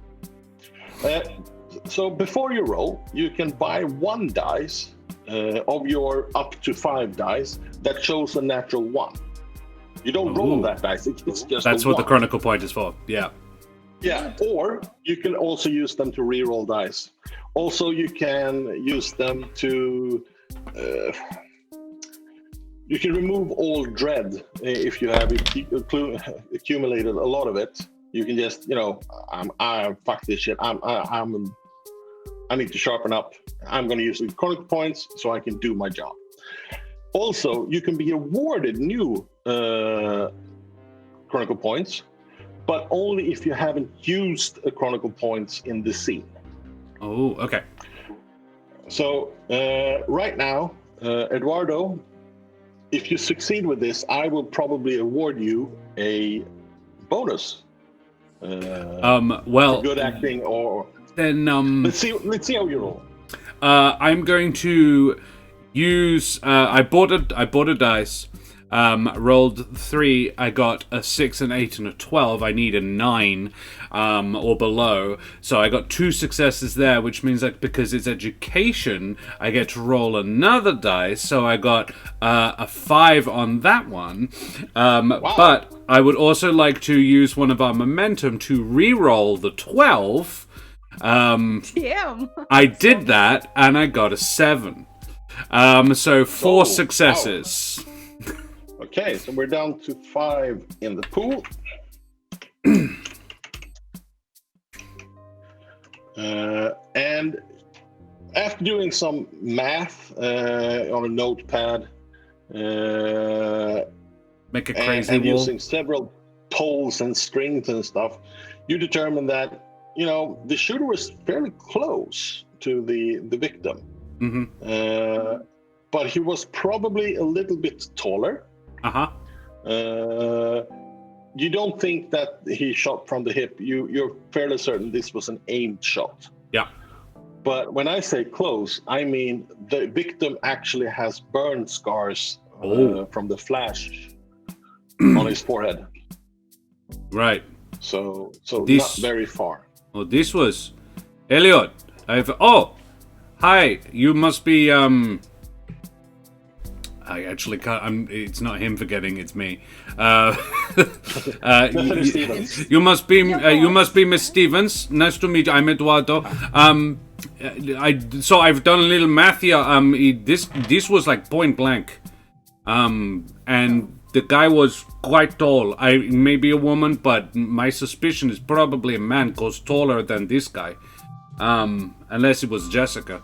So before you roll, you can buy 1 dice of your up to 5 dice that shows a natural 1. You don't roll Ooh. that dice; it's just That's a what the 1. chronicle point is for. Yeah. Yeah, or you can also use them to re-roll dice. Also, you can use them to. You can remove all dread if you have accumulated a lot of it. You can just, I fuck this shit. I need to sharpen up. I'm going to use the chronicle points so I can do my job. Also, you can be awarded new chronicle points, but only if you haven't used a chronicle points in the scene. Oh, okay. So right now, Eduardo, if you succeed with this, I will probably award you a bonus. Well, for good acting, or then let's see how you roll. I'm going to use. I bought a dice. Rolled 3. I got a 6, an 8, and a 12. I need a 9 or below. So I got 2 successes there, which means that because it's education, I get to roll another dice. So I got a 5 on that one. Wow. But I would also like to use one of our momentum to re-roll the 12. Damn. I did that, and I got a 7. So 4 successes. Okay, so we're down to 5 in the pool. And after doing some math on a notepad, Make a crazy and wall. using several poles and strings and stuff, you determine that, you know, the shooter was fairly close to the victim. Mm-hmm. But he was probably a little bit taller. Uh-huh. You don't think that he shot from the hip. You're fairly certain this was an aimed shot. Yeah. But when I say close, I mean the victim actually has burn scars from the flash on his forehead. Right. So This- not very far. Oh, this was Elliot. Hi. You must be I actually can't. It's not him forgetting. It's me. You must be Miss Stevens. Nice to meet you. I'm Eduardo. So I've done a little math here. This was like point blank. And the guy was quite tall. I may be a woman, but my suspicion is probably a man, cause taller than this guy. Unless it was Jessica.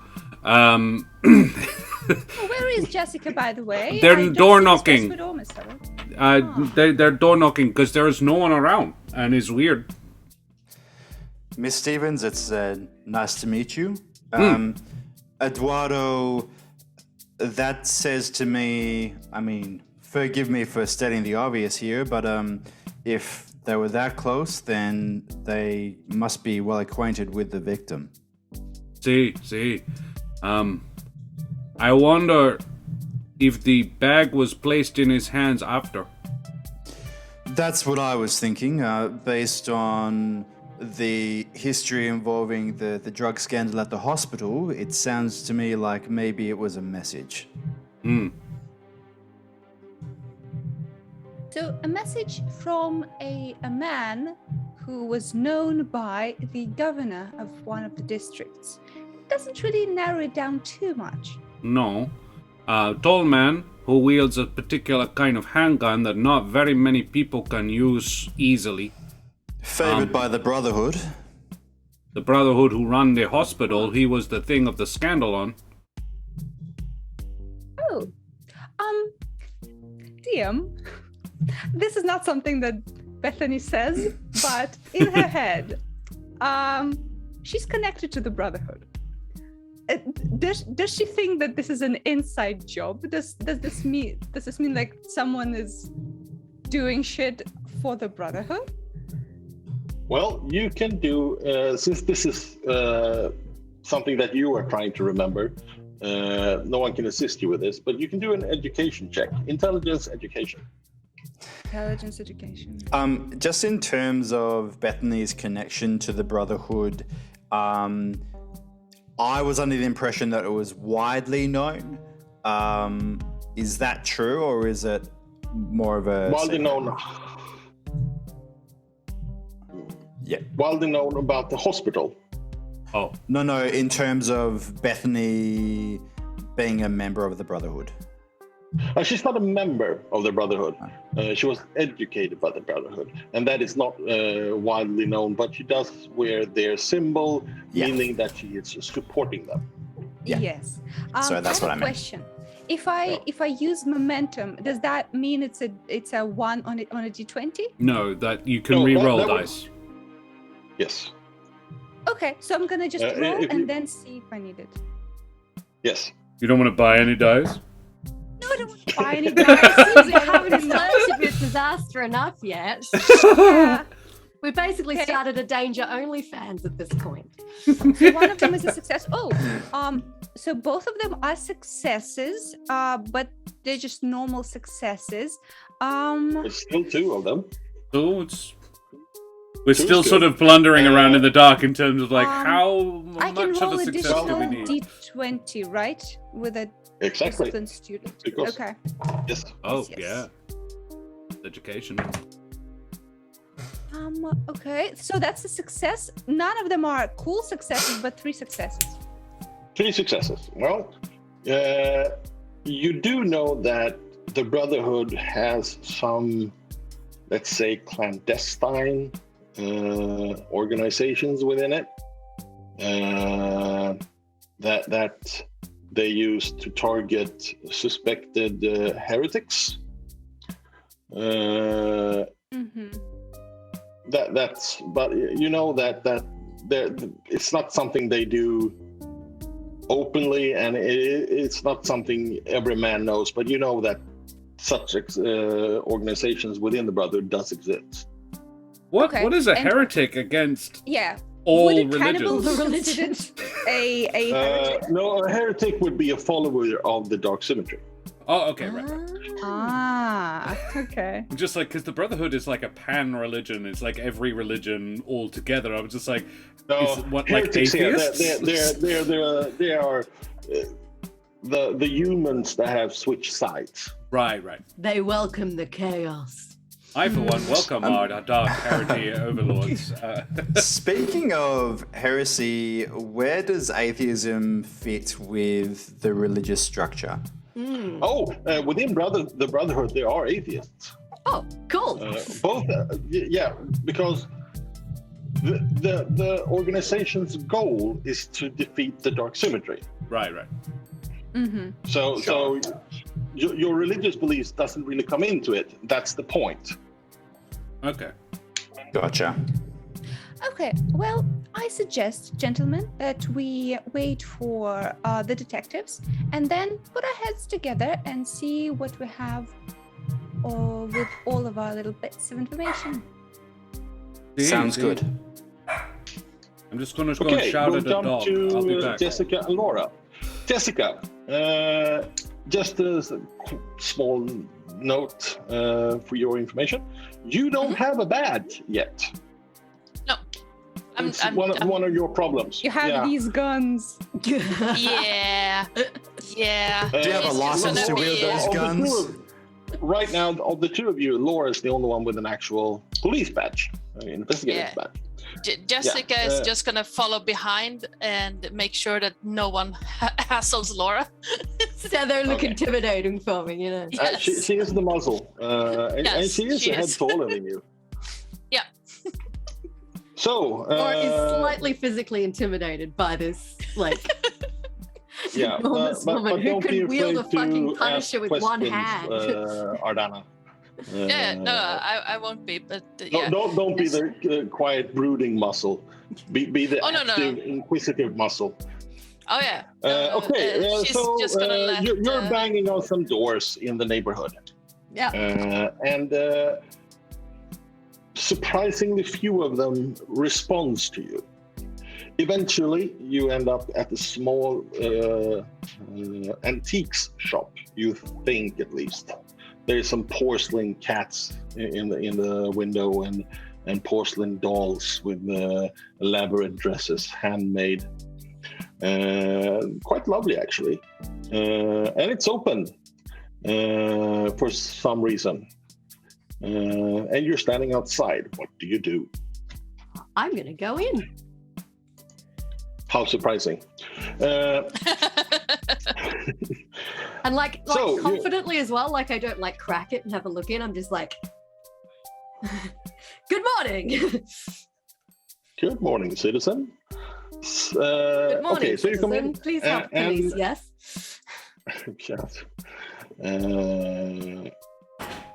Where is Jessica, by the way? They're I don't door see the knocking. space with Ormus, hello. They're door knocking because there is no one around, and it's weird. Miss Stevens, it's nice to meet you. Eduardo, that says to me, I mean, forgive me for stating the obvious here, but if they were that close, then they must be well acquainted with the victim. See. I wonder if the bag was placed in his hands after. That's what I was thinking, based on the history involving the drug scandal at the hospital. It sounds to me like maybe it was a message. So a message from a man who was known by the governor of one of the districts. Doesn't really narrow it down too much. No. Tall man who wields a particular kind of handgun that not very many people can use easily. Favored by the Brotherhood. The Brotherhood who run the hospital, he was the thing of the scandal on. Oh, DM, this is not something that Bethany says, but in her head, she's connected to the Brotherhood. Does she think that this is an inside job? Does this mean like someone is doing shit for the Brotherhood? Well, you can do, since this is something that you are trying to remember, no one can assist you with this, but you can do an education check. Intelligence education. Intelligence education. Just in terms of Bethany's connection to the Brotherhood, I was under the impression that it was widely known. Is that true, or is it more of a... Widely known. Yeah. Widely known about the hospital. Oh. No, in terms of Bethany being a member of the Brotherhood. She's not a member of the Brotherhood. She was educated by the Brotherhood, and that is not widely known, but she does wear their symbol, meaning that she is supporting them. Yeah. Yes. So that's what I meant. Question. If I use momentum, does that mean it's a 1 on a d20? No, that you can No, re-roll that dice. Yes. Okay, so I'm gonna just roll if and you- then see if I need it. Yes. You don't want to buy any dice? No, I don't want to buy any dice. We haven't flirted with disaster enough yet. Yeah. We basically Okay. started a Danger OnlyFans at this point. So one of them is a success. So both of them are successes, but they're just normal successes. There's still 2 of them. So we're Two's still good. sort of blundering around in the dark in terms of like how I can much of roll a success do additional we need? d20, right? With a Exactly. disciplined student. Because- Okay. Yes. Oh Yes. yeah, education. Okay, so that's a success. None of them are cool successes, but 3 successes. 3 successes. Well, you do know that the Brotherhood has some, let's say, clandestine organizations within it that they use to target suspected heretics. That's, but you know that it's not something they do openly, and it's not something every man knows. But you know that such organizations within the Brotherhood does exist. What is a heretic against? Yeah. All Would a religions. cannibal be considered a heretic? No, a heretic would be a follower of the Dark Symmetry. Oh, okay, right. Okay. Just like, because the Brotherhood is like a pan-religion. It's like every religion all together. I was just like, is what, like heretics, atheists? They are the humans that have switched sides. Right. They welcome the chaos. I, for one, welcome our dark heresy overlords. Speaking of heresy, where does atheism fit with the religious structure? Oh, within the Brotherhood, there are atheists. Oh, cool. Both, because the organization's goal is to defeat the Dark Symmetry. Right. So your religious beliefs doesn't really come into it. That's the point. Okay. Gotcha. Okay, well, I suggest, gentlemen, that we wait for the detectives and then put our heads together and see what we have with all of our little bits of information. Sounds good. I'm just going to go and shout at the dog. I'll be back. Jessica and Laura. Jessica, just a small note for your information. You don't have a badge yet. No. It's one of your problems. You have these guns. Yeah. Do you have a license to wield those guns? Right now, of the two of you, Laura's the only one with an actual police badge, investigator's badge. Jessica is just gonna follow behind and make sure that no one hassles Laura. So they look intimidating for me, you know. Yes. She is the muzzle, and she is a head taller than you. Yeah. So, or is slightly physically intimidated by this, like, enormous woman who could wield a fucking Punisher with one hand. Ardanna. I won't be, but yeah. Don't be the quiet, brooding muscle. Be the active, inquisitive muscle. Oh yeah. Okay, she's so just gonna let, you're banging on some doors in the neighborhood. Yeah. And surprisingly few of them responds to you. Eventually, you end up at a small antiques shop. You think, at least. There's some porcelain cats in the window and porcelain dolls with elaborate dresses, handmade. Quite lovely, actually. And it's open for some reason. And you're standing outside. What do you do? I'm going to go in. How surprising. And like confidently as well, like I don't like crack it and have a look in. I'm just like, good morning. Good morning, citizen. Good morning, okay, so you come citizen. in. Please have police, yes? Yes.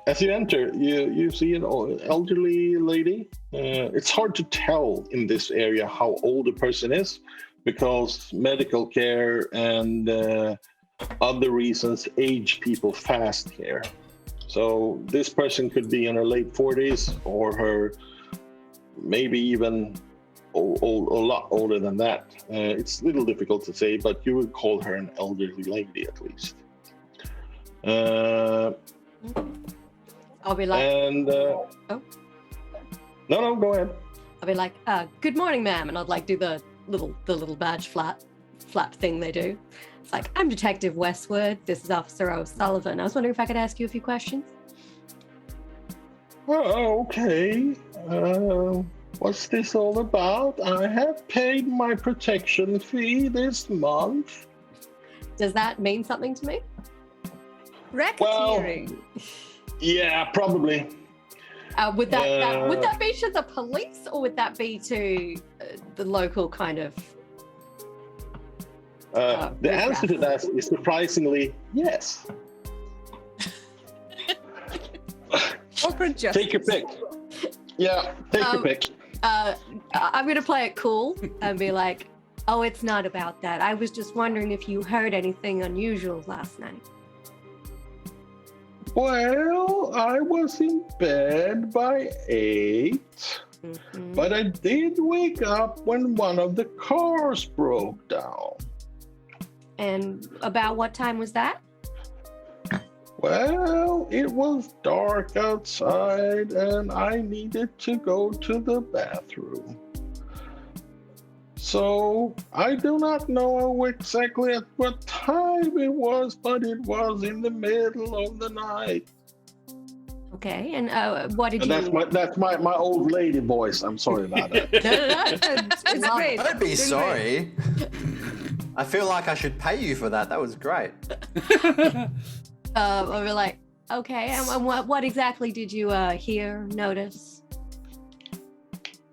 As you enter, you see an elderly lady. It's hard to tell in this area how old a person is because medical care and other reasons age people fast here. So this person could be in her late 40s or her maybe even a lot older than that. It's a little difficult to say, but you would call her an elderly lady at least. I'll be like, No, go ahead. I'll be like, good morning, ma'am, and I'd like do the little badge flap thing they do. It's like, I'm Detective Westwood. This is Officer O'Sullivan. I was wondering if I could ask you a few questions. Oh, okay. What's this all about? I have paid my protection fee this month. Does that mean something to me? Racketeering. Yeah, probably. Would that be to the police, or would that be to the local kind of? The answer to that is surprisingly yes. Corporate justice. Take your pick. Yeah, take your pick. I'm gonna play it cool and be like, "Oh, it's not about that. I was just wondering if you heard anything unusual last night." Well, I was in bed by 8, Mhm. but I did wake up when one of the cars broke down. And about what time was that? Well, it was dark outside and I needed to go to the bathroom. So I do not know exactly at what time it was, but it was in the middle of the night. Okay, and what did And you? that's my old lady voice. I'm sorry about that. It's great. Don't be Doing sorry. I feel like I should pay you for that. That was great. We were like, okay, and what exactly did you hear, notice?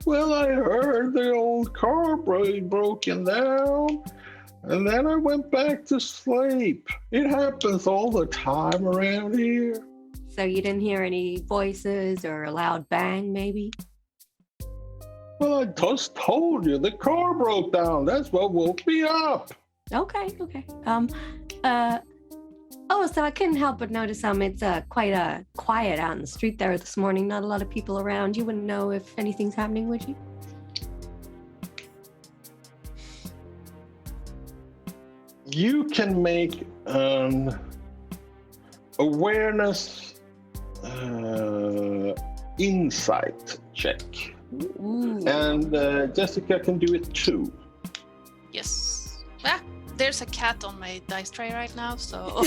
Well, I heard the old car broken down, and then I went back to sleep. It happens all the time around here. So you didn't hear any voices or a loud bang, maybe? Well, I just told you the car broke down. That's what woke me up. Okay. Oh, so I couldn't help but notice it's quite quiet out in the street there this morning. Not a lot of people around. You wouldn't know if anything's happening, would you? You can make an awareness insight check. Ooh. And Jessica can do it too. Yes. Ah, there's a cat on my dice tray right now, so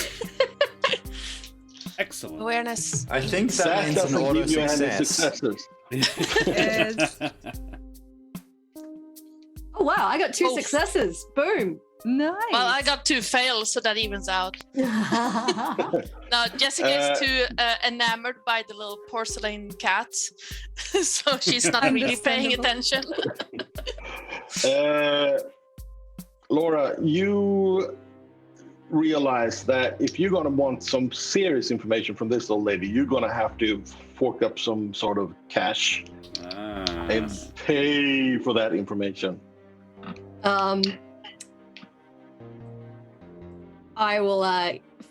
Excellent. awareness. I think that That means an doesn't auto give you any success. successes. Yes. Oh wow, I got 2 Oof. successes. Boom. Nice. Well, I got 2 fails, so that evens out. Now, Jessica is too enamored by the little porcelain cat, so she's not really paying attention. Laura, you realize that if you're going to want some serious information from this old lady, you're going to have to fork up some sort of cash and pay for that information. I will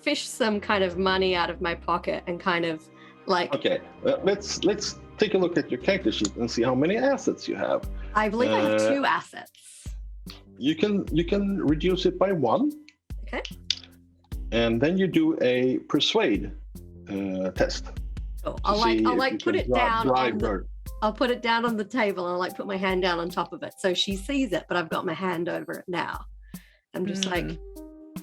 fish some kind of money out of my pocket and kind of like. Okay, let's take a look at your character sheet and see how many assets you have. I believe I have 2 assets. You can reduce it by 1. Okay. And then you do a persuade test. So to I'll see if you put can it down. drive her. I'll put it down on the table and I'll put my hand down on top of it so she sees it, but I've got my hand over it now. I'm just like,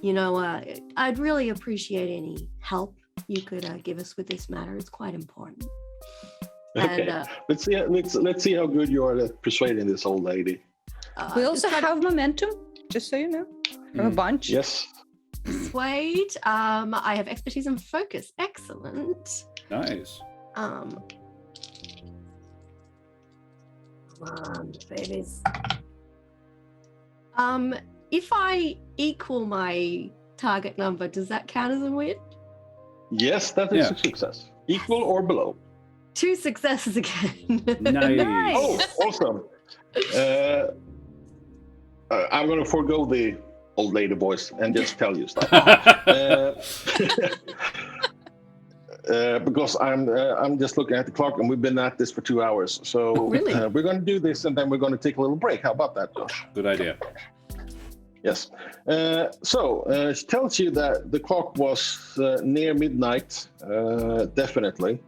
I'd really appreciate any help you could give us with this matter. It's quite important. Okay. And, let's see how good you are at persuading this old lady. We also just have momentum, just so you know. A bunch. Yes. persuade. I have expertise and focus. Excellent. Nice. Come on, babies. If I equal my target number, does that count as a win? Yes, that is a success. Equal or below. 2 successes again. Nice. Oh, awesome. I'm going to forego the old lady voice and just tell you stuff. Because I'm just looking at the clock and we've been at this for 2 hours. So Really? we're going to do this and then we're going to take a little break. How about that, Josh? Good idea. Yes. So she tells you that the clock was near midnight, definitely,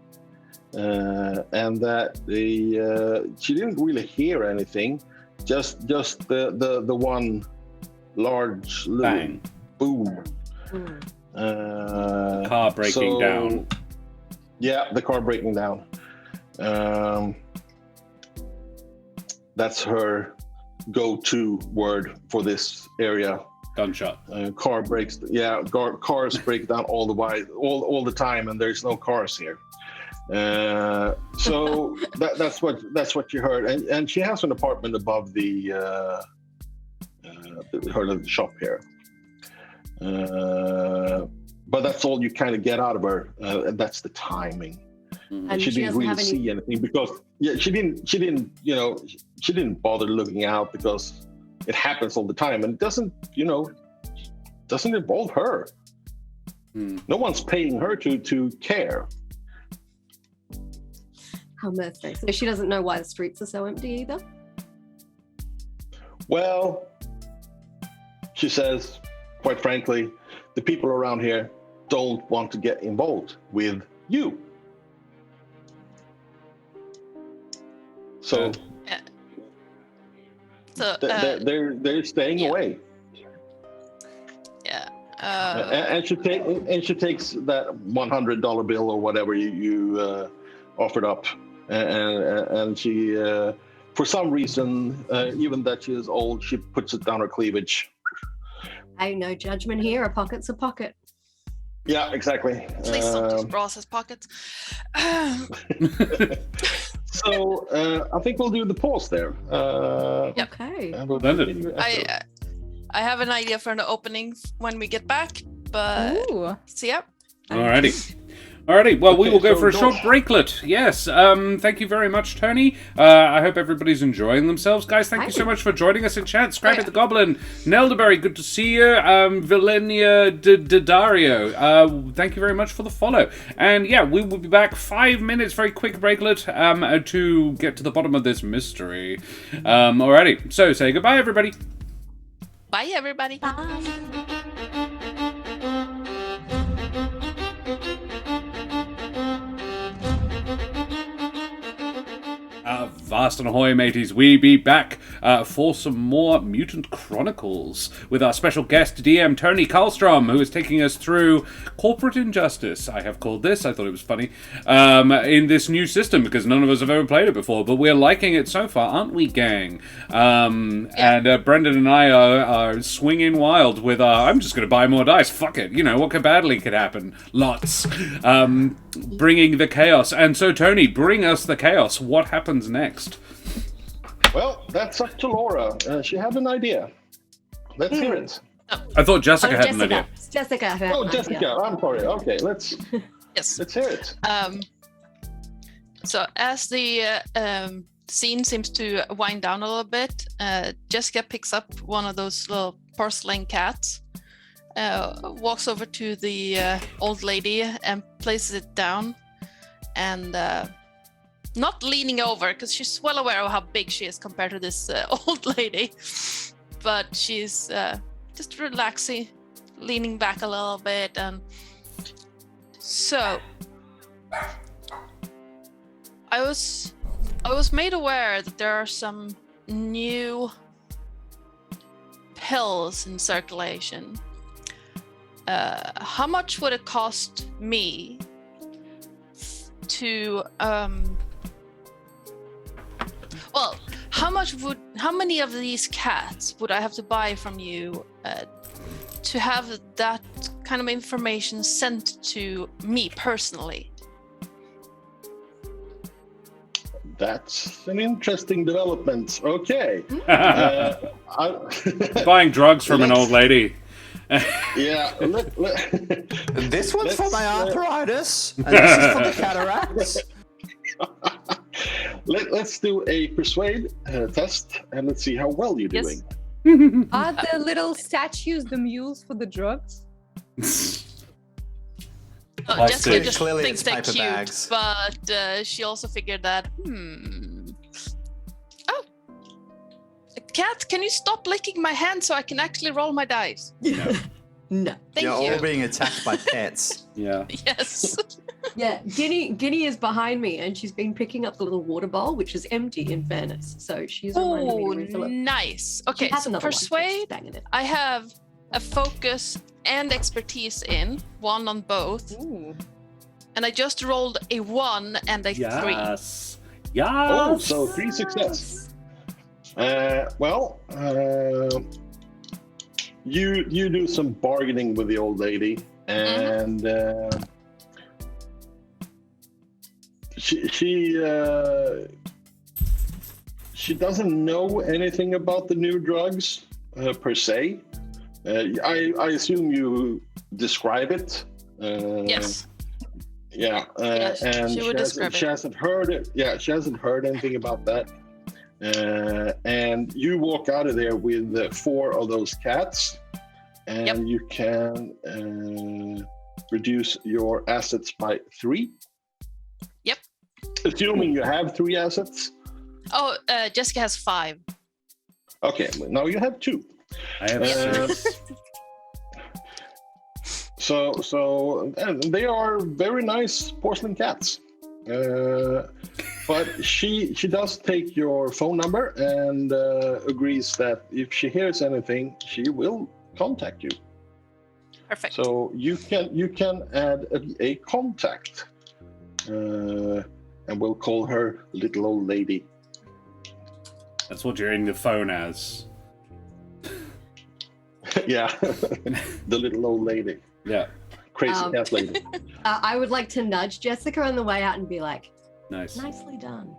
and that she didn't really hear anything, just the one large little Bang. boom. Car breaking down. Yeah, the car breaking down. That's her go-to word for this area Gunshot. Cars break down all the time, and there's no cars here. So that's what you heard, and she has an apartment above the her shop here. But that's all you kind of get out of her, and that's the timing. And She didn't really have any. see anything because she didn't bother looking out because it happens all the time, and it doesn't involve her. No one's paying her to care. How mercy. So she doesn't know why the streets are so empty either. Well, she says, quite frankly, the people around here don't want to get involved with you. So So they're staying away. yeah. And she takes that $100 bill or whatever you offered up, and she, for some reason, even that she is old, she puts it down her cleavage. Hey, no judgment here. A pocket's a pocket. Yeah, exactly. Please don't just browse his pockets. So I think we'll do the pause there. Yep. Okay. And we'll Splendid. continue after. I have an idea for an opening when we get back, but Ooh. so yeah. Alrighty, well, we Okay, will go so for a short Josh. breaklet. Yes, thank you very much, Tony. I hope everybody's enjoying themselves. Guys, thank you so much for joining us in chat. Scrappy the Goblin, Nelderberry, good to see you. Vilenia Dario, thank you very much for the follow. And yeah, we will be back 5 minutes, very quick breaklet, to get to the bottom of this mystery. Alrighty, so say goodbye, everybody. Bye, everybody. Vast and ahoy, mateys. We be back for some more Mutant Chronicles with our special guest, DM Tony Karlstrom, who is taking us through corporate injustice. I have called this, I thought it was funny, in this new system, because none of us have ever played it before, but we're liking it so far, aren't we, gang? And Brendan and I are swinging wild with I'm just going to buy more dice. Fuck it. You know, what could badly could happen? Lots. Bringing the chaos. And so, Tony, bring us the chaos. What happens next? Well, that's up to Laura. She had an idea. Let's hear it. I thought Jessica had an idea. Jessica had Oh, an Jessica, idea. I'm sorry. Okay, let's hear it. So as the scene seems to wind down a little bit, Jessica picks up one of those little porcelain cats, walks over to the old lady and places it down, and not leaning over because she's well aware of how big she is compared to this old lady, but she's just relaxing, leaning back a little bit. And so I was made aware that there are some new pills in circulation. How much would it cost me to how many of these cats would I have to buy from you to have that kind of information sent to me personally? That's an interesting development. Okay. Buying drugs from an old lady. Yeah. This one's for my arthritis, and this is for the cataracts. Let's do a persuade test, and let's see how well you're doing. Are the little statues the mules for the drugs? Jessica just Clearly thinks it's they're paper cute, bags. but she also figured that, oh, cat, can you stop licking my hand so I can actually roll my dice? No. Thank You're you. all being attacked by pets. Yeah. Yes. Yeah, Guinea is behind me, and she's been picking up the little water bowl, which is empty in fairness. So she's reminding me Oh, to refill it. nice. She Okay, has so another one, persuade. she's banging it. I have a focus and expertise in, one on both, Ooh. and I just rolled a 1 and a 3. Yes. Yes. Oh, so 3 success. you do some bargaining with the old lady, and she doesn't know anything about the new drugs per se. I assume you describe it. Yes. Yeah, Yes, and she would describe she it. hasn't heard it. Yeah, she hasn't heard anything about that. And you walk out of there with 4 of those cats, and you can reduce your assets by 3. Yep. Assuming you have 3 assets. Oh, Jessica has 5. Okay, now you have 2. I have 6. So and they are very nice porcelain cats. But she does take your phone number and agrees that if she hears anything, she will contact you. Perfect. So you can add a contact, and we'll call her Little Old Lady. That's what you're in the phone as. Yeah, the Little Old Lady. Yeah. Crazy cat lady. I would like to nudge Jessica on the way out and be like, Nice. nicely done.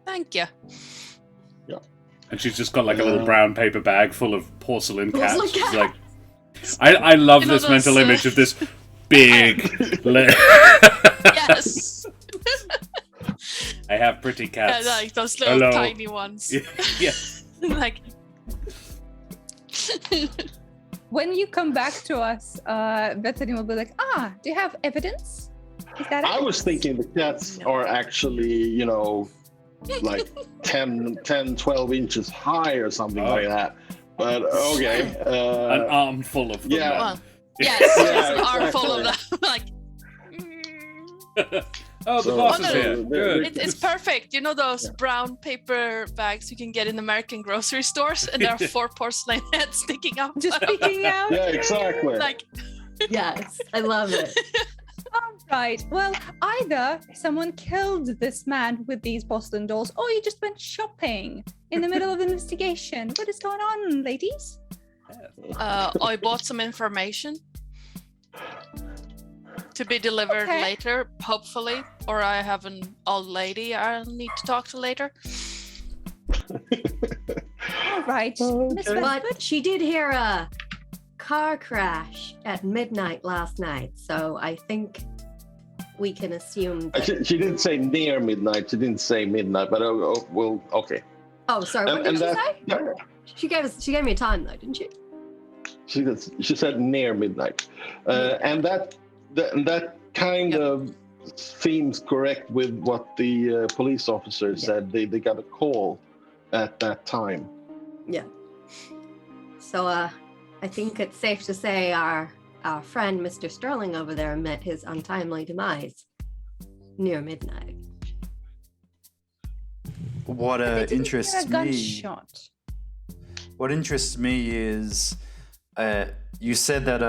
Thank you. And she's just got like a little brown paper bag full of porcelain cats. Porcelain She's cat. like, I love You know this mental those, image of this big. Yes. I have pretty Yeah, cats. like those little Hello. tiny ones. Yeah. Like. When you come back to us, Bethany will be like, do you have evidence? Is that I it? was thinking the cats are actually, like 10, 12 inches high or something Oh. like that. But okay. An armful of them. yeah. Well, yes, Yeah, yes, an armful of exactly. them. Like. Oh, the So- boss Oh, is no, here. Good. It's perfect. You know those brown paper bags you can get in American grocery stores, and there are 4 porcelain heads sticking up. Just speaking out. Yeah, exactly. Like, Yes, I love it. All right. Well, either someone killed this man with these porcelain dolls, or you just went shopping in the middle of the investigation. What is going on, ladies? I bought some information to be delivered Okay. later, hopefully, or I have an old lady I'll need to talk to later. All right. Miss But Westwood. she did hear a car crash at midnight last night, so I think we can assume that... She didn't say near midnight. She didn't say midnight, but well, okay. Oh, sorry, what did And she that- say? yeah, She gave me a time though, didn't she? she said near midnight, and that kind of seems correct with what the police officer said. They got a call at that time. Yeah. So I think it's safe to say our friend Mr. Sterling over there met his untimely demise near midnight. What They didn't interests hear a me. gunshot. What interests me is you said that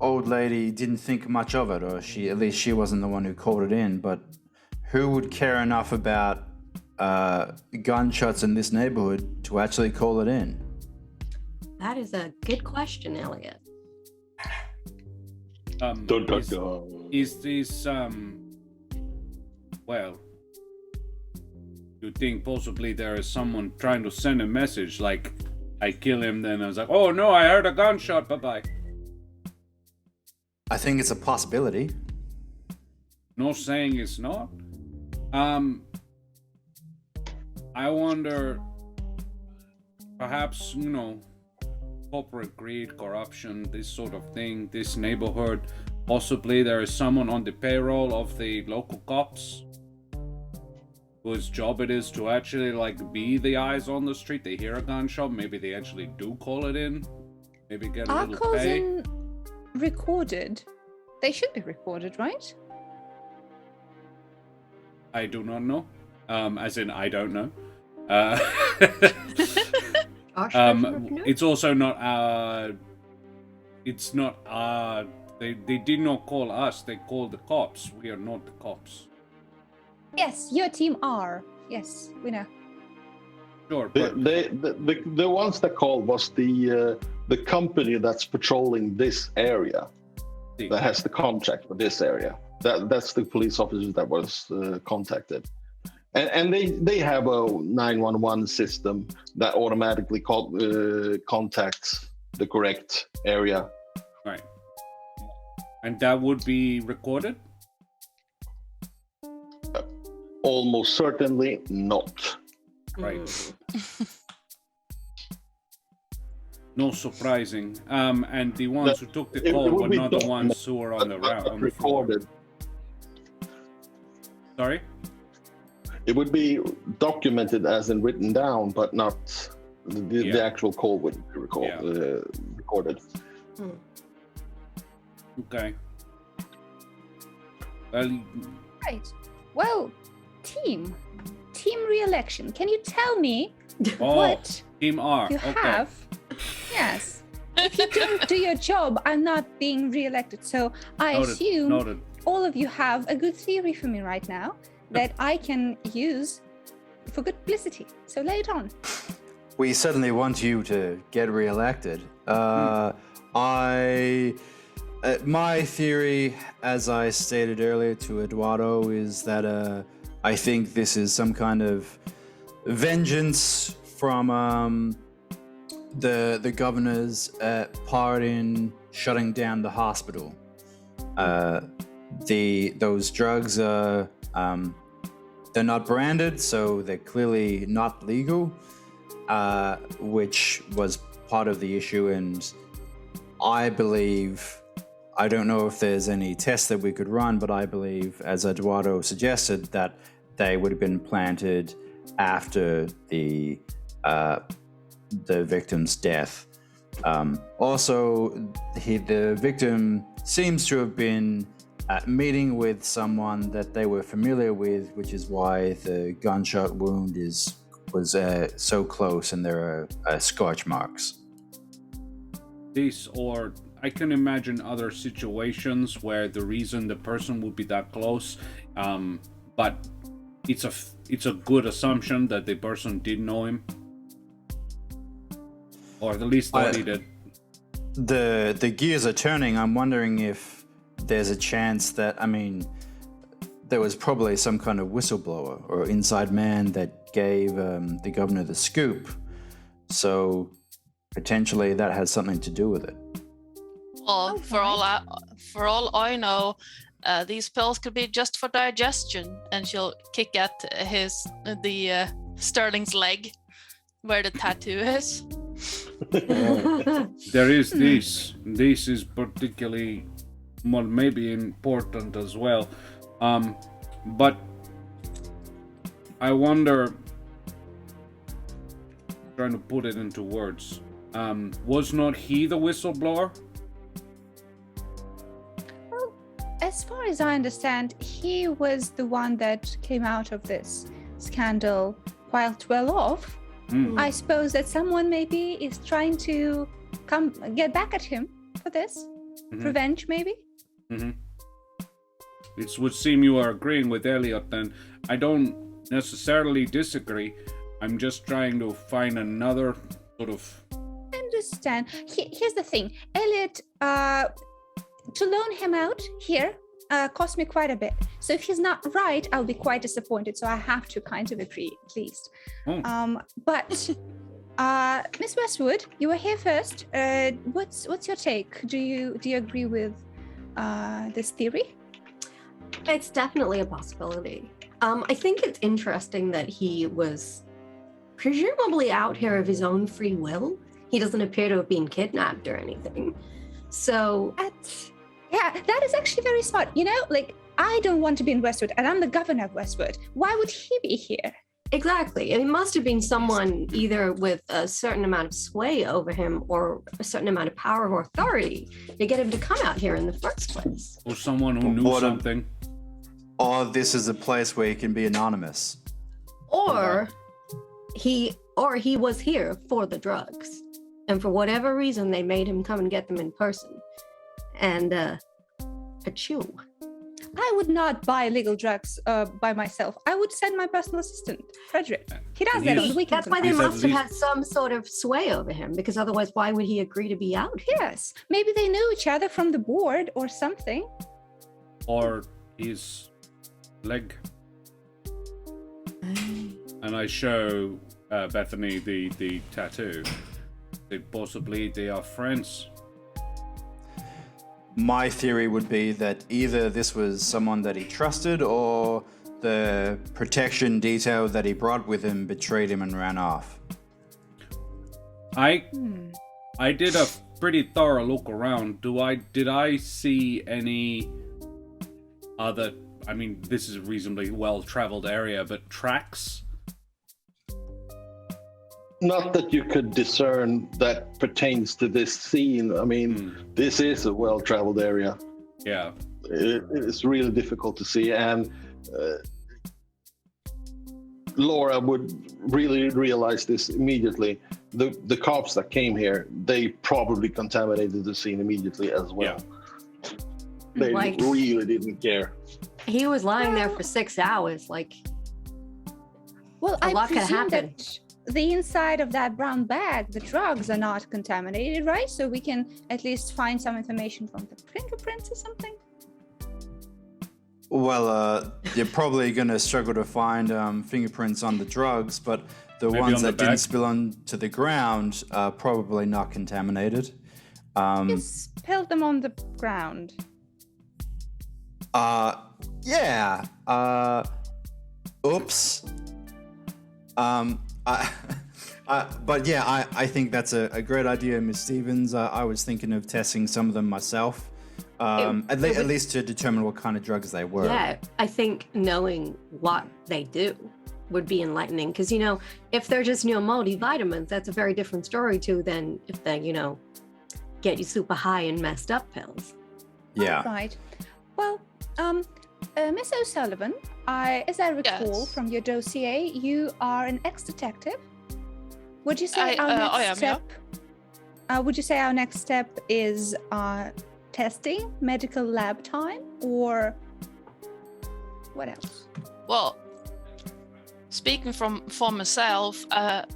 old lady didn't think much of it, or at least she wasn't the one who called it in. But who would care enough about gunshots in this neighborhood to actually call it in? That is a good question, Elliot. Dun, dun, Is dun. this well, you think possibly there is someone trying to send a message like I kill him, then I was like, oh no, I heard a gunshot, bye-bye. I think it's a possibility. No saying it's not. I wonder, perhaps, corporate greed, corruption, this sort of thing, this neighborhood, possibly there is someone on the payroll of the local cops whose job it is to actually be the eyes on the street. They hear a gunshot, maybe they actually do call it in, maybe get a Are little calls pay. in recorded? They should be recorded, right? I do not know. As in, I don't know. Josh, It's also not it's not they did not call us, they called the cops. We are not the cops. Yes, your team are. Yes, we know. Sure, but The ones that called was the company that's patrolling this area, that has the contract for this area. That's the police officers that was contacted, and they have a 911 system that automatically contacts the correct area. right. And that would be recorded? Almost certainly not. Right. No surprising. And the ones who took the It call would were be not the done, ones who were on the route on the floor. Recorded. Sorry? It would be documented as in written down, but not the actual call would be recorded. Okay. Well, Right. Well, team re-election. Can you tell me what Team R. you Okay. have? Yes. If you don't do your job, I'm not being re-elected. So I assume Noted. all of you have a good theory for me right now that I can use for good publicity. So lay it on. We certainly want you to get reelected. My theory, as I stated earlier to Eduardo, is that I think this is some kind of vengeance from the governor's part in shutting down the hospital. Those drugs are they're not branded, so they're clearly not legal, which was part of the issue. And I believe, I don't know if there's any tests that we could run, but I believe, as Eduardo suggested, that they would have been planted after the victim's death. Also, the victim seems to have been meeting with someone that they were familiar with, which is why the gunshot wound was so close, and there are scorch marks. This, or I can imagine other situations where the reason the person would be that close, but it's a good assumption that the person did know him, or at least thought he did. The gears are turning. I'm wondering if there's a chance that, I mean, there was probably some kind of whistleblower or inside man that gave the governor the scoop. So potentially that has something to do with it. Well, for all I know, these pills could be just for digestion, and she'll kick at the Sterling's leg, where the tattoo is. There is this. This is particularly, well, maybe important as well. But I wonder, trying to put it into words, was not he the whistleblower? Well, as far as I understand, he was the one that came out of this scandal quite well off. I suppose that someone maybe is trying to get back at him for this. Revenge, maybe? It would seem you are agreeing with Elliot then. I don't necessarily disagree. I'm just trying to find another sort of... I understand. Here's the thing. Elliot, to loan him out here cost me quite a bit. So if he's not right, I'll be quite disappointed. So I have to kind of agree, at least. But Miss Westwood, you were here first. What's your take? Do you agree with this theory? It's definitely a possibility. I think it's interesting that he was presumably out here of his own free will. He doesn't appear to have been kidnapped or anything. So that is actually very smart. You know, like, I don't want to be in Westwood, and I'm the governor of Westwood. Why would he be here? Exactly. It must have been someone either with a certain amount of sway over him or a certain amount of power or authority to get him to come out here in the first place. Or someone who knew something. Or this is a place where you can be anonymous. Or he was here for the drugs. And for whatever reason, they made him come and get them in person. And achoo. I would not buy illegal drugs by myself. I would send my personal assistant, Frederick. He does that on the weekends. That's why they He's at must have least- had some sort of sway over him, because otherwise, why would he agree to be out here? Yes, maybe they knew each other from the board or something. Or his leg. And I show Bethany the tattoo. Possibly they are friends. My theory would be that either this was someone that he trusted or the protection detail that he brought with him betrayed him and ran off. I did a pretty thorough look around. Did I see any other, I mean, this is a reasonably well-traveled area, but tracks? Not that you could discern that pertains to this scene. I mean, this is a well-traveled area. Yeah. It's really difficult to see, and Laura would really realize this immediately. The cops that came here, they probably contaminated the scene immediately as well. Yeah. They Like- really didn't care. He was lying there for 6 hours. Like, Well, A I lot could presume happen. that the inside of that brown bag, the drugs are not contaminated, right? So we can at least find some information from the fingerprints or something. Well, you're probably going to struggle to find fingerprints on the drugs, but the Maybe ones on the that didn't bag? spill onto the ground are probably not contaminated. Just spilled them on the ground. Yeah. Oops. But yeah, I think that's a great idea, Miss Stevens. I was thinking of testing some of them myself, at least to determine what kind of drugs they were. yeah, I think knowing what they do would be enlightening. Because, you know, if they're just, you know, multivitamins, that's a very different story too than if they, you know, get you super high and messed up pills. Yeah. Right. Well, Miss O'Sullivan, as I recall Yes. from your dossier, you are an ex-detective. Would you say I am, yeah. Would you say our next step is testing, medical lab time, or what else? Well, speaking for myself, that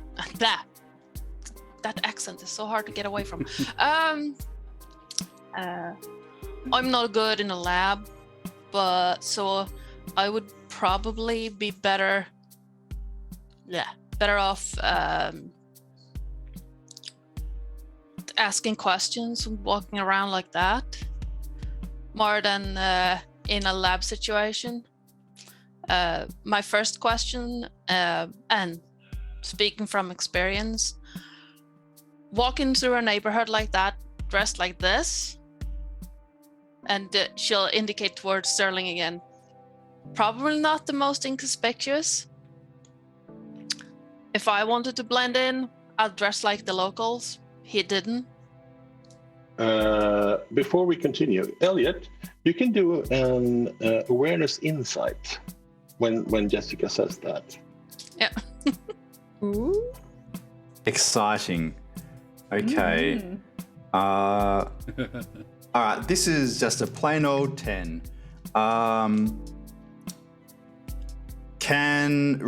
accent is so hard to get away from. I'm not good in a lab, but so I would probably be better off asking questions and walking around like that more than in a lab situation. My first question, and speaking from experience, walking through a neighborhood like that, dressed like this, and she'll indicate towards Sterling again, probably not the most inconspicuous. If I wanted to blend in, I'd dress like the locals. He didn't. Before we continue, Elliot, you can do an awareness insight when Jessica says that. Yeah. Ooh. Exciting. Okay. Mm. All right. This is just a plain old 10. Can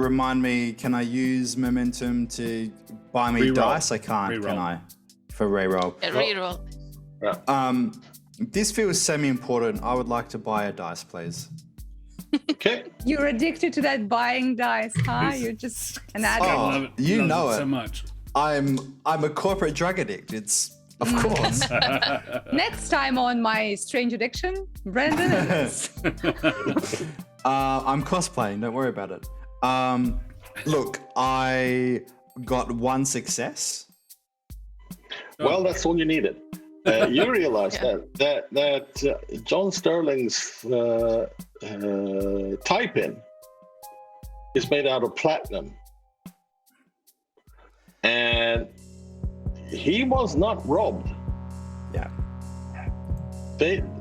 I use momentum to buy me Reroll. dice? I can't, Reroll. can I? For reroll. Reroll. This feels semi-important. I would like to buy a dice, please. Okay. You're addicted to that buying dice, huh? You're just an addict. Oh, Love it. you Love know so it. much. I'm a corporate drug addict. It's of course. Next time on my strange addiction, Brandon. I'm cosplaying. Don't worry about it. Look, I got one success. Well, that's all you needed. You realize Yeah. that John Sterling's tie-pin is made out of platinum, and he was not robbed. Yeah.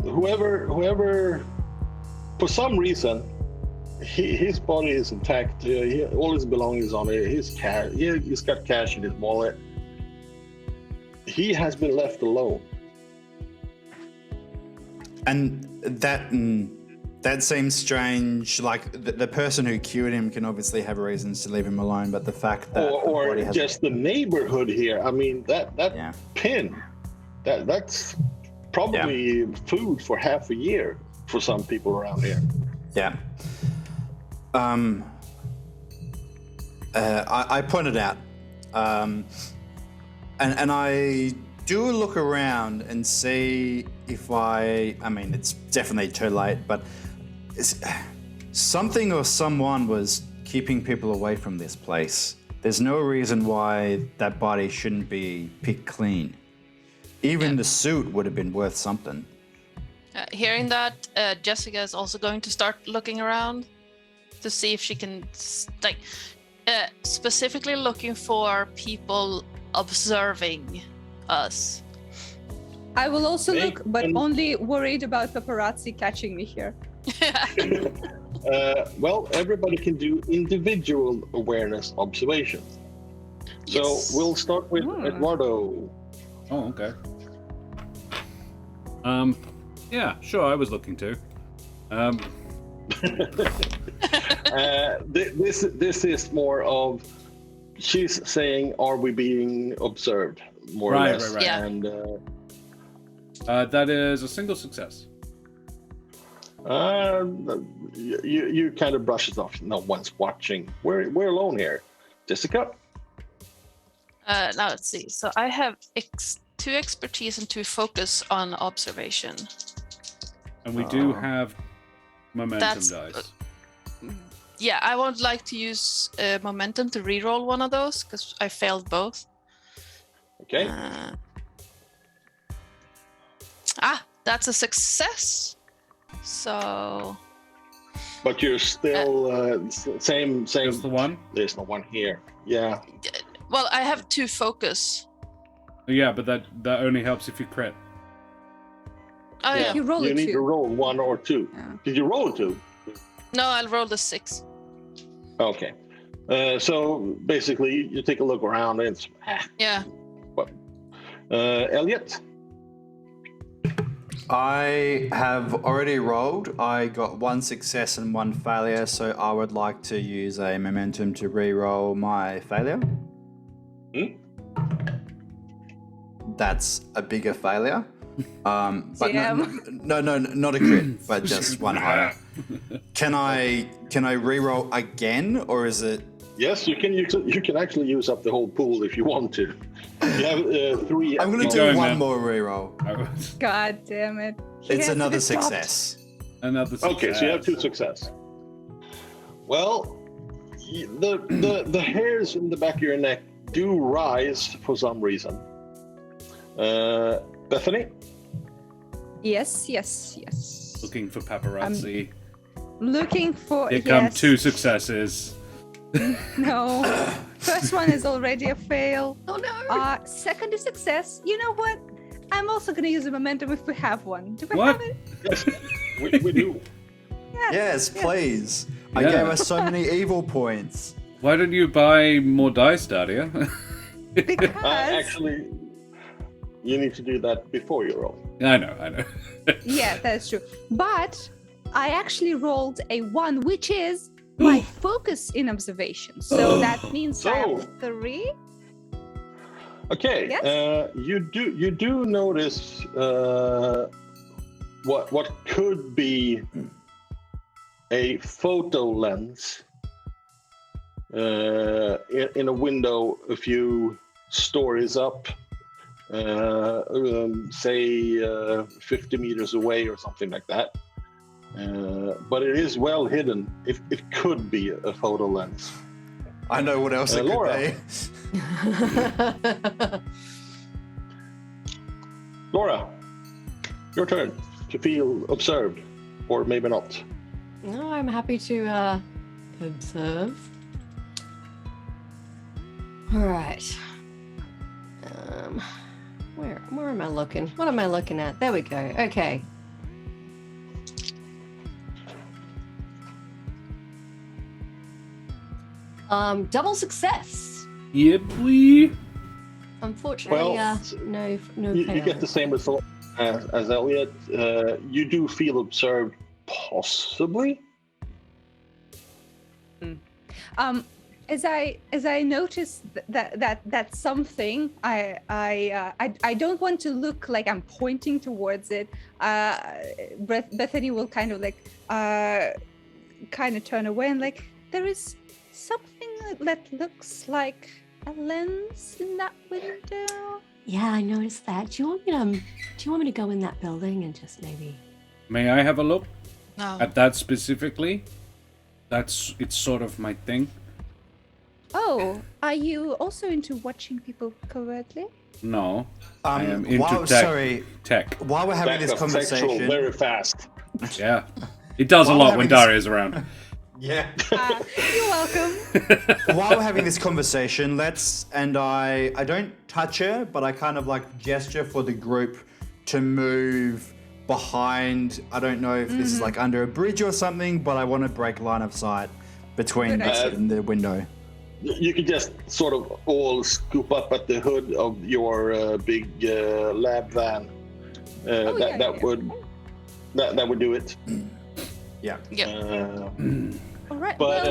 Whoever, for some reason, his body is intact. All his belongings on it. His cash. He's got cash in his wallet. He has been left alone. And that That seems strange. Like the person who cured him can obviously have reasons to leave him alone, but the fact that the or body has just the neighborhood here. I mean, that Yeah. pin, that's probably food for half a year for some people around here. Yeah. I pointed out, and I do look around and see if I mean, it's definitely too late, but something or someone was keeping people away from this place. There's no reason why that body shouldn't be picked clean. Even the suit would have been worth something. Hearing that, Jessica is also going to start looking around to see if she can, specifically looking for people observing us. I will also Hey, look, but and- only worried about paparazzi catching me here. Well, everybody can do individual awareness observations. So Yes. we'll start with Eduardo. Oh, okay. Yeah, sure. I was looking too. This is more of she's saying, "Are we being observed?" More or Right, less, right, right. Yeah. and That is a single success. you kind of brush it off. No one's watching. We're alone here. Jessica. Now let's see. So I have 2 expertise and 2 focus on observation. And we do have momentum That's- dice. Yeah, I would like to use momentum to reroll one of those because I failed both. Okay. That's a success. So But you're still same. Just the one? There's no one here. Yeah. well, I have 2 focus. Yeah, but that only helps if you crit. Oh yeah. You roll You a need to 2. roll 1 or 2. Yeah. Did you roll a 2? No, I'll roll the 6. Okay. So basically, you take a look around and it's Yeah. Elliot. I have already rolled. I got 1 success and 1 failure, so I would like to use a momentum to re-roll my failure. That's a bigger failure. But no, not a crit, but just 1 higher. Can I re-roll again, or is it? Yes, you can actually use up the whole pool if you want to. You have 3. I'm going to Going, do 1 man. more re-roll. God damn it. He It's has to another be stopped. success. Another success. Okay, so you have 2 success. Well, the hairs in the back of your neck do rise for some reason. Bethany. Yes. Looking for paparazzi. Looking for. Here come yes. 2 successes. No. First one is already a fail. Oh no! Second is success. You know what? I'm also going to use a momentum if we have one. Do we What? have it? Yes, we do. Yes, please. I Yeah. gave us so many evil points. Why don't you buy more dice, Daria? Because Actually, you need to do that before you roll. I know. yeah, that's true. But I actually rolled a 1, which is my focus in observation. So that means I have 3. Okay. Yes? You do notice what could be a photo lens in a window a few stories up, say 50 meters away or something like that. But it is well hidden. It could be a photo lens. I know what else it Laura. could be. Laura, your turn to feel observed, or maybe not. No, I'm happy to observe. All right. Where am I looking? What am I looking at? There we go. Okay. Double success. Yeah, boy. Unfortunately, Well, no You get the failures. same result as Elliot. You do feel observed Possibly. As I notice that something, I don't want to look like I'm pointing towards it. Bethany will kind of like kind of turn away and like, there is something that looks like a lens in that window. Yeah, I noticed that. Do you want me to go in that building and just maybe? May I have a look No. at that specifically? It's sort of my thing. Oh, are you also into watching people covertly? No, I am into while, tech. sorry, Tech. while we're having this That's sexual conversation, very fast. Yeah, it does a While lot we're when having Daria's around. yeah. You're welcome. While we're having this conversation, I don't touch her, but I kind of like gesture for the group to move behind. I don't know if this is like under a bridge or something, but I want to break line of sight between Good us idea. and the window. You could just sort of all scoop up at the hood of your big lab van. That would do it. Yeah. Yeah. All right. But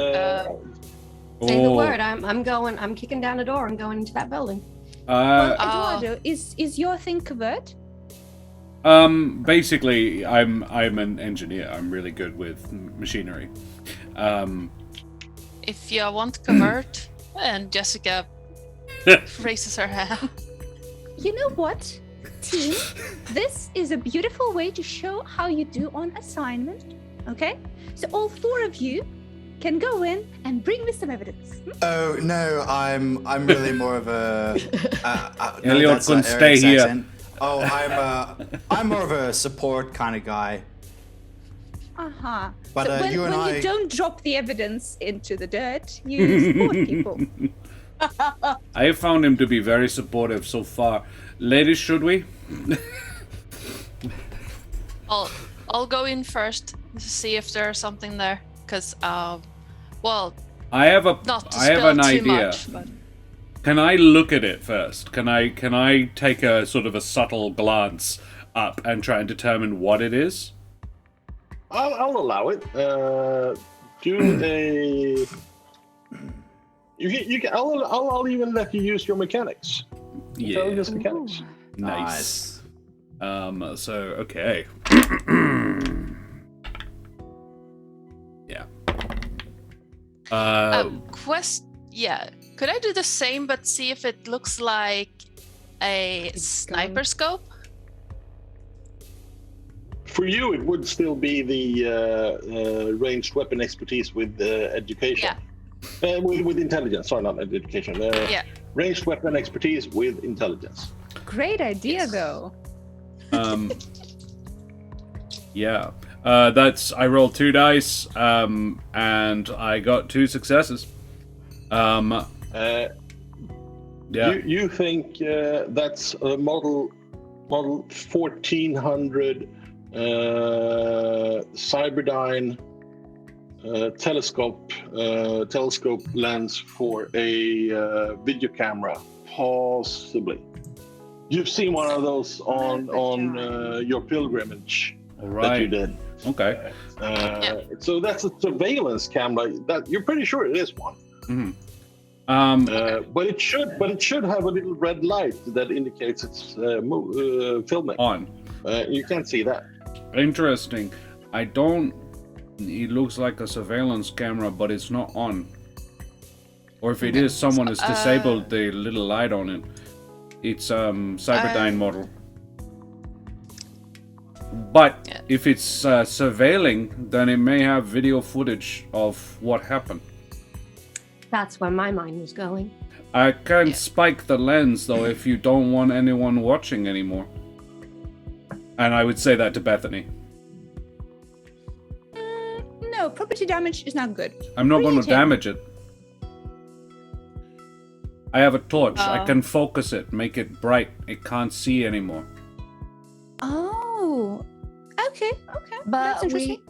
Say the word. I'm kicking down the door and going into that building. Eduardo, is your thing covert? Basically, I'm an engineer. I'm really good with machinery. If you want to convert, and Jessica raises her hand. You know what, team? This is a beautiful way to show how you do on assignment. Okay? So all 4 of you can go in and bring me some evidence. Oh no, I'm really more of a. Elliot that's can not stay Eric's here. accent. Oh, I'm more of a support kind of guy. Uh-huh. But, so when you and I- you don't drop the evidence into the dirt, you support people. I have found him to be very supportive so far. Ladies, should we? I'll go in first to see if there's something there, because well, I have not to an spill too idea. much, but Can I look at it first? Can I take a sort of a subtle glance up and try and determine what it is? I'll allow it. Do a. You can. I'll even let you use your mechanics. Yeah. Intelligence mechanics. Nice. So okay. Yeah. Yeah. Could I do the same, but see if it looks like a sniper scope? For you, it would still be the ranged weapon expertise with education. Yeah. With intelligence. Sorry, not education. Yeah. Ranged weapon expertise with intelligence. Great idea, though. Yeah. I rolled 2 dice, and I got 2 successes. Yeah. You think that's a model 1400 Cyberdyne telescope lens for a video camera, possibly. You've seen one of those on your pilgrimage All right. that you did. Okay. So that's a surveillance camera. That you're pretty sure it is one. Mm-hmm. But it should have a little red light that indicates it's filming. On. You can't see that. Interesting. It looks like a surveillance camera, but it's not on. Or if it is, someone has disabled the little light on it. It's Cyberdyne model. But if it's surveilling, then it may have video footage of what happened. That's where my mind was going. I can spike the lens, though, if you don't want anyone watching anymore. And I would say that to Bethany. No, property damage is not good. I'm not going to Really? damage it. I have a torch. I can focus it, make it bright. It can't see anymore. Oh, okay. That's But interesting.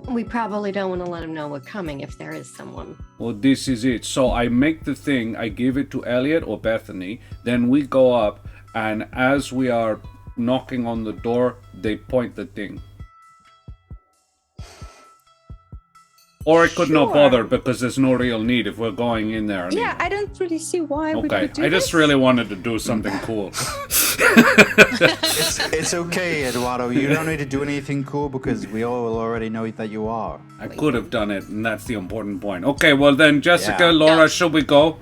we probably don't want to let him know we're coming if there is someone. Well, this is it. So I make the thing, I give it to Elliot or Bethany, then we go up, and as we are knocking on the door, they point the thing. Or it could not Sure. bother because there's no real need if we're going in there. Anyway. Yeah, I don't really see why we Okay, would do I just this. really wanted to do something cool. It's okay, Eduardo. You don't need to do anything cool because we all already know that you are. I could have done it, and that's the important point. Okay, well then, Jessica, Yeah. Laura, Yeah. shall we go?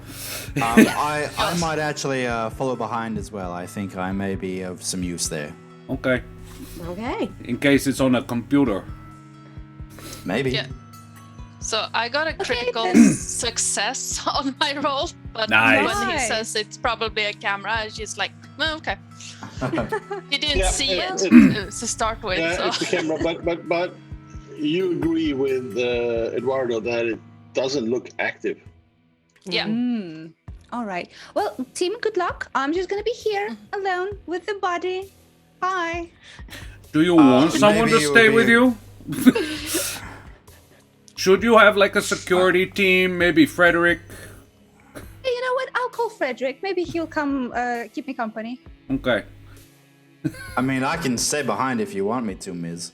I might actually follow behind as well. I think I may be of some use there. Okay, Okay. in case it's on a computer. Maybe. Yeah. So I got a critical then. success on my roll, but Nice. when he Nice. says it's probably a camera, she's like, well, okay. He didn't Yeah, see it it- to start with, Yeah, so it's the camera, but you agree with Eduardo that it doesn't look active. yeah. All right. Well, team, good luck. I'm just gonna be here alone with the body. Bye. Do you want someone maybe to it would stay be with a- you? Should you have like a security team? Maybe Frederick? Hey, you know what? I'll call Frederick. Maybe he'll come keep me company. Okay. I mean, I can stay behind if you want me to, Miz.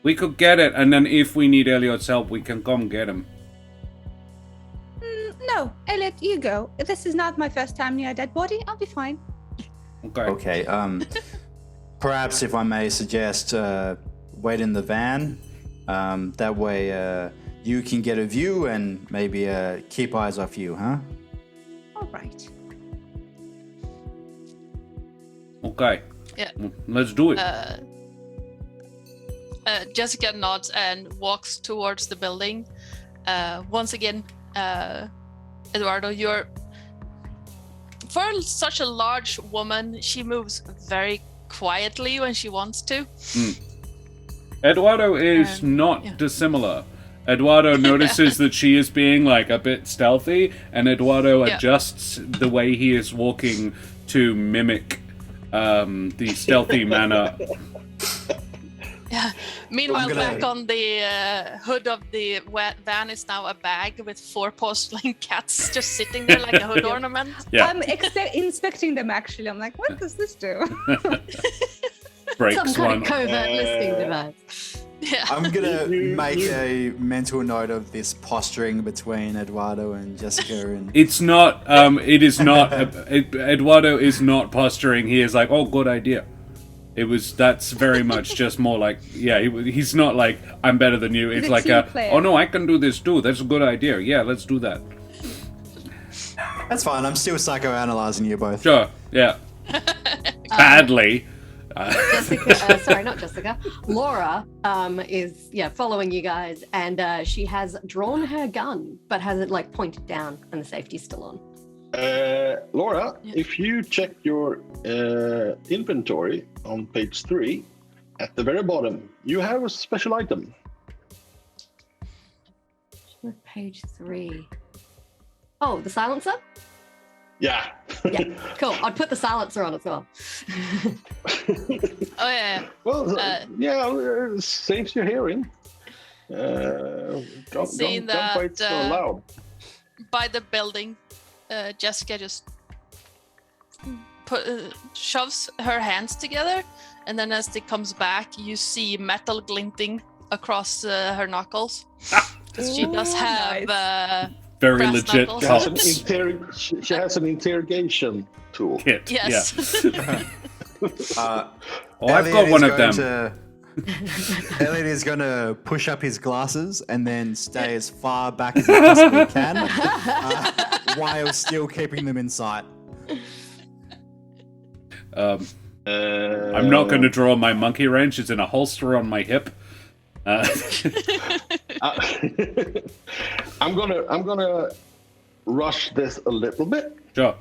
We could get it, and then if we need Elliot's help, we can come get him. No, Elliot, you go. This is not my first time near a dead body. I'll be fine. Okay. Okay. Perhaps if I may suggest, wait in the van. That way, you can get a view and maybe keep eyes off you, huh? All right. Okay. Yeah. Let's do it. Jessica nods and walks towards the building. Once again, Eduardo, you're for such a large woman, she moves very quietly when she wants to. Eduardo is not yeah. dissimilar. Eduardo notices that she is being like a bit stealthy, and Eduardo Yeah. adjusts the way he is walking to mimic the stealthy manner. Yeah. Meanwhile, I'm gonna- back on the hood of the van is now a bag with 4 porcelain cats just sitting there like a hood ornament. Yeah, I'm inspecting them actually. I'm like, what does this do? breaks Some kind one. of covert listening device. Yeah. I'm gonna You- make you- a mental note of this posturing between Eduardo and Jessica, and It's not. It is not. Eduardo is not posturing. He is like, oh, good idea. That's very much just more like, yeah. He's not like, I'm better than you. It's a like, team player. oh no, I can do this too. That's a good idea. Yeah, let's do that. that's fine. I'm still psychoanalyzing you both. Sure. Yeah. Badly. Jessica, sorry, not Jessica. Laura is following you guys, and she has drawn her gun, but has it like pointed down, and the safety's still on. Laura, Yeah. if you check your inventory on page 3, at the very bottom, you have a special item. Page 3. Oh, the silencer? Yeah. Yeah, cool. I'd put the silencer on as well. Oh yeah. Well, saves your hearing. Don't Seeing fight so that, loud. By the building, Jessica just shoves her hands together, and then as it comes back, you see metal glinting across her knuckles. Because she does Ooh, have Very brass legit knuckles. She has an interrogation tool. kit. yes. Yeah. Uh, Oh, I've Elliot got is one of going them. Elliot is going to push up his glasses and then stay as far back as he possibly can, while still keeping them in sight. I'm not going to draw my monkey wrench. It's in a holster on my hip. I'm gonna rush this a little bit Sure.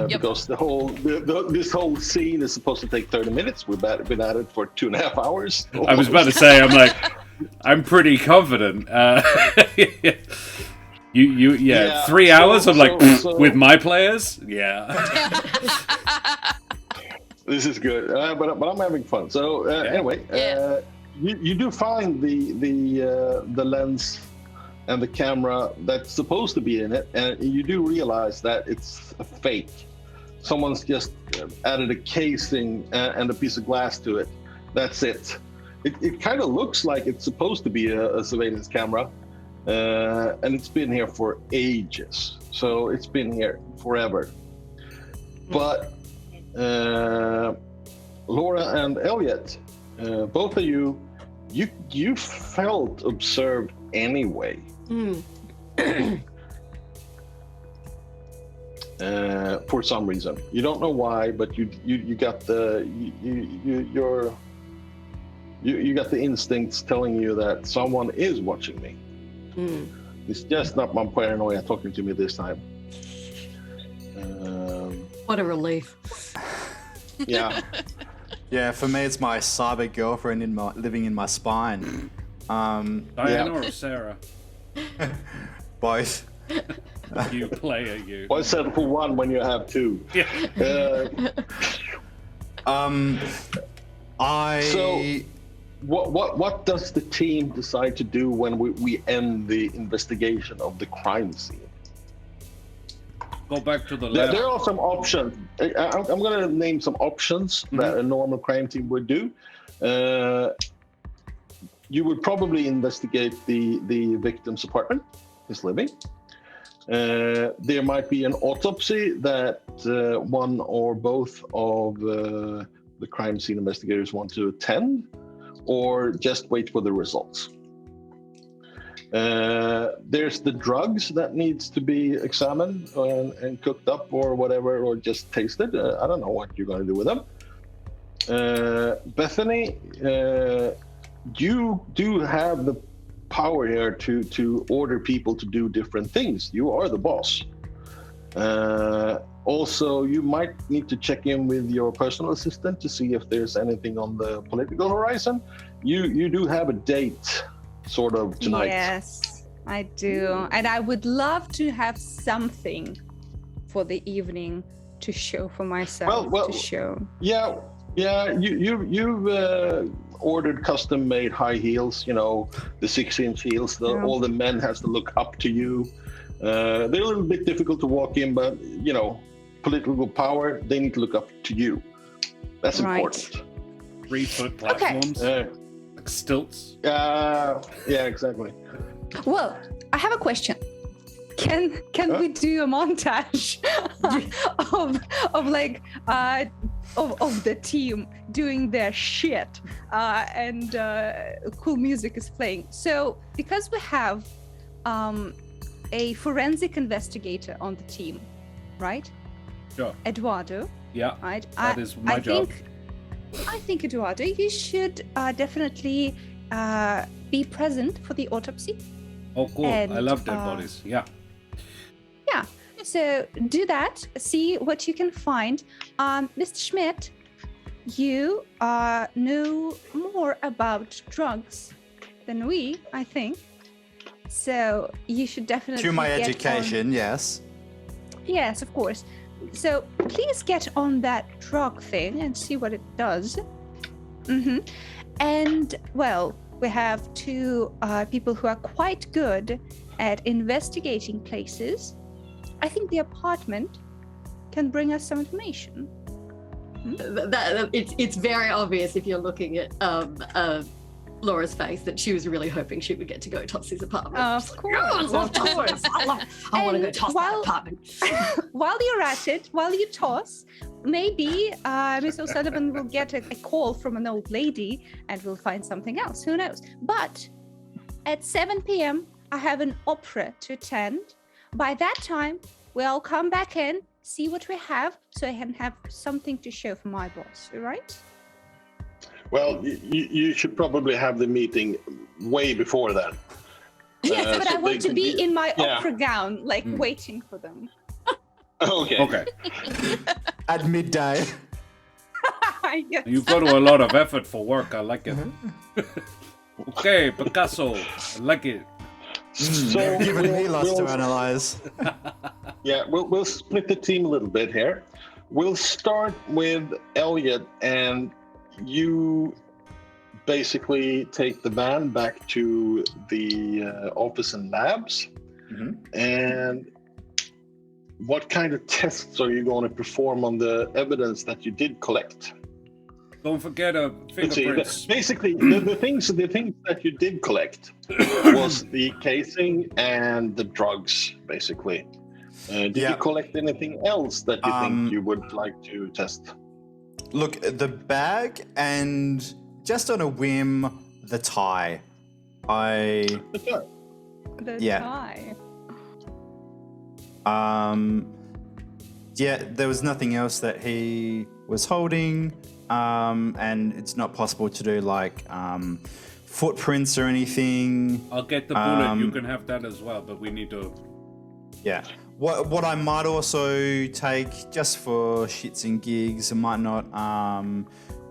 because this whole scene is supposed to take 30 minutes. We've been at it for 2.5 hours. I was about to say, I'm pretty confident. Yeah, 3 hours. I'm like, so- with my players, yeah. This is good, but I'm having fun. So anyway, Yeah. you do find the lens and the camera that's supposed to be in it, and you do realize that it's a fake. Someone's just added a casing and a piece of glass to it. That's it. It kind of looks like it's supposed to be a surveillance camera, and it's been here for ages. So it's been here forever. But Laura and Elliot, both of you felt observed anyway. For some reason, you don't know why, but you got the you got the instincts telling you that someone is watching me. It's just not my paranoia talking to me this time. What a relief. Yeah. Yeah, for me, it's my cyber girlfriend living in my spine. Diana or Sarah? Both. You player, you. Why settle for one when you have two? Yeah. So, what does the team decide to do when we end the investigation of the crime scene? Go back to the lab. There are some options. I'm going to name some options that a normal crime team would do. You would probably investigate the victim's apartment, his living. There might be an autopsy that one or both of the crime scene investigators want to attend, or just wait for the results. There's the drugs that needs to be examined and cooked up or whatever, or just tasted. I don't know what you're going to do with them. Bethany, you do have the power here to order people to do different things. You are the boss. Also, you might need to check in with your personal assistant to see if there's anything on the political horizon. You do have a date sort of tonight. Yes, I do. And I would love to have something for the evening to show for myself. Well, to show. Yeah. You've ordered custom-made high heels. You know, the 6-inch heels. All the men has to look up to you. They're a little bit difficult to walk in, but you know, political power. They need to look up to you. That's important. 3-foot platforms. Like stilts. Yeah, exactly. Well, I have a question. Can we do a montage of the team doing their shit and cool music is playing? So because we have a forensic investigator on the team, right? Sure. Eduardo. Yeah. Right. That is my job. I think Eduardo, you should definitely be present for the autopsy. Oh, cool. And, I love dead bodies. Yeah. Yeah. So do that. See what you can find. Mr. Schmidt, you know more about drugs than we, I think. So you should definitely To my get education, yes. Yes, of course. So please get on that drug thing and see what it does. And, well, we have two people who are quite good at investigating places. I think the apartment can bring us some information. It's very obvious if you're looking at Laura's face that she was really hoping she would get to go toss his apartment. Of course. Of course. I want to go toss that apartment. While you're at it, while you toss, maybe Miss O'Sullivan will get a call from an old lady and we'll find something else. Who knows? But at 7 p.m., I have an opera to attend. By that time, we'll come back in, see what we have, so I can have something to show for my boss. All right? Well, you should probably have the meeting way before then. Yes, but so I want to be in my Yeah. opera gown, like waiting for them. Okay. At midday. Yes. You go to a lot of effort for work. I like it. Okay, Picasso. I like it. So They've given me lots to analyze. Yeah, we'll split the team a little bit here. We'll start with Elliot, and you basically take the van back to the office and labs. And what kind of tests are you going to perform on the evidence that you did collect? Don't forget Let's see, fingerprints. basically, the things that you did collect was the casing and the drugs, basically. Did you collect anything else that you think you would like to test? Look, the bag and just on a whim, the tie. The Yeah. tie. Yeah, there was nothing else that he was holding, and it's not possible to do like footprints or anything. I'll get the bullet. You can have that as well, but we need to. Yeah. What I might also take, just for shits and gigs, I might not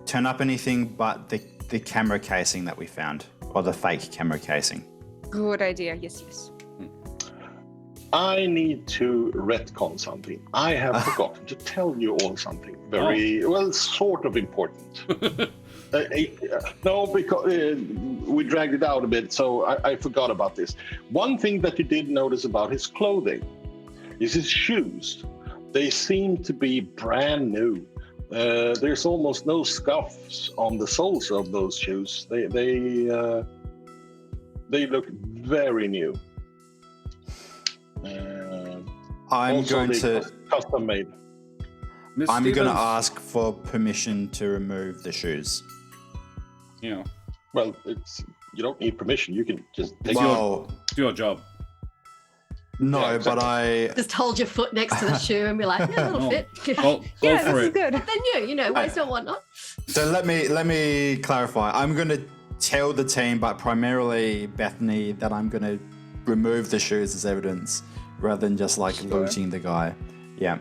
turn up anything but the camera casing that we found, or the fake camera casing. Good idea. Yes. I need to retcon something. I have forgotten to tell you all something very, sort of important. No, because we dragged it out a bit, so I forgot about this. One thing that you did notice about his clothing is his shoes. They seem to be brand new. There's almost no scuffs on the soles of those shoes. They look very new. I'm going to custom made. Miss I'm going to Stevens, ask for permission to remove the shoes. You know, Well, you don't need permission. You can just take Well, it's your job. no, Yeah, exactly. but I Just hold your foot next to the shoe and be like, yeah, it'll No. fit. Go Yeah, for this is it. good. Then you know, waste or whatnot. So let me clarify. I'm going to tell the team, but primarily Bethany, that I'm going to remove the shoes as evidence rather than just like looting the guy. Yeah.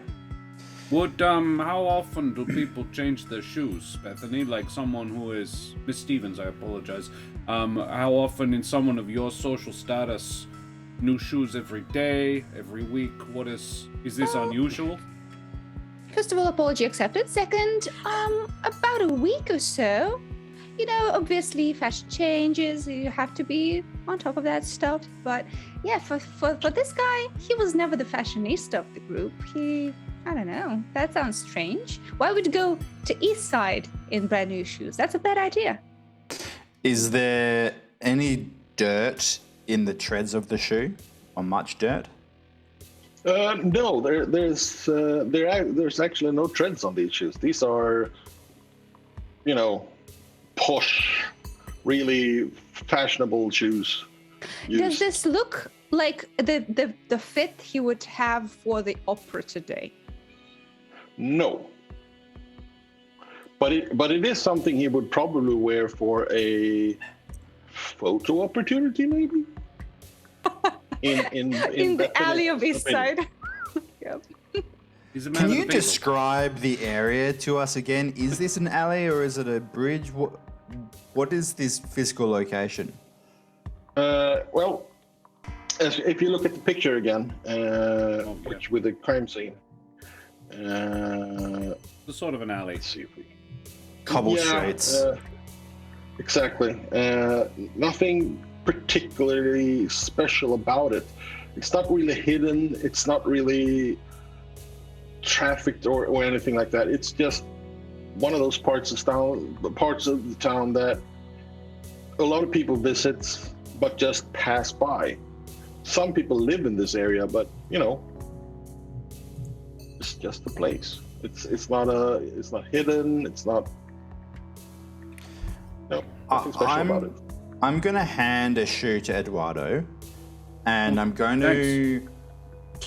Would how often do people change their shoes, Bethany? Like someone who is Miss Stevens, I apologize. How often in someone of your social status, new shoes every day, every week? What is this unusual? First of all, apology accepted. Second, about a week or so. You know, obviously fashion changes, you have to be on top of that stuff. But yeah, for this guy, he was never the fashionista of the group. I don't know, that sounds strange. Why would you go to East Side in brand new shoes? That's a bad idea. Is there any dirt in the treads of the shoe, or much dirt? No, there's actually no treads on these shoes. These are, posh, really fashionable shoes. Does this look like the fit he would have for the opera today? No. But it is something he would probably wear for a photo opportunity, maybe. In the alley of East opinion. Side. Yep. He's a man Can of you the people. describe the area to us again? Is this an alley or is it a bridge? What is this physical location? Well, if you look at the picture again, which with the crime scene, It's sort of an alley. let's see if we. Cobble Yeah, streets. Exactly. Nothing particularly special about it. It's not really hidden. It's not really trafficked or anything like that. It's just one of those parts of the town that a lot of people visit, but just pass by. Some people live in this area, but it's just a place. It's not hidden. It's not. No, nothing special about it. I'm going to hand a shoe to Eduardo, and I'm going to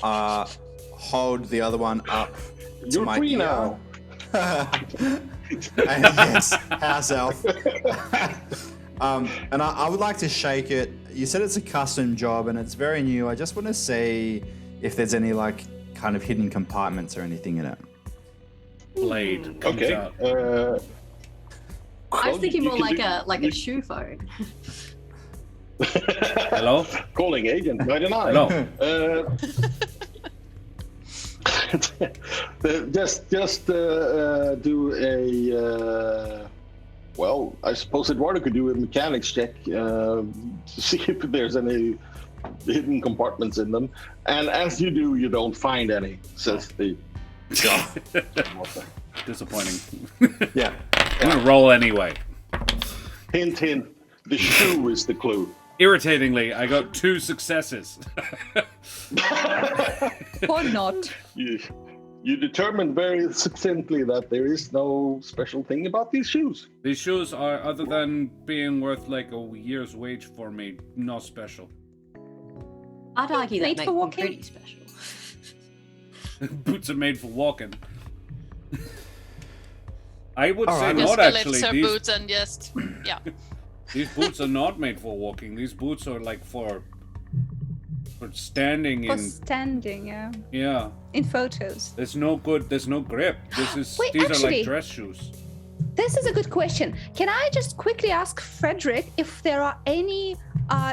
hold the other one up to You're my free ear. now. And yes, house elf. And I would like to shake it. You said it's a custom job and it's very new. I just want to see if there's any like kind of hidden compartments or anything in it. Blade comes Okay. out. I was thinking you more can like do- a shoe phone. Hello? Calling agent 99. Hello? Just do a. Well, I suppose Eduardo could do a mechanics check to see if there's any hidden compartments in them. And as you do, you don't find any, says the. Disappointing. Yeah. I'm gonna roll anyway. Hint, hint. The shoe is the clue. Irritatingly, I got 2 successes. Or not. You determined very succinctly that there is no special thing about these shoes. These shoes are, other than being worth like a year's wage for me, not special. I'd argue that Made makes for them walking? pretty special. Boots are made for walking. I would All say right. Just not lifts actually. her These, boots and just yeah. these boots are not made for walking. These boots are like for standing For in. standing, yeah. Yeah. In photos. There's no grip. These Wait, are like actually- dress shoes. This is a good question. Can I just quickly ask Frederick if there are any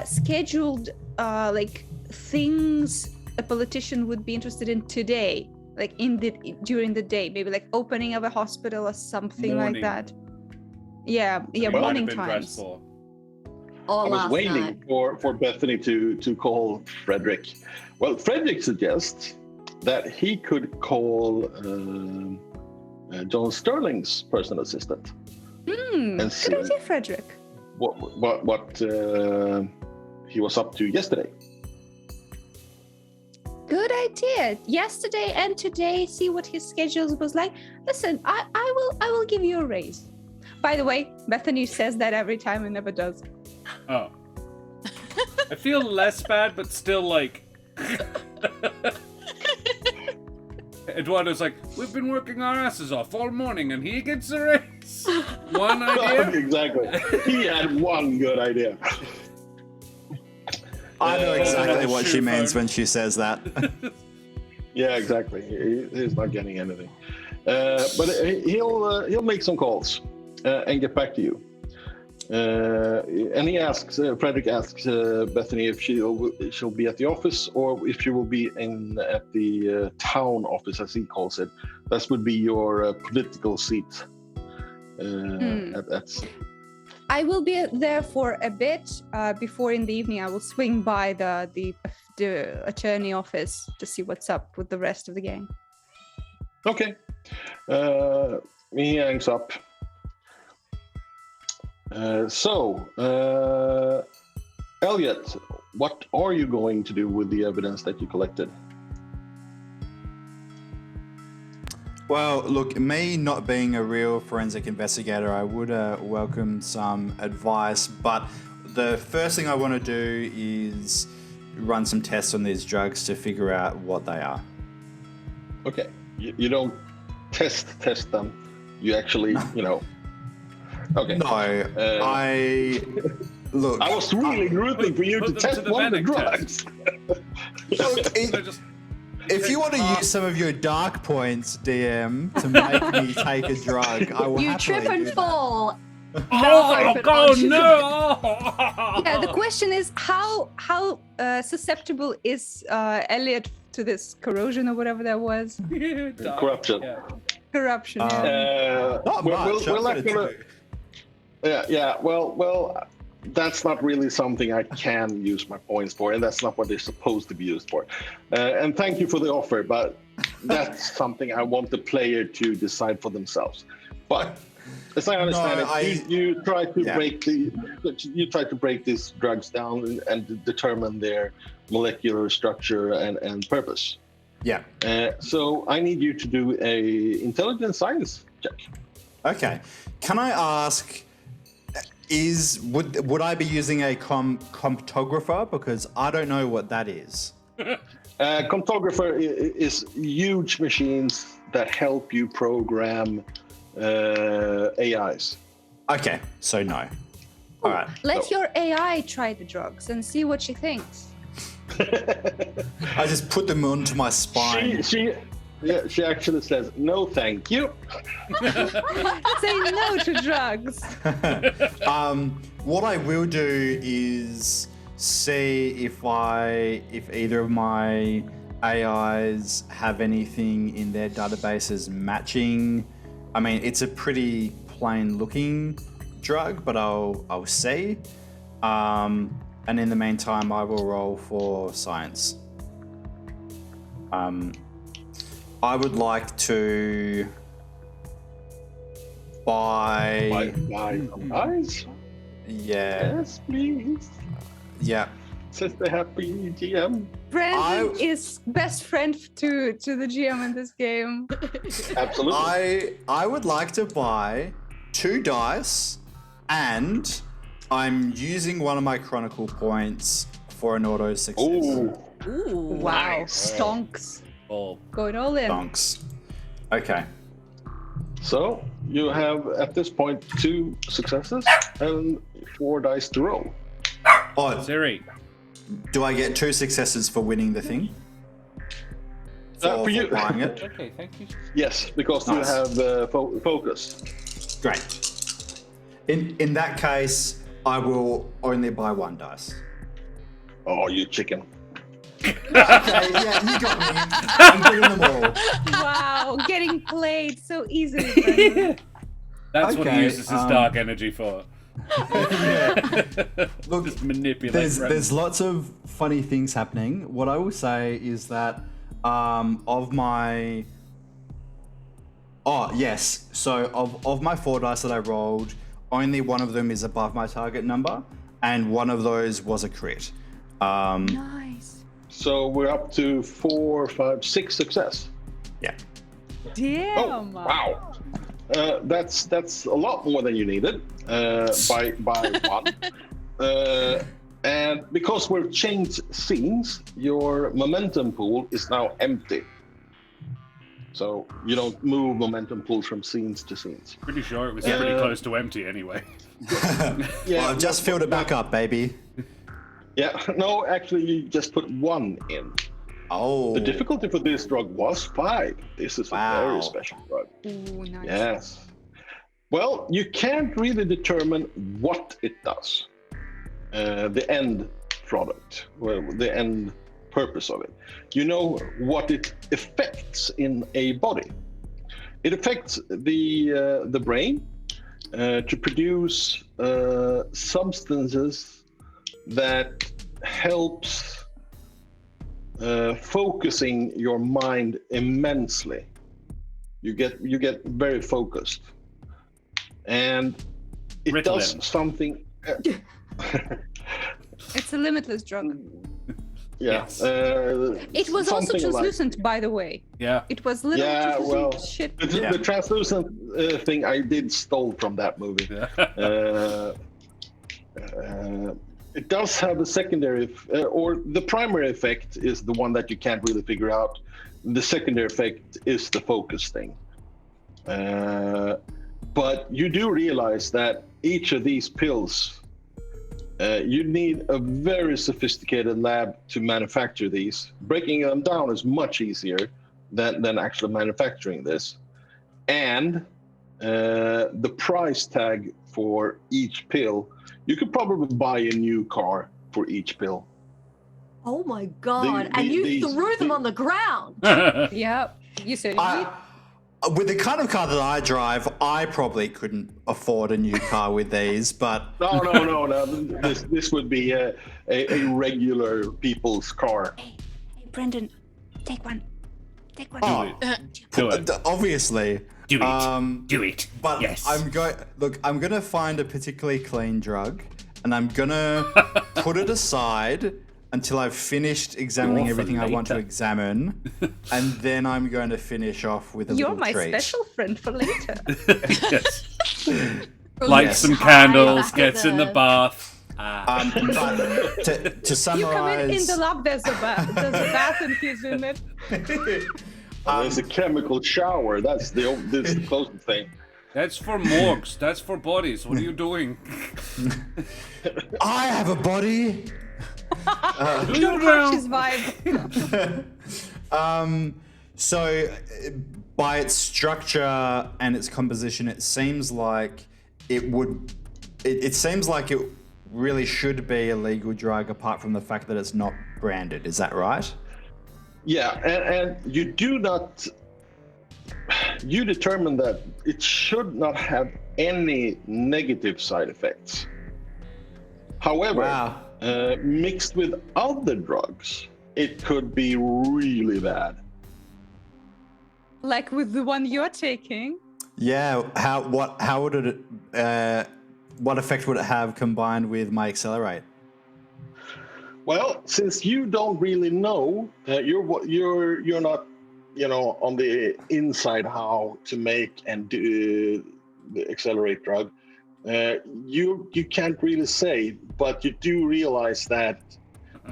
scheduled like things a politician would be interested in today, like during the day, maybe like opening of a hospital or something Morning. like that? Yeah, Might have morning been dressed times. for. Or I was last waiting night. for Bethany to call Frederick. Well, Frederick suggests that he could call John Sterling's personal assistant and Good see idea, Frederick. what he was up to yesterday. Good idea. Yesterday and today, see what his schedule was like. Listen, I will give you a raise. By the way, Bethany says that every time and never does. Oh. I feel less bad, but still like. Eduardo's like, we've been working our asses off all morning, and he gets a raise. One idea. Exactly. He had one good idea. I know exactly what she shoe means phone. when she says that. Yeah, exactly. He's not getting anything, but he'll make some calls and get back to you. And he asks, Frederick asks Bethany if she'll be at the office or if she will be at the town office, as he calls it. That would be your political seat. I will be there for a bit. Before in the evening, I will swing by the attorney office to see what's up with the rest of the gang. Okay. He hangs up. Elliot, what are you going to do with the evidence that you collected? Well, look, me not being a real forensic investigator, I would welcome some advice, but the first thing I want to do is run some tests on these drugs to figure out what they are. Okay. You don't test them. You actually, Okay. No, Look, I was really rooting for you to Put them to test the one of the Venic drugs. look, So just if you want to use some of your dark points, DM, to make me take a drug, I will You happily trip and do that. fall. oh God, no! Yeah, the question is how susceptible is Elliot to this corrosion or whatever that was? Corruption. Yeah. Corruption. Yeah. Not much. we're I've not got a gonna. two. Yeah. Well, that's not really something I can use my points for, and that's not what they're supposed to be used for. And thank you for the offer, but that's something I want the player to decide for themselves. But as I understand you try to break these drugs down and determine their molecular structure and purpose. Yeah. So I need you to do a intelligence science check. Okay. Can I ask, would I be using a comptographer? Because I don't know what that is. Comptographer is huge machines that help you program AIs. Okay, so no. All right. Let your AI try the drugs and see what she thinks. I just put them onto my spine. She actually says no, thank you. Say no to drugs. What I will do is see if either of my AIs have anything in their databases matching. I mean, it's a pretty plain looking drug, but I'll see. And in the meantime, I will roll for science. I would like to buy. some dice. Yeah. Yes, please. Yeah. Says the happy GM. Brandon is best friend to the GM in this game. Absolutely. I would like to buy 2 dice, and I'm using one of my Chronicle points for an auto success. Ooh. Ooh, wow. Nice. Stonks. Oh. Going all in. Donks. Okay. So you have at this point 2 successes and 4 dice to roll. Oh, Siri. do I get 2 successes for winning the thing? For you. buying it? Okay, thank you. Yes, because Nice. you have focus. Great. In that case, I will only buy 1 dice. Oh, you chicken. Okay, yeah, you got me. I'm getting them all. Wow, getting played so easily. Brandon. That's what he Okay, uses his dark energy for. Yeah. Look, Just manipulate. there's friends. lots of funny things happening. What I will say is that of my of my 4 dice that I rolled, only one of them is above my target number, and one of those was a crit. Nice. So we're up to 4, 5, 6 success. Yeah. Damn. Oh, wow. That's a lot more than you needed by 1. And because we've changed scenes, your momentum pool is now empty. So you don't move momentum pools from scenes to scenes. Pretty sure it was pretty close to empty anyway. Well, I've just filled it back up, baby. Yeah, no, actually, you just put 1 in. Oh. The difficulty for this drug was 5. This is a Wow. very special drug. Ooh, nice. Yes. Well, you can't really determine what it does. The end product, well, the end purpose of it. You know what it affects in a body. It affects the brain to produce substances that helps focusing your mind immensely. You get very focused, and it Ritalin. does something. It's a limitless drug. Yeah. Yes. It was also something like- translucent, by the way. Yeah. It was literally Yeah, translucent well, shit. The translucent thing I did stole from that movie. It does have a secondary, or the primary effect is the one that you can't really figure out. The secondary effect is the focus thing. But you do realize that each of these pills, you need a very sophisticated lab to manufacture these. Breaking them down is much easier than actually manufacturing this. And the price tag for each pill, you could probably buy a new car for each pill. Oh my god! And you threw them on the ground. Yep. You said With the kind of car that I drive, I probably couldn't afford a new car with these, but No. This would be a regular people's car. Hey, Brendan, take one. Take one. Oh. Do it. obviously. Do it. Do it. But yes. I'm gonna find a particularly clean drug, and I'm gonna put it aside until I've finished examining More for everything I want to later. examine, and then I'm going to finish off with a You're little my treat. special friend for later. Yes. Lights some candles, gets in the bath. But to You come in summarize, the lab, there's a bath infused in it. There's a chemical shower. That's the closest thing. That's for morgues. That's for bodies. What are you doing? I have a body. Don't crush his vibe. So by its structure and its composition, it seems like it seems like it really should be a legal drug, apart from the fact that it's not branded. Is that right? Yeah, and you determine that it should not have any negative side effects. However, Wow. Mixed with other drugs, it could be really bad. Like with the one you're taking. Yeah. How would it? What effect would it have combined with my accelerate? Well, since you don't really know, you're not, on the inside how to make and do the accelerate drug. You can't really say, but you do realize that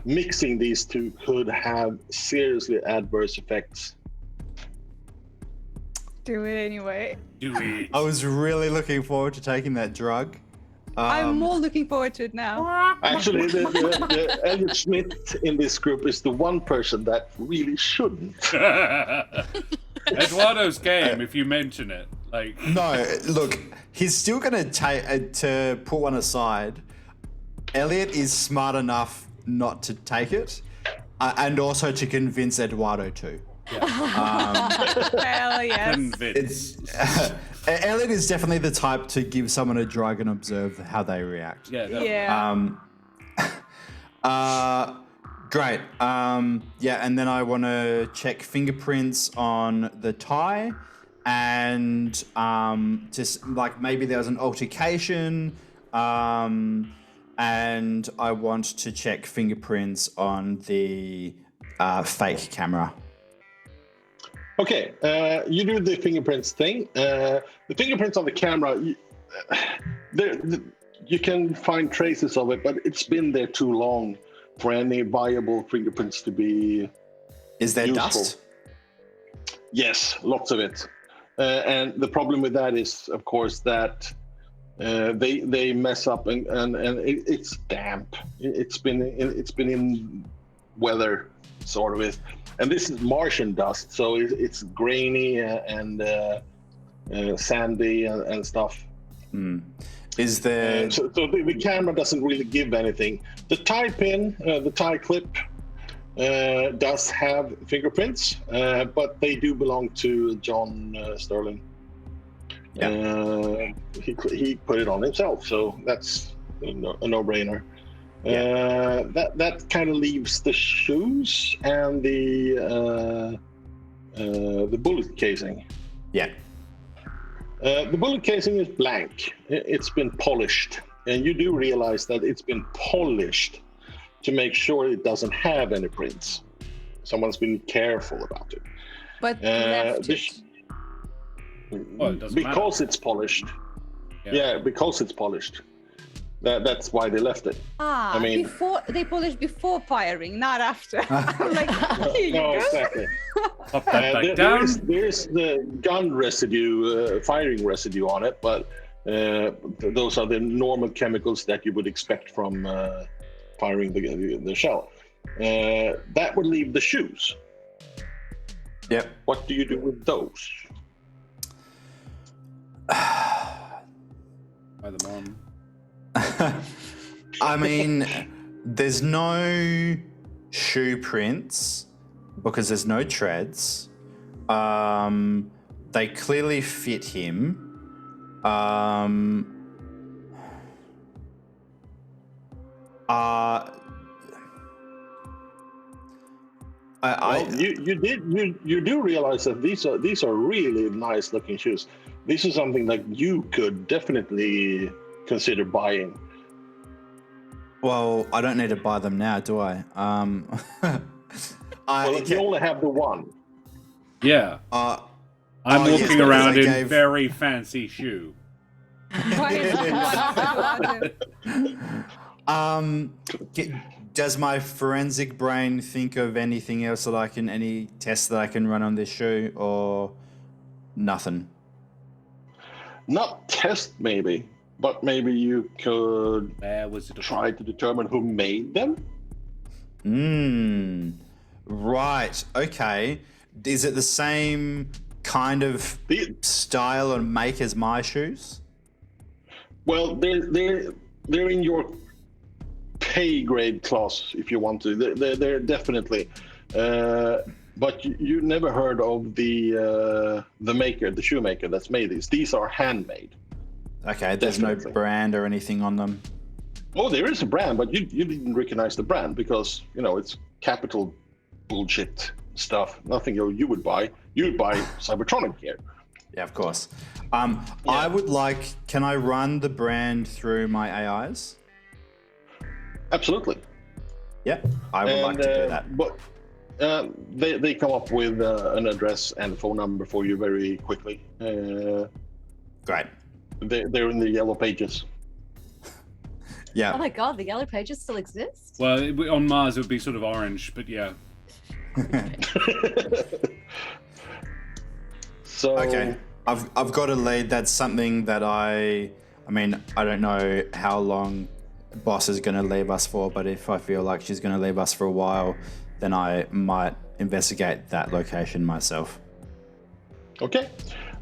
mixing these two could have seriously adverse effects. Do it anyway. Do it. I was really looking forward to taking that drug. I'm more looking forward to it now. Actually, the Elliot Smith in this group is the one person that really shouldn't. Eduardo's game, if you mention it. Like, No, look, he's still going to put one aside. Elliot is smart enough not to take it, and also to convince Eduardo to. Hell yes. convince. Elliot is definitely the type to give someone a drug and observe how they react. Yeah. Yeah. Great. Yeah, and then I want to check fingerprints on the tie, and just like maybe there was an altercation, and I want to check fingerprints on the fake camera. Okay, you do the fingerprints thing. The fingerprints on the camera, you can find traces of it, but it's been there too long for any viable fingerprints to be Is there useful. dust? Yes, lots of it. And the problem with that is, of course, that they mess up and it's damp. It's been in weather, sort of is. And this is Martian dust, so it's grainy and sandy and stuff. Is there? So the camera doesn't really give anything. The tie pin, the tie clip, does have fingerprints, but they do belong to John Sterling. Yeah. He put it on himself, so that's a no-brainer. That kind of leaves the shoes and the bullet casing. Yeah. The bullet casing is blank. It's been polished, and you do realize that it's been polished to make sure it doesn't have any prints. Someone's been careful about it. But left it. Well, it doesn't because matter. it's polished. Yeah. Yeah, because it's polished. That's why they left it. Ah, I mean- before they polish before firing, not after. I'm like, here you No, go. exactly. Pop that back There down. is the gun residue, firing residue on it, but those are the normal chemicals that you would expect from firing the shell. That would leave the shoes. Yep. What do you do with those? By the mom. I mean, there's no shoe prints because there's no treads. They clearly fit him. You do realize that these are really nice looking shoes. This is something that you could definitely consider buying. Well, I don't need to buy them now, do I? Well, you only have the one. Yeah. uh, I'm yes, walking because around I in gave- very fancy shoe. Why is it one? Does my forensic brain think of anything else that any tests that I can run on this shoe, or nothing? Not test, maybe, but maybe you could Where was it? try to determine who made them. Right. Okay. Is it the same kind of style and make as my shoes? Well, they're in your pay grade class, if you want to. They're definitely. But you never heard of the maker, the shoemaker that's made these. These are handmade. Okay. There's Definitely. no brand or anything on them. Oh, there is a brand, but you didn't recognize the brand because it's capital bullshit stuff. Nothing you would buy. You'd buy Cybertronic here. Yeah, of course. I would like. Can I run the brand through my AIs? Absolutely. Yep, I would like to do that. But they come up with an address and phone number for you very quickly. Great. They're in the yellow pages. Yeah. Oh my god, the yellow pages still exist? Well, on Mars it would be sort of orange, but yeah. So Okay. I've got a lead. That's something that I mean, I don't know how long Boss is going to leave us for, but if I feel like she's going to leave us for a while, then I might investigate that location myself. Okay.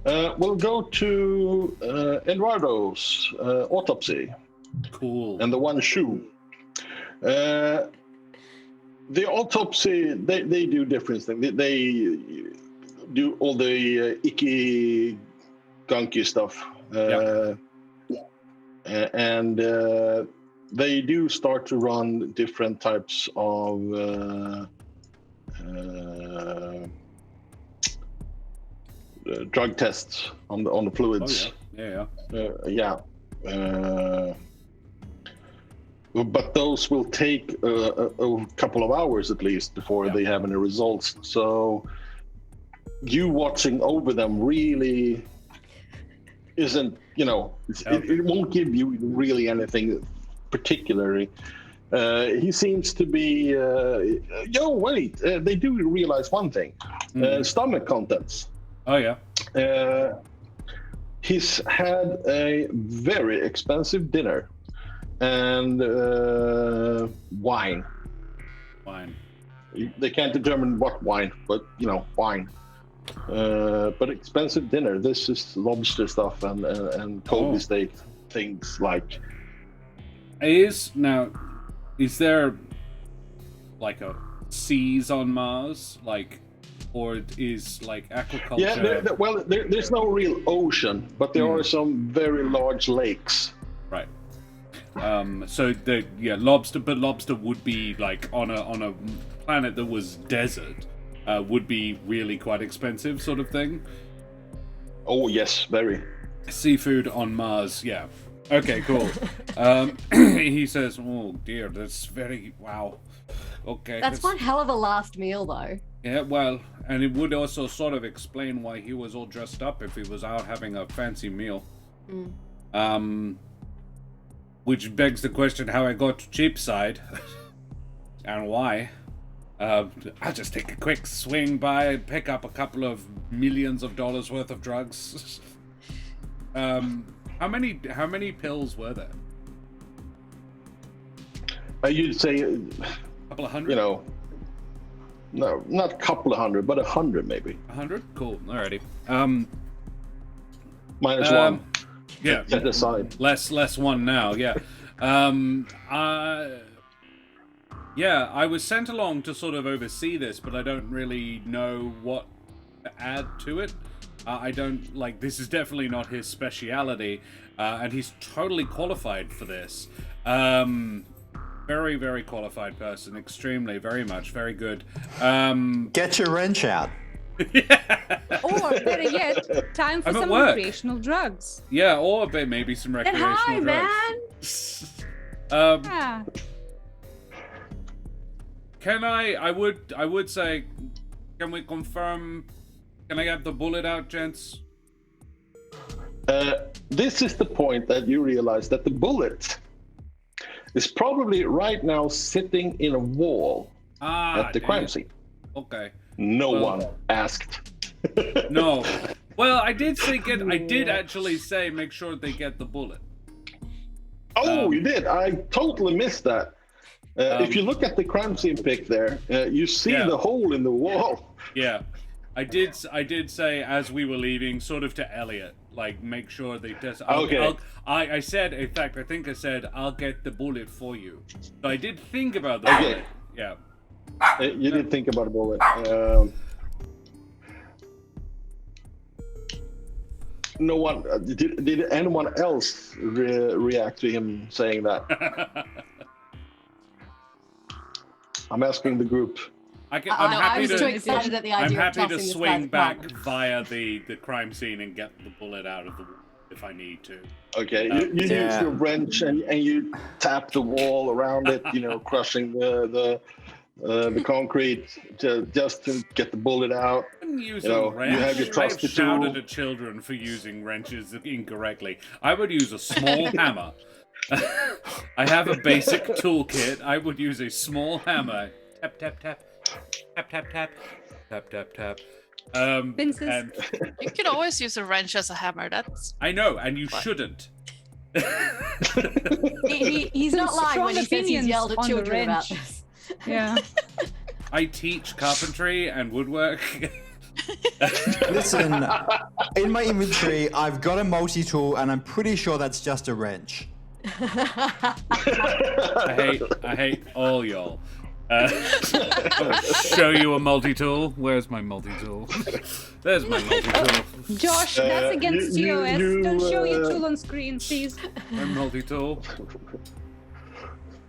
We'll go to Eduardo's autopsy Cool. and the one shoe. The autopsy, they do different things. They do all the icky, gunky stuff. And they do start to run different types of drug tests on the fluids. Oh, yeah. But those will take a couple of hours at least before they have any results. So you watching over them really isn't, it won't give you really anything particularly. He seems to be, they do realize one thing, stomach contents. Oh, yeah. He's had a very expensive dinner and wine. Fine. They can't determine what wine, but wine. But expensive dinner. This is lobster stuff and Kobe steak, things like. Is there like a seas on Mars, or is aquaculture? Yeah, there's no real ocean, but there are some very large lakes. Right. So lobster would be on a planet that was desert, would be really quite expensive, sort of thing. Oh yes, very. Seafood on Mars, yeah. Okay, cool. He says, "Oh dear, that's very wow." Okay. That's one hell of a last meal, though. Yeah, well, and it would also sort of explain why he was all dressed up if he was out having a fancy meal. Which begs the question how I got to Cheapside and why. I'll just take a quick swing by, pick up a couple of millions of dollars worth of drugs. How many pills were there? You'd say A couple of hundred? no, not a couple of hundred, but 100 maybe. 100? Cool. Alrighty. Minus one. Yeah. Set aside. Less one now. Yeah. I was sent along to sort of oversee this, but I don't really know what to add to it. I don't this is definitely not his speciality, and he's totally qualified for this. Very, very qualified person. Extremely, very much, very good. Get your wrench out. Or better yet, time for I'm at some work. recreational drugs. Yeah, or maybe some Get recreational high, drugs. man. Ah, Can I would say, can we confirm? Can I get the bullet out, gents? This is the point that you realize that the bullet is probably right now sitting in a wall at the crime scene. Okay. No one asked. No. Well, I did actually say make sure they get the bullet. Oh, you did? I totally missed that. If you look at the crime scene pic there, you see the hole in the wall. Yeah. I did say as we were leaving, sort of to Elliot, make sure they test. I said, in fact, I think I said, I'll get the bullet for you. So I did think about the bullet. Yeah. You did think about a bullet. No one did anyone else react to him saying that? I'm asking the group. I'm no, I happy was to. too excited at the I'm idea of happy to tossing this swing guy's back apartment. via the crime scene and get the bullet out of the wall if I need to. Okay, you use Yeah. your wrench and you tap the wall around it, crushing the concrete just to get the bullet out. I wouldn't use You a know, wrench. you have your I've trusty shouted tool. at children for using wrenches incorrectly. I would use a small hammer. I have a basic toolkit. I would use a small hammer. Tap, tap, tap. Tap, tap, tap. Tap, tap, tap. Vince's- And You can always use a wrench as a hammer. That's I know, and you What? shouldn't. He's not Some lying when he strong says he's yelled at opinions on the children about wrench. this. Yeah. I teach carpentry and woodwork. Listen, in my inventory, I've got a multi-tool, and I'm pretty sure that's just a wrench. I hate all y'all. I'll show you a multi-tool. Where's my multi-tool? There's my multi-tool. Josh, that's against you- TOS. you, Don't show your tool on screen, please. My multi-tool.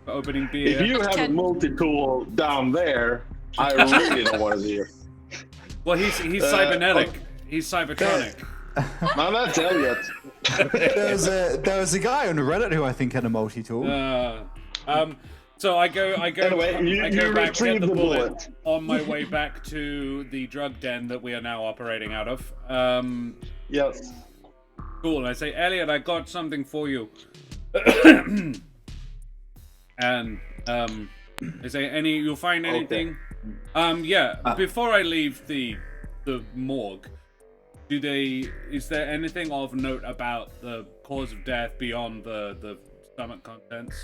For opening If beer. you have a multi-tool down there, I really don't want to see it. Well, he's cybernetic. He's cybertronic. Now that's Elliot. There was a guy on Reddit who I think had a multi-tool. So I go Anyway, I go you back, get retrieve the the bullet bullet. on my way back to the drug den that we are now operating out of. Yes. Cool. And I say, Elliot, I got something for you. And I say, you'll find anything? Before I leave the morgue, is there anything of note about the cause of death beyond the stomach contents?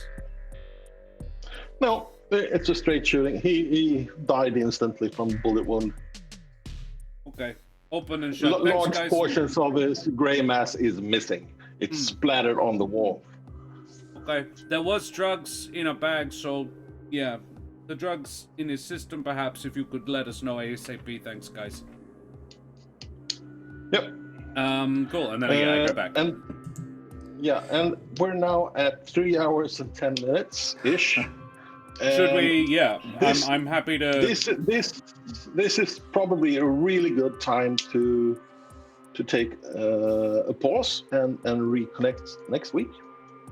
No, it's a straight shooting. He died instantly from bullet wound. Okay. Open and shut. Thanks, Large guys. portions of his gray mass is missing. It's splattered on the wall. Okay. There was drugs in a bag, so yeah. The drugs in his system, perhaps, if you could let us know ASAP. Thanks, guys. Yep. Cool. And then I go back. And we're now at 3 hours and 10 minutes ish. Should we? Yeah. I'm happy to. This is probably a really good time to take a pause and reconnect next week.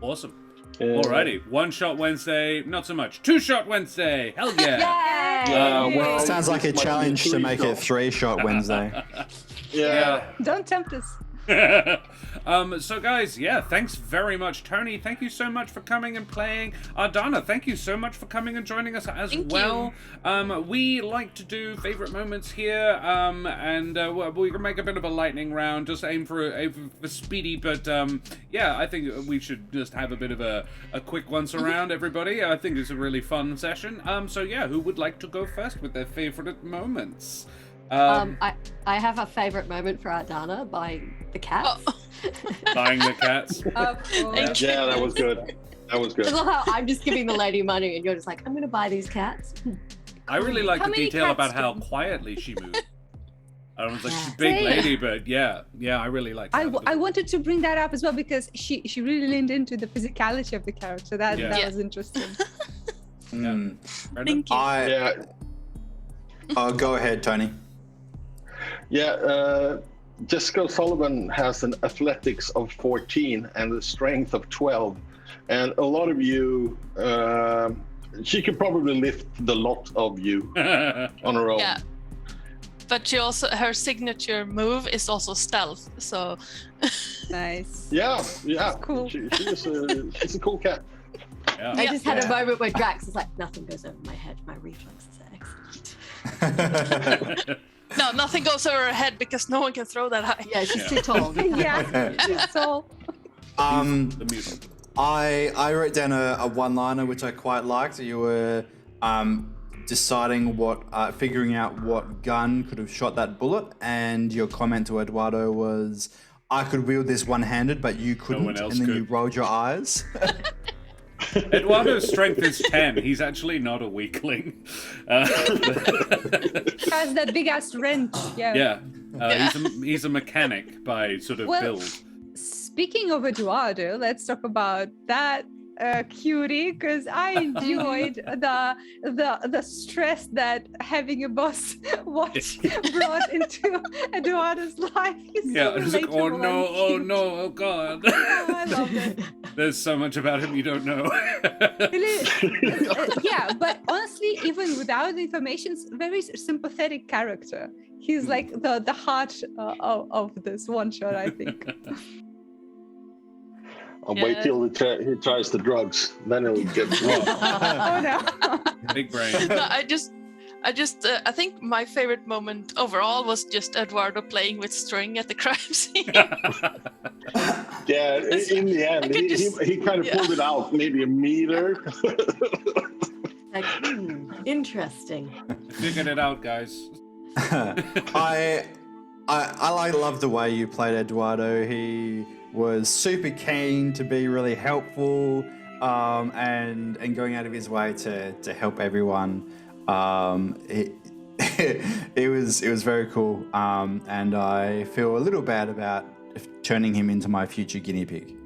Awesome. Alrighty. One shot Wednesday, not so much. 2 shot Wednesday. Hell yeah. Well, Sounds like a this might be challenge to three make it shots. 3-shot Wednesday. Yeah. Don't tempt us. So guys, yeah, thanks very much, Tony. Thank you so much for coming and playing. Ardana, thank you so much for coming and joining us as Thank well. We like to do favorite moments here, and we can make a bit of a lightning round. Just aim for speedy, but yeah, I think we should just have a bit of a quick once around, everybody. I think it's a really fun session. So yeah, who would like to go first with their favorite moments? I have a favorite moment for Ardanna buying the cats. Buying the cats. Of course. Yeah, that was good. That was good. I love how I'm just giving the lady money and you're just like, I'm going to buy these cats. I really like How the many detail cats about how do- quietly she moved. I was like, Yeah. she's a big Same. lady, but yeah, I really like that. I wanted to bring that up as well because she really leaned into the physicality of the character. That Yeah. was interesting. Brendan? Thank you. Yeah. Go ahead, Tony. Yeah, Jessica Sullivan has an athletics of 14 and a strength of 12. And a lot of you, she could probably lift the lot of you on her own. Yeah. But she also, her signature move is also stealth. So Nice. Yeah. Cool. She's a cool cat. Yeah. I just had Yeah. a moment where Drax is like, nothing goes over my head. My reflexes are excellent. no, nothing goes over her head because no one can throw that high. Yeah, she's Yeah. too tall. Yeah. So The mutant. I wrote down a one-liner which I quite liked. You were deciding figuring out what gun could have shot that bullet, and your comment to Eduardo was, "I could wield this one-handed, but you couldn't." one else and then could. you rolled your eyes. Eduardo's strength is 10. He's actually not a weakling. has that big ass wrench. Yeah. Yeah. He's a mechanic by sort of Well, build. Speaking of Eduardo, let's talk about that cutie because I enjoyed the stress that having a boss watch brought into Eduardo's life. He's Yeah, so I was like, oh relatable no, and oh cute. no, oh god. Oh, I love it. There's so much about him you don't know. Yeah, but honestly, even without the information, very sympathetic character. He's like the heart of this one shot, I think. I'll wait till he tries the drugs, then he'll get drunk. Oh no. Big brain. No, I think my favorite moment overall was just Eduardo playing with string at the crime scene. Yeah, in the end, he kind of pulled it out maybe a meter. Like, interesting. Figured it out, guys. I love the way you played Eduardo. He was super keen to be really helpful, and going out of his way to help everyone. It was very cool, and I feel a little bad about turning him into my future guinea pig.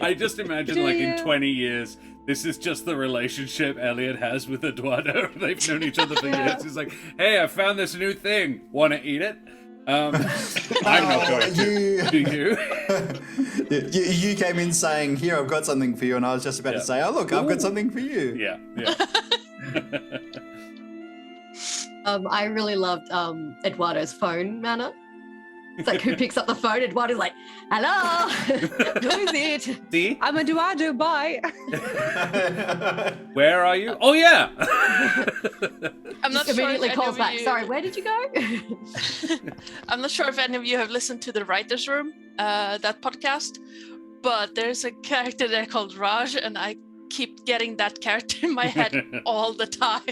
I just imagine, like, in 20 years, this is just the relationship Elliot has with Eduardo. They've known each other for years. He's like, hey, I found this new thing. Want to eat it? I'm not going to. Do you? You came in saying, here, I've got something for you, and I was just about to say, oh, look, I've got something for you. Yeah. I really loved Eduardo's phone manner. It's like, who picks up the phone? Eduardo's like, hello, who is it? See? I'm Eduardo, bye. Where are you? Oh, yeah. I'm not Just sure immediately if calls any of back. you- Sorry, where did you go? I'm not sure if any of you have listened to the Writers' Room, that podcast, but there's a character there called Raj, and I keep getting that character in my head all the time.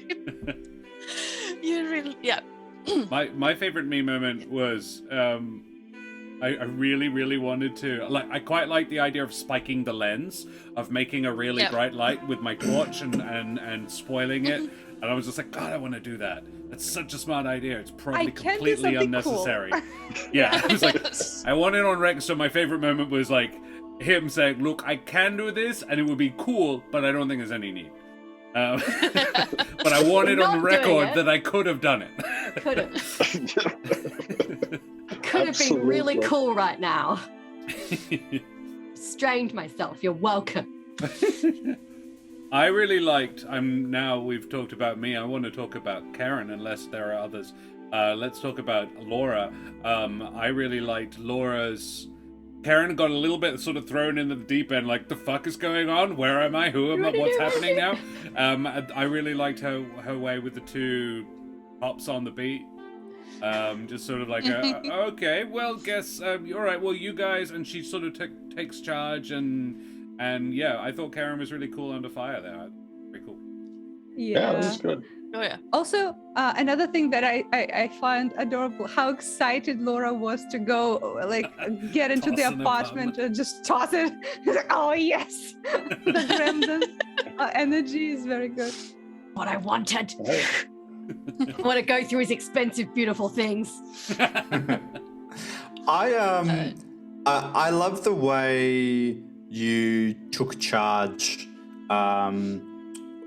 You really, yeah. My favorite me moment was I really wanted to, like, I quite like the idea of spiking the lens, of making a really bright light with my torch and spoiling it, and I was just like, God, I want to do that. That's such a smart idea. It's probably completely unnecessary. Yeah, I was like, I want it on record. So my favorite moment was like him saying, look, I can do this and it would be cool, but I don't think there's any need. But I want it on the record that I could have done it. Could have. Could have been really cool right now. Strained myself. You're welcome. I really liked, we've talked about me, I want to talk about Karen unless there are others. Let's talk about Laura. I really liked Laura's... Karen got a little bit sort of thrown into the deep end, like, the fuck is going on? Where am I? Who am I? What's happening now? I really liked her way with the two hops on the beat. Just sort of like, okay, well, guess, all right, well, you guys, and she sort of takes charge, and yeah, I thought Karen was really cool under fire there. Pretty cool. Yeah, that was good. Oh yeah. Also, another thing that I found adorable, how excited Laura was to go, like, get into the apartment and just toss it. Like, oh, yes! The Gremlin energy is very good. What I wanted. I want to go through his expensive, beautiful things. I love the way you took charge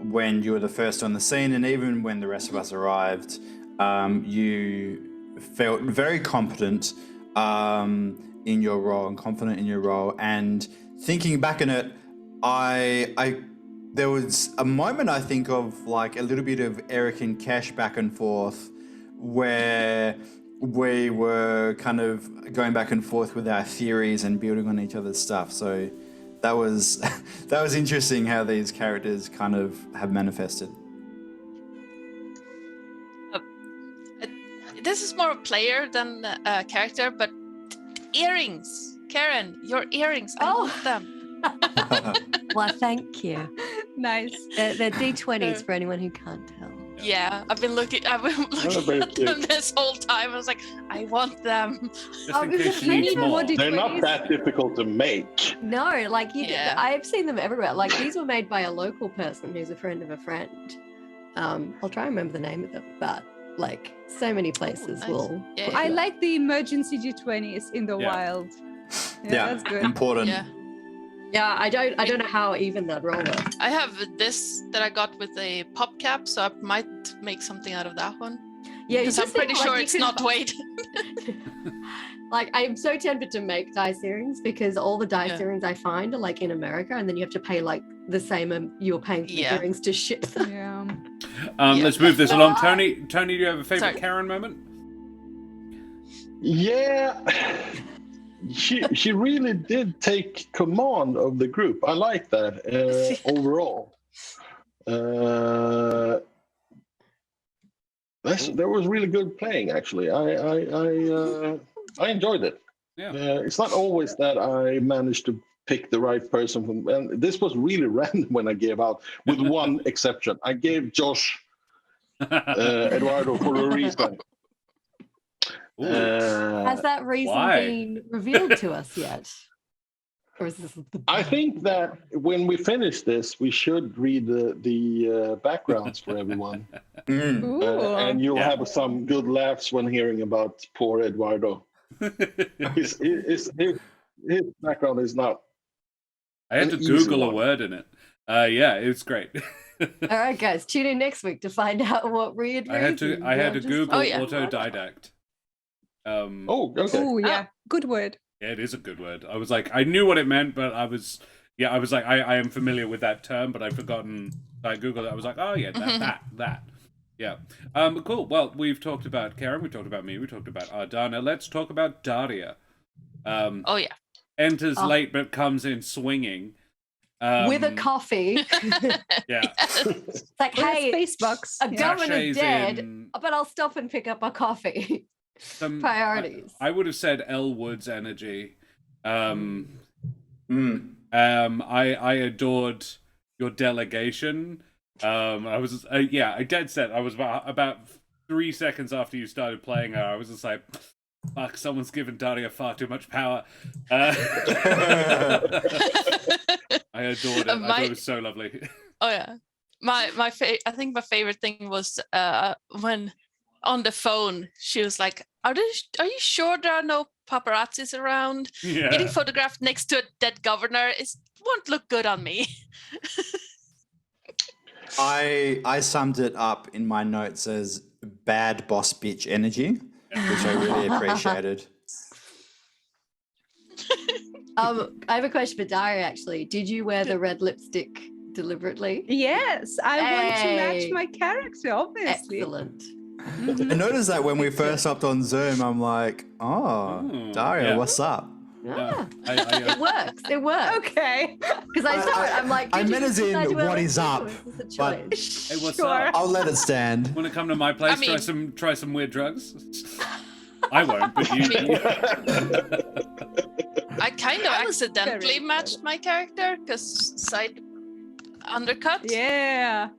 when you were the first on the scene, and even when the rest of us arrived, you felt very competent in your role and confident in your role. And thinking back on it, there was a moment I think of like a little bit of Eric and Cash back and forth, where we were kind of going back and forth with our theories and building on each other's stuff. So that was interesting how these characters kind of have manifested. This is more a player than a character, but earrings, Karen, your earrings, I love them. Well, thank you. Nice. They're D20s for anyone who can't tell. Yeah, I've been looking at them this whole time. I was like, I want them. Just in case she needs more. They're not that difficult to make. No, like Yeah. I've seen them everywhere. Like these were made by a local person who's a friend of a friend. I'll try and remember the name of them, but like so many places nice. will. Yeah. I like the emergency G20s in the wild. Yeah, That's good. important. Yeah. Yeah, I don't know how even that roll works. I have this that I got with a pop cap, so I might make something out of that one. Yeah, Because I'm pretty sure it's not weight. Like, I'm so tempted to make dice earrings because all the dice Yeah. earrings I find are like in America, and then you have to pay like the same you're paying for the Yeah. earrings to ship them. Yeah. Let's move this along. Tony, do you have a favorite Sorry. Karen moment? Yeah, she really did take command of the group. I like that overall. That was really good playing. Actually, I enjoyed it. Yeah. It's not always that I managed to pick the right person from, and this was really random when I gave out, with one exception. I gave Josh Eduardo for a reason. Ooh. Has that reason why? been revealed to us yet? Or is this the I think that when we finish this, we should read the backgrounds for everyone, Mm. Ooh. and you'll Yeah. have some good laughs when hearing about poor Eduardo. His background is not. I had to An easy Google a one. word in it. Yeah, it was great. All right, guys, tune in next week to find out what weird I had to reason Google Oh, yeah. autodidact. Oh, okay. Oh yeah, good word. Yeah, it is a good word. I was like, I knew what it meant, but I was like, I am familiar with that term, but I've forgotten. I Googled it. I was like, oh yeah, that. Yeah. Cool. Well, we've talked about Karen. We talked about me. We talked about Ardanna. Let's talk about Daria. Oh yeah. Enters Oh. late but comes in swinging. with a coffee. Yeah. It's like, With a hey, space box. a Yeah. governor Sachets dead, in but I'll stop and pick up a coffee. some Priorities. I would have said Elwood's energy. Mm. I adored your delegation. I was I dead set. I was about 3 seconds after you started playing her. I was just like, fuck, someone's given Daria far too much power. I adored it. I thought it was so lovely. Oh yeah. I think my favorite thing was when on the phone she was like, are you sure there are no paparazzis around? Yeah. Getting photographed next to a dead governor won't look good on me. I summed it up in my notes as bad boss bitch energy, which I really appreciated. I have a question for Daria, actually. Did you wear the red lipstick deliberately? Yes, I want to match Hey. my character, obviously. Excellent. I noticed that when we first hopped on Zoom, I'm like, oh, Ooh, Daria, yeah. what's up? Ah, I, it works. It works. Okay. Because I saw it, I'm like, I did you meant as decide in, to wear what is lipstick, up? or is this a But- choice? Hey, what's Sure. up? I'll let it stand. Want to come to my place? I mean- try some weird drugs. I won't, but you. I kind of I was accidentally very matched my character because side undercut. Yeah,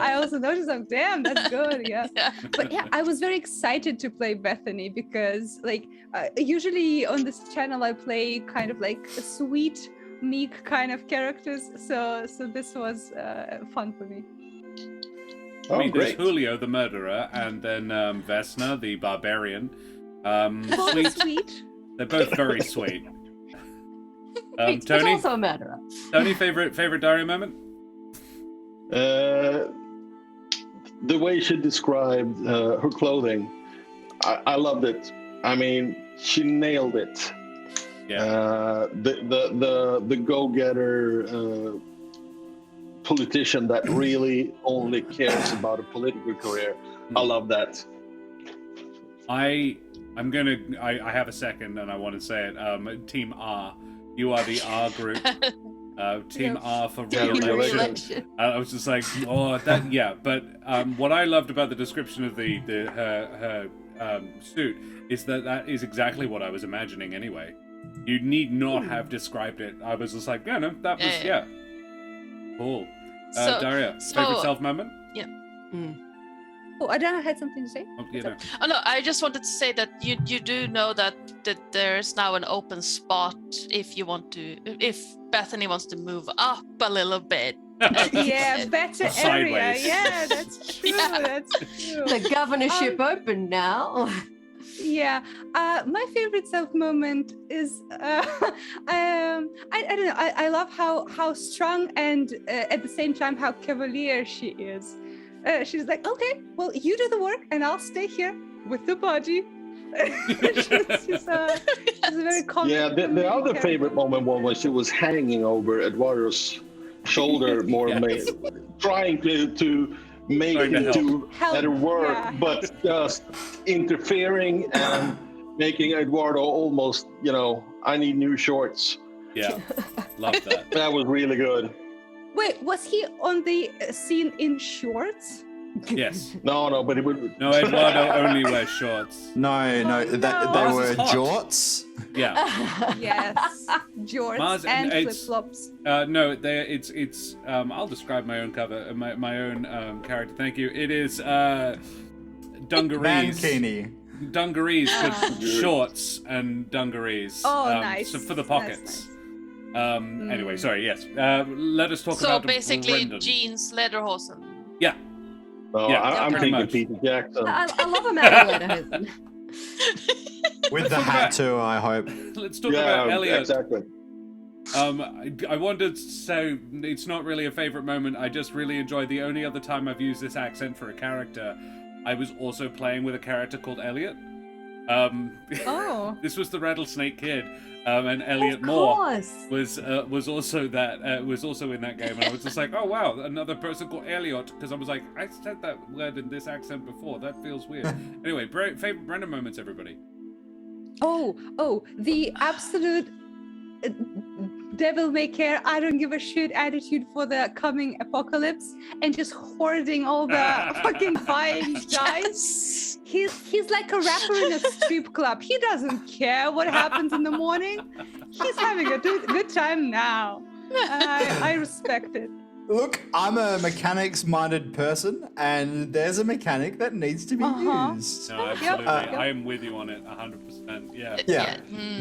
I also noticed them. Damn, that's good. Yeah. Yeah. But yeah, I was very excited to play Bethany because, like, usually on this channel I play kind of like a sweet, meek kind of characters. So this was fun for me. Oh, I mean, there's great. Julio the murderer, and then Vesna the barbarian. Both Sweet. sweet. They're both very sweet. But Tony, also a murderer. favorite Daria moment? The way she described her clothing, I loved it. I mean, she nailed it. Yeah. The go-getter politician that really only cares about a political career. I love that. I have a second, and I want to say it. Team R, you are the R group. Team R for Yeah, re-election. Re-election. I was just like, oh, that, yeah. But what I loved about the description of her suit is that is exactly what I was imagining anyway. You need not have described it. I was just like, yeah, no, that was, Yeah. Cool. So- Daria, so- favorite self moment? Oh, Ardanna had something to say. Oh, you know. Oh no, I just wanted to say that you do know that there's now an open spot if Bethany wants to move up a little bit. Yeah, better area. Sideways. Yeah, that's true. Yeah. That's true. The governorship open now. Yeah, my favorite self moment is I don't know. I love how strong and at the same time how cavalier she is. She's like, okay, well, you do the work and I'll stay here with the body. she's a very confident. Yeah, the other character. favorite moment was when she was hanging over Eduardo's shoulder, more Yes. trying to make Trying to him do help. better work, Yeah. but just interfering and making Eduardo almost, I need new shorts. Yeah, love that. That was really good. Wait, was he on the scene in shorts? No, Yes. but it would. No, Eduardo only wears shorts. No, no. they Mars were is hot. jorts. Yeah. Yes, jorts Mars, and flip it's- flops. No, it's. I'll describe my own cover, my own character. Thank you. It is dungarees. Mankini. Dungarees with shorts and dungarees. Oh, nice. So for the That's pockets. Anyway, sorry. Yes. Let us talk So about basically, Brendan. jeans, lederhosen. Yeah. No, Yeah, I'm pretty thinking much. Peter Jackson. I love a man in lederhosen. With the hat too, I hope. Let's talk about Elliot. Exactly. I wanted to say it's not really a favorite moment. I just really enjoyed the only other time I've used this accent for a character. I was also playing with a character called Elliot. Oh. This was the Rattlesnake Kid, and Elliot Of Moore course. was also in that game, and I was just like, oh wow, another person called Elliot, because I was like, I said that word in this accent before. That feels weird. Anyway, favorite Brendan moments, everybody. Oh, the absolute devil may care, I don't give a shit attitude for the coming apocalypse and just hoarding all the fucking buying dice. He's like a rapper in a strip club. He doesn't care what happens in the morning. He's having a good time now. I respect it. Look, I'm a mechanics-minded person, and there's a mechanic that needs to be used. No, absolutely. Yep. I am with you on it, 100%. Yeah. Yeah.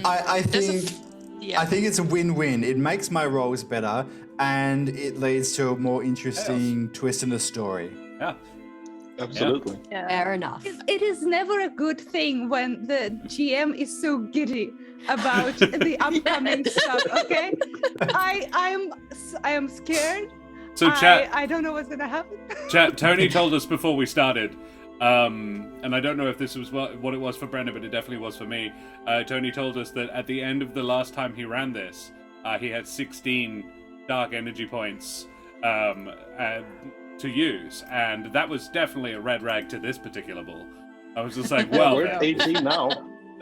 I There's think Yeah. I think it's a win-win. It makes my roles better, and it leads to a more interesting twist in the story. Yeah. Absolutely. Fair enough. It is never a good thing when the GM is so giddy about the upcoming stuff. Okay, I am scared. So chat. I don't know what's gonna happen. Chat, Tony told us before we started, and I don't know if this was what it was for Brendan, but it definitely was for me. Tony told us that at the end of the last time he ran this, he had 16 dark energy points to use, and that was definitely a red rag to this particular ball. I was just like, well, We're at 18 now.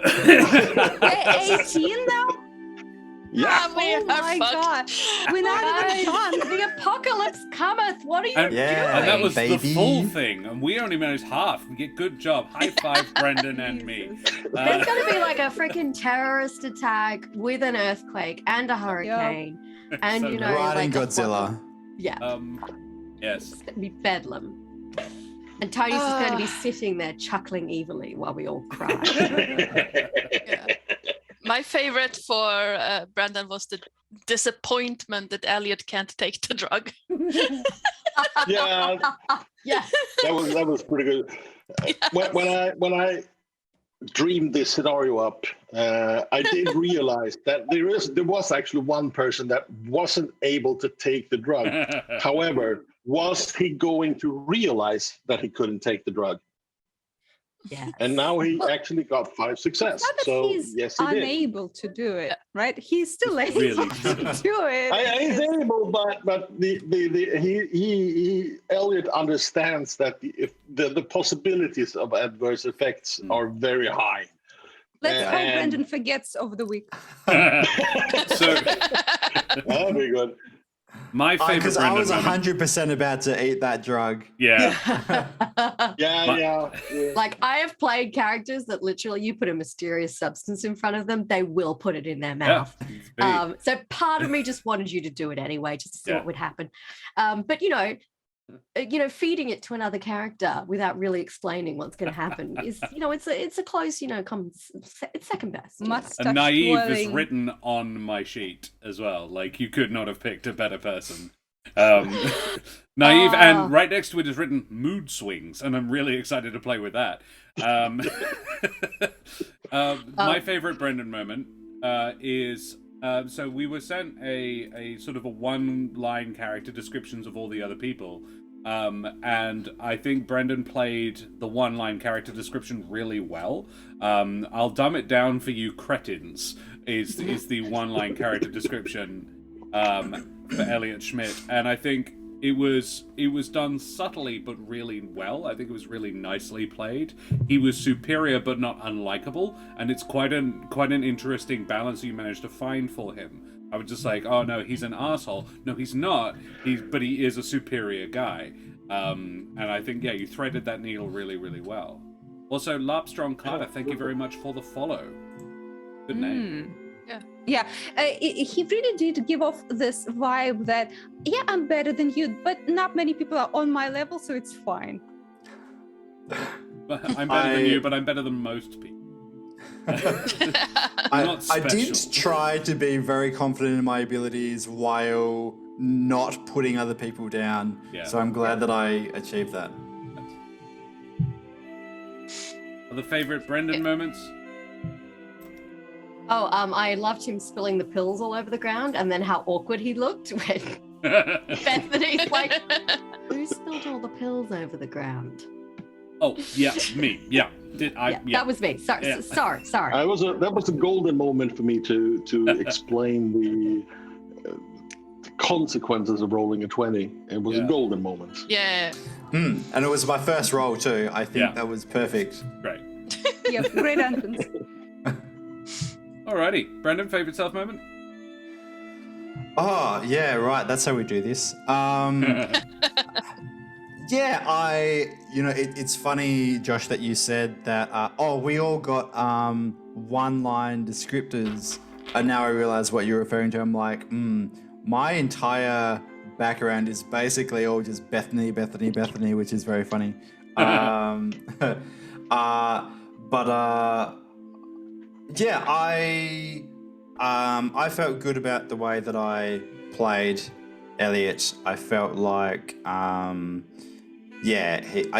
We're 18 now. Yeah. we Oh are my fucked. god, we're not even done. The apocalypse cometh. What are you And, Yeah, and that was baby. the full thing, and we only managed half. Good job. High five, Brendan and me. There's going to be like a freaking terrorist attack with an earthquake and a hurricane. And, So you know, good. Riding like a Godzilla. Yeah, Yes. it's going to be bedlam. And Tony's just going to be sitting there chuckling evilly while we all cry. Yeah. My favorite for Brandon was the disappointment that Elliot can't take the drug. Yeah, Yeah. that was pretty good. When I dreamed this scenario up, I did realize that there was actually one person that wasn't able to take the drug. However, was he going to realize that he couldn't take the drug? Yeah. And now he Well, actually got 5 success. Not that So he's yes, he did. unable to do it, right? He's still able Really to do it. He's able, but he Elliot understands that the possibilities of adverse effects are very high. Let's hope and- Brendan forgets over the week. So That'd be good. my favorite Because I Brendan was moment. 100% about to eat that drug. Yeah. Yeah. Like I have played characters that literally you put a mysterious substance in front of them, they will put it in their Yeah. mouth. It's big. So part of me just wanted you to do it anyway, just to see Yeah. what would happen. But feeding it to another character without really explaining what's going to happen is, it's a close, it's second best. Mustache And naive is twirling. written on my sheet as well. Like, you could not have picked a better person. Naive, and right next to it is written mood swings, and I'm really excited to play with that. My favorite Brendan moment is so we were sent a sort of a one-line character descriptions of all the other people. And I think Brendan played the one-line character description really well. I'll dumb it down for you cretins, is the one-line character description for Elliot Schmidt. And I think it was done subtly but really well. I think it was really nicely played. He was superior but not unlikable, and it's quite an interesting balance you managed to find for him. I was just like, oh no, he's an asshole. No, he's not. But he is a superior guy. And I think, yeah, you threaded that needle really, really well. Also, Larpstrong Carter, thank you very much for the follow. Good name. Yeah, he really did give off this vibe that, yeah, I'm better than you, but not many people are on my level, so it's fine. I'm better than you, but I'm better than most people. I did try to be very confident in my abilities while not putting other people down. Yeah. So I'm glad that I achieved that. Other favorite Brendan moments? Oh, I loved him spilling the pills all over the ground, and then how awkward he looked when Bethany's like, "Who spilled all the pills over the ground?" Oh, yeah, me. Yeah. That was me. Sorry. That was a golden moment for me to explain the consequences of rolling a 20. It was a golden moment. Yeah. And it was my first roll too. I think that was perfect. Great. Yeah, great entrance. Alrighty, Brendan, favorite self moment? Oh, yeah, right. That's how we do this. It's funny, Josh, that you said that, we all got one-line descriptors, and now I realize what you're referring to. I'm like, my entire background is basically all just Bethany, which is very funny. I felt good about the way that I played Elliot. I felt like, I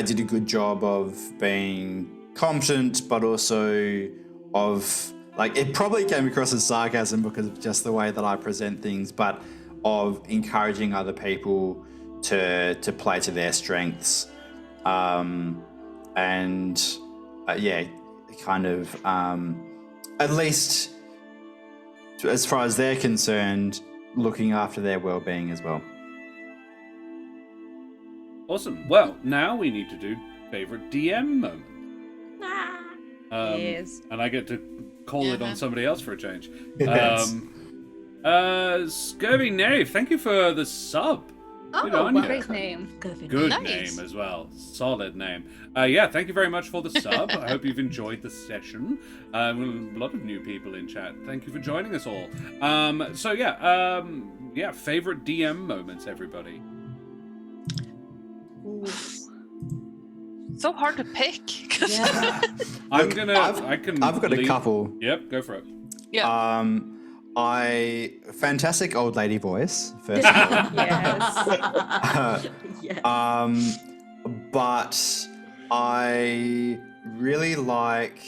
did a good job of being competent, but also of, like, it probably came across as sarcasm because of just the way that I present things, but of encouraging other people to play to their strengths. At least as far as they're concerned, looking after their well-being as well. Awesome. Well, now we need to do favorite DM moment. Yes. And I get to call it on somebody else for a change. Yes. Scurvy Knave, thank you for the sub. Good on you. Great name. Good Nice. name as well. Solid name. Thank you very much for the sub. I hope you've enjoyed the session. A lot of new people in chat. Thank you for joining us all. Favorite DM moments, everybody. So hard to pick. I've got a couple. Yep, go for it. Yeah. Fantastic old lady voice, first of all. Yes. But I really like.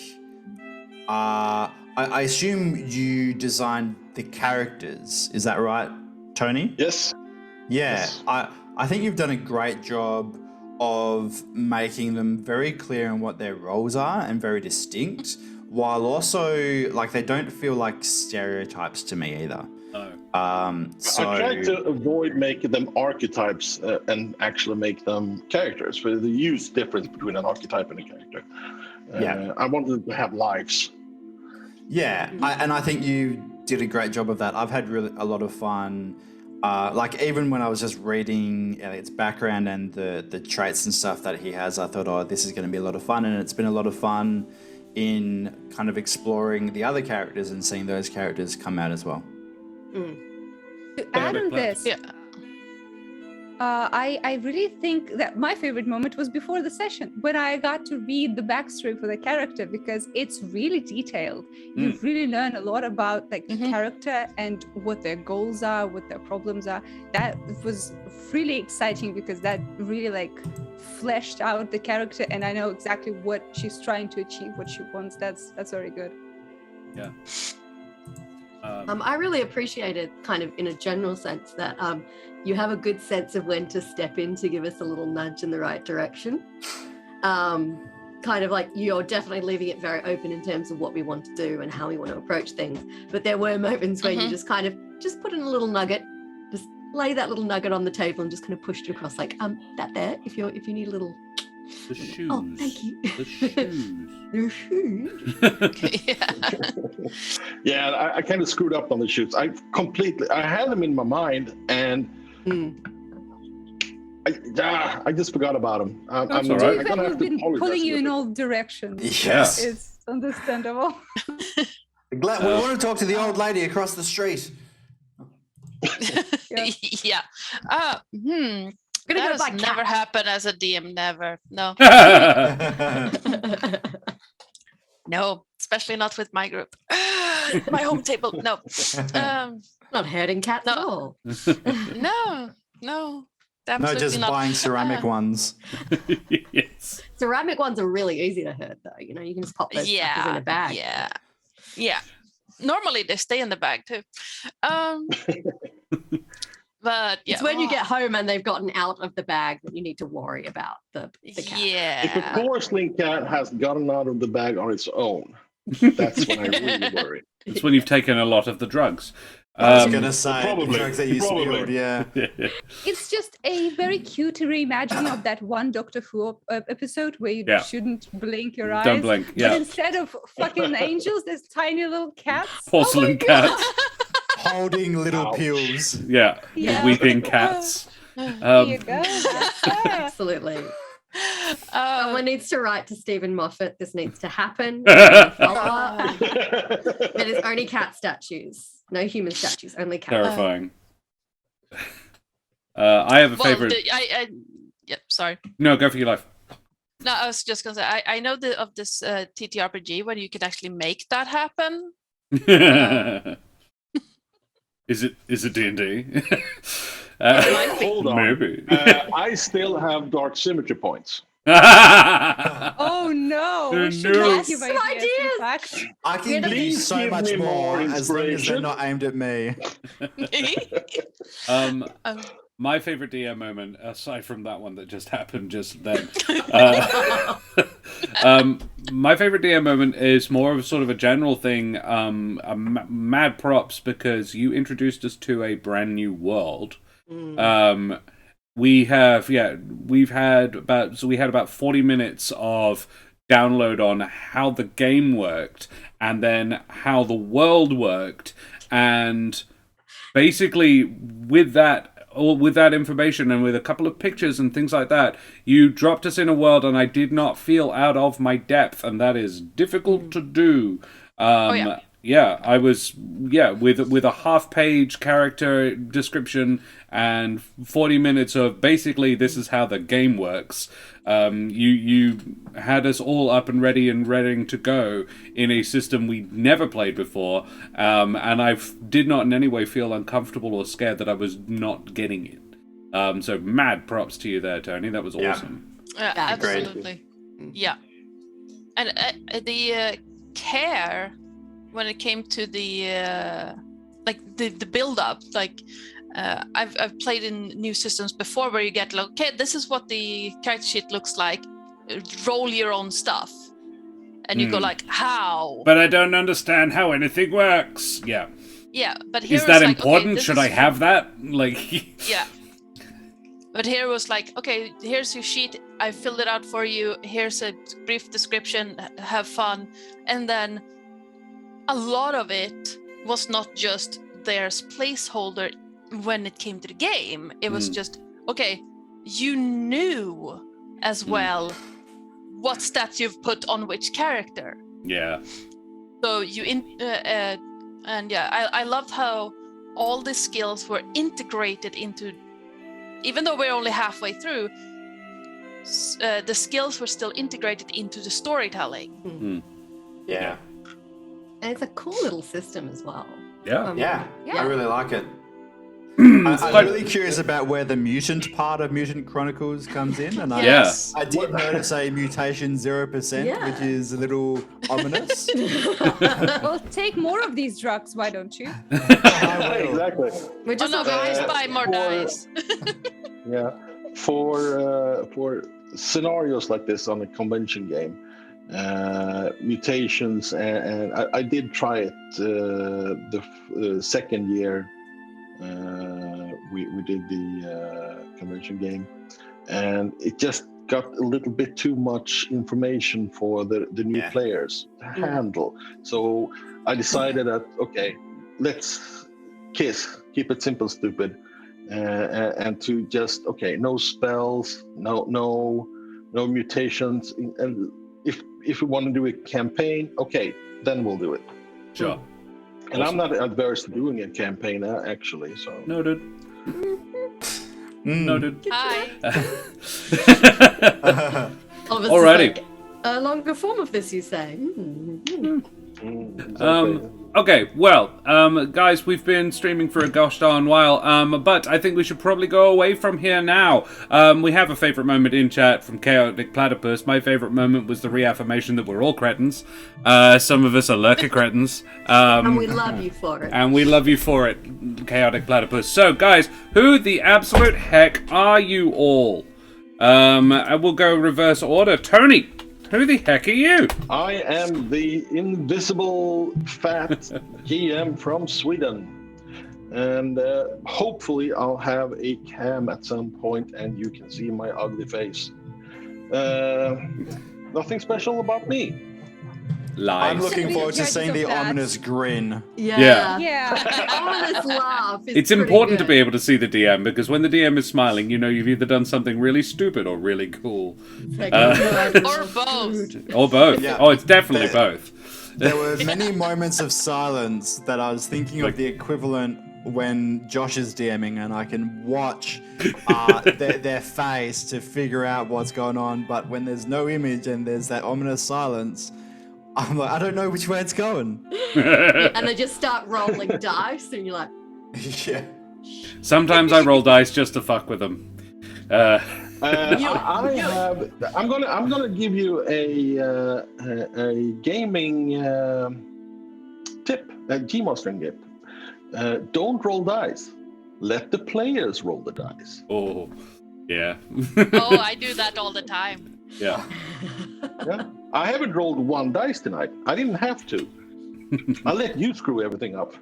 I assume you designed the characters. Is that right, Tony? Yes. Yeah. Yes. I think you've done a great job of making them very clear on what their roles are and very distinct, while also, like, they don't feel like stereotypes to me either. No. I tried to avoid making them archetypes and actually make them characters, for the huge difference between an archetype and a character. I wanted them to have lives. Yeah, I think you did a great job of that. I've had a lot of fun. Even when I was just reading Elliot's background and the traits and stuff that he has, I thought, this is going to be a lot of fun. And it's been a lot of fun in kind of exploring the other characters and seeing those characters come out as well. To add on this, I really think that my favorite moment was before the session when I got to read the backstory for the character, because it's really detailed. You really learn a lot about like the character and what their goals are, what their problems are. That was really exciting because that really like fleshed out the character, and I know exactly what she's trying to achieve, what she wants. That's very good. Yeah. I really appreciated, kind of in a general sense, that you have a good sense of when to step in to give us a little nudge in the right direction. Kind of like you're definitely leaving it very open in terms of what we want to do and how we want to approach things. But there were moments where you just kind of just put in a little nugget, just lay that little nugget on the table and just kind of pushed it across, like that there. If you need a little. The shoes. Oh, thank you. The shoes. The shoes. Yeah, I kind of screwed up on the shoes. I had them in my mind, and I just forgot about them. I'm all right. I'm gonna have to been apologize. pulling you a in little all directions. Yes. It's understandable. Glad we want to talk to the old lady across the street. Yeah. Gonna That go has by never cat. happened as a DM. Never. No. No. Especially not with my group. My home table. No. Not hurting cats at all. No. No, Absolutely just not. buying ceramic ones. Yes. Ceramic ones are really easy to hurt, though. You know, you can just pop those suckers in a bag. Yeah. Normally they stay in the bag too. But yeah. It's when you get home and they've gotten out of the bag that you need to worry about the cat. If a Yeah. porcelain cat has gotten out of the bag on its own, that's when I really worry. It's when you've taken a lot of the drugs. I was gonna say probably, the drugs that you probably. spilled, yeah. It's just a very cute reimagining of that one Doctor Who episode where you shouldn't blink your eyes. Don't blink. But Yeah. instead of fucking angels, there's tiny little cats. Porcelain Oh my God. cats. Holding little Ouch. pills. Yeah. Yeah. Weeping cats. Here you go. Absolutely. Someone needs to write to Stephen Moffat. This needs to happen. It is only cat statues. No human statues, only cat. Terrifying. I have a favorite. Yeah, sorry. No, go for your life. No, I was just gonna say I know of this TTRPG where you can actually make that happen. Is it D&D? Hold on. Maybe. I still have dark symmetry points. Oh no! We should No. not give Some ideas. ideas. In fact. I can give you Please so give much me more more as long as they're inspiration. not aimed at me. My favorite DM moment, aside from that one that just happened just then, my favorite DM moment is more of sort of a general thing. Mad props because you introduced us to a brand new world. We had about 40 minutes of download on how the game worked and then how the world worked, and basically with that information and with a couple of pictures and things like that, you dropped us in a world and I did not feel out of my depth, and that is difficult to do. I was with a half-page character description and 40 minutes of basically this is how the game works. You had us all up and ready to go in a system we never played before, and I did not in any way feel uncomfortable or scared that I was not getting it. So mad props to you there, Tony. That was awesome. Absolutely. Yeah. And the care when it came to the build up, I've played in new systems before where you get like, okay, this is what the character sheet looks like. Roll your own stuff, and you go like, how? But I don't understand how anything works. Yeah. Yeah, but here is that it's like, important? okay, Should I have that? Like. Yeah. But here it was like, okay, here's your sheet. I filled it out for you. Here's a brief description. Have fun, and then a lot of it was not just there's placeholder when it came to the game. It was just, okay, you knew as well what stats you've put on which character. Yeah. So I loved how all the skills were integrated into even though we're only halfway through, the skills were still integrated into the storytelling. Yeah. And it's a cool little system as well. Yeah. Yeah. Yeah. I really like it. I'm really curious about where the mutant part of Mutant Chronicles comes in, and Yes. I did notice a mutation 0%, Yeah. which is a little ominous. Well, take more of these drugs, why don't you? Exactly. We're Oh just no, not guys, really- buy more for- dice. Yeah, for scenarios like this on a convention game, mutations, and I did try it the second year we did the convention game, and it just got a little bit too much information for the new players to handle. So I decided that okay, let's keep it simple, stupid. And to just no spells, no mutations, and if we want to do a campaign, then we'll do it. Sure. And I'm not adverse to doing a campaign actually. So Noted. Noted. Hi. All of us Alrighty. is like, a longer form of this, you say? exactly. Okay, well, guys, we've been streaming for a gosh darn while, but I think we should probably go away from here now. We have a favourite moment in chat from Chaotic Platypus. My favourite moment was the reaffirmation that we're all cretins. Some of us are lurker cretins. And we love you for it. And we love you for it, Chaotic Platypus. So, guys, who the absolute heck are you all? I will go reverse order. Tony, who the heck are you? I am the invisible fat GM from Sweden, and hopefully I'll have a cam at some point and you can see my ugly face. Nothing special about me. Lies. I'm looking The forward to judges seeing of the that. ominous grin. Yeah. Yeah. Honest laugh. is It's pretty important to good. be able to see the DM, because when the DM is smiling, you know you've either done something really stupid or really cool. Or both. Or both. Yeah. Oh, it's definitely There- both. There were many moments of silence that I was thinking Like- of the equivalent when Josh is DMing, and I can watch their face to figure out what's going on. But when there's no image and there's that ominous silence, I'm like, I don't know which way it's going. And they just start rolling dice, and you're like, Yeah. Sometimes I roll dice just to fuck with them. I'm gonna give you a gaming tip, a G-mastering tip. Don't roll dice. Let the players roll the dice. Oh, yeah. Oh, I do that all the time. Yeah. Yeah. I haven't rolled one dice tonight. I didn't have to. I let you screw everything up.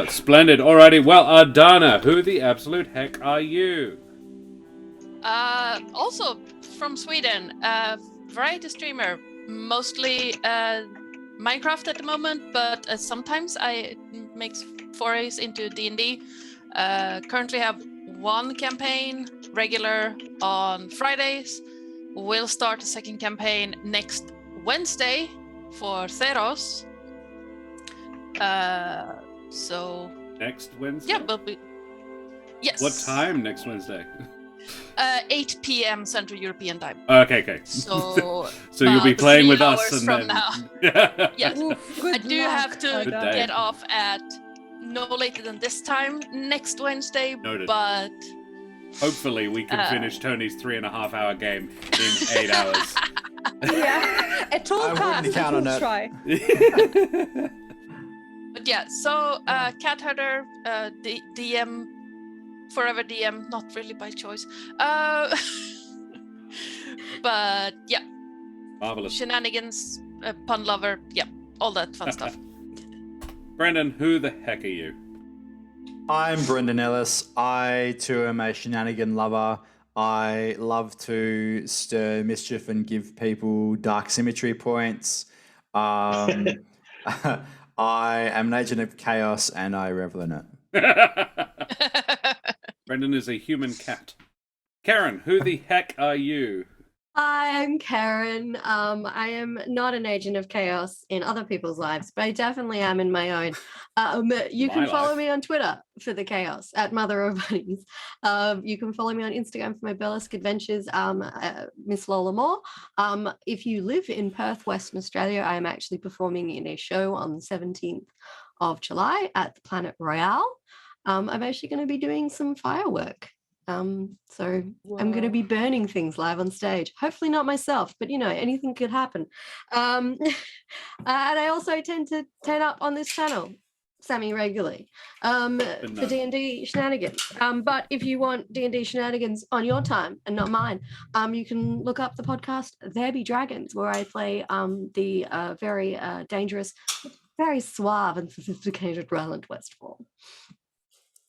Splendid. Alrighty. Well, Ardanna, who the absolute heck are you? Also from Sweden, variety streamer, mostly Minecraft at the moment, but sometimes I make forays into D&D. Currently have one campaign regular on Fridays. We'll start a second campaign next Wednesday for Theros. So Next Wednesday? yeah, but yes. What time next Wednesday? 8 p.m. Central European time. Okay. So So you'll be about playing 3 with us hours and from then... now. Yes. Oof, good I do luck, have to Ardanna. get off at no later than this time next Wednesday, Noted. but Hopefully we can finish Tony's 3.5 hour game in 8 hours. Yeah. At all I wouldn't costs, count we'll on it. try. but yeah. So Cat Herder, DM, forever DM, not really by choice. But yeah, Marvelous. shenanigans, pun lover, yeah, all that fun stuff. Brendan, who the heck are you? I'm Brendan Ellis. I too am a shenanigan lover. I love to stir mischief and give people dark symmetry points. I am an agent of chaos and I revel in it. Brendan is a human cat. Karen, who the heck are you? I'm Karen. I am not an agent of chaos in other people's lives, but I definitely am in my own. You can My follow life. me on Twitter for the chaos at Mother of Bunnies. You can follow me on Instagram for my burlesque adventures, Miss Lola Moore. If you live in Perth, Western Australia, I am actually performing in a show on the 17th of July at the Planet Royale. I'm actually going to be doing some firework. So I'm going to be burning things live on stage. Hopefully not myself, but anything could happen. And I also tend to turn up on this channel semi-regularly for D&D shenanigans. But if you want D&D shenanigans on your time and not mine, you can look up the podcast There Be Dragons, where I play the very dangerous, very suave and sophisticated Roland Westfall.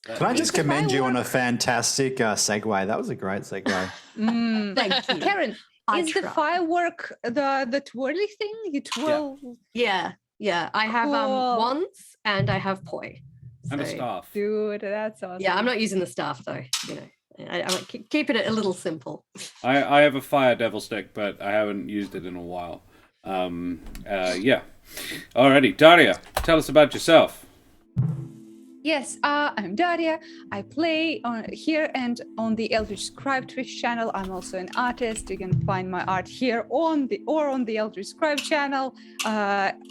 Can I just commend you on a fantastic segue? That was a great segue. Thank you. Karen, is the firework the twirly thing? You twirl. Yeah. I have Cool. wands and I have poi. And a So, staff. Dude, that's awesome. Yeah, I'm not using the staff though. I like keep it a little simple. I have a fire devil stick, but I haven't used it in a while. Yeah. Alrighty, Daria, tell us about yourself. Yes, I'm Daria. I play here and on the Eldritch Scribe Twitch channel. I'm also an artist. You can find my art here on the Eldritch Scribe channel.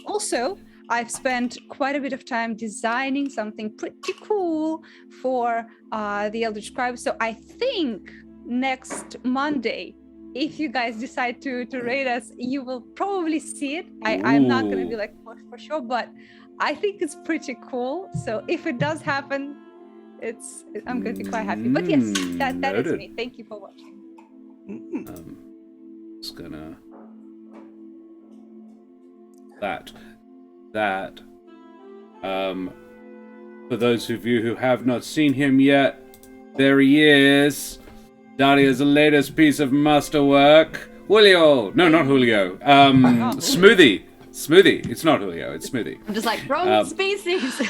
Also, I've spent quite a bit of time designing something pretty cool for the Eldritch Scribe. So I think next Monday, if you guys decide to raid us, you will probably see it. I'm not going to be like for sure, but I think it's pretty cool. So if it does happen, I'm going to be quite happy. But yes, that is Noted. me. Thank you for watching. Just gonna for those of you who have not seen him yet, there he is. Daria's latest piece of masterwork. Julio. No, not Julio. Smoothie. Smoothie. It's not Julio, it's Smoothie. I'm just like wrong species.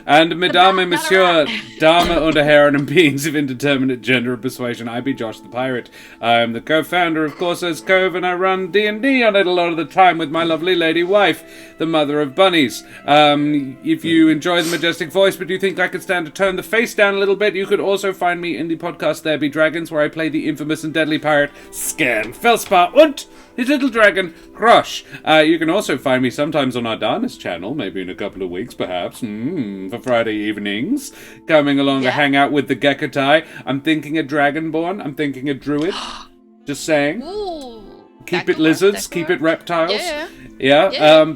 And Mesdames et Messieurs, Damen und Herren and beings of indeterminate gender and persuasion, I be Josh the Pirate. I am the co-founder of Corsairs Cove, and I run D&D on it a lot of the time with my lovely lady wife, the mother of bunnies. If you enjoy the majestic voice, but you think I could stand to turn the face down a little bit, you could also find me in the podcast There Be Dragons, where I play the infamous and deadly pirate Scan Felspar und his little dragon, Crush. You can also find me sometimes on Ardanna's channel, maybe in a couple of weeks, perhaps, for Friday evenings, coming along to hang out with the Geckotai. I'm thinking a Dragonborn. I'm thinking a Druid. Just saying. Ooh. Keep that could it lizards, work, keep it reptiles. Yeah.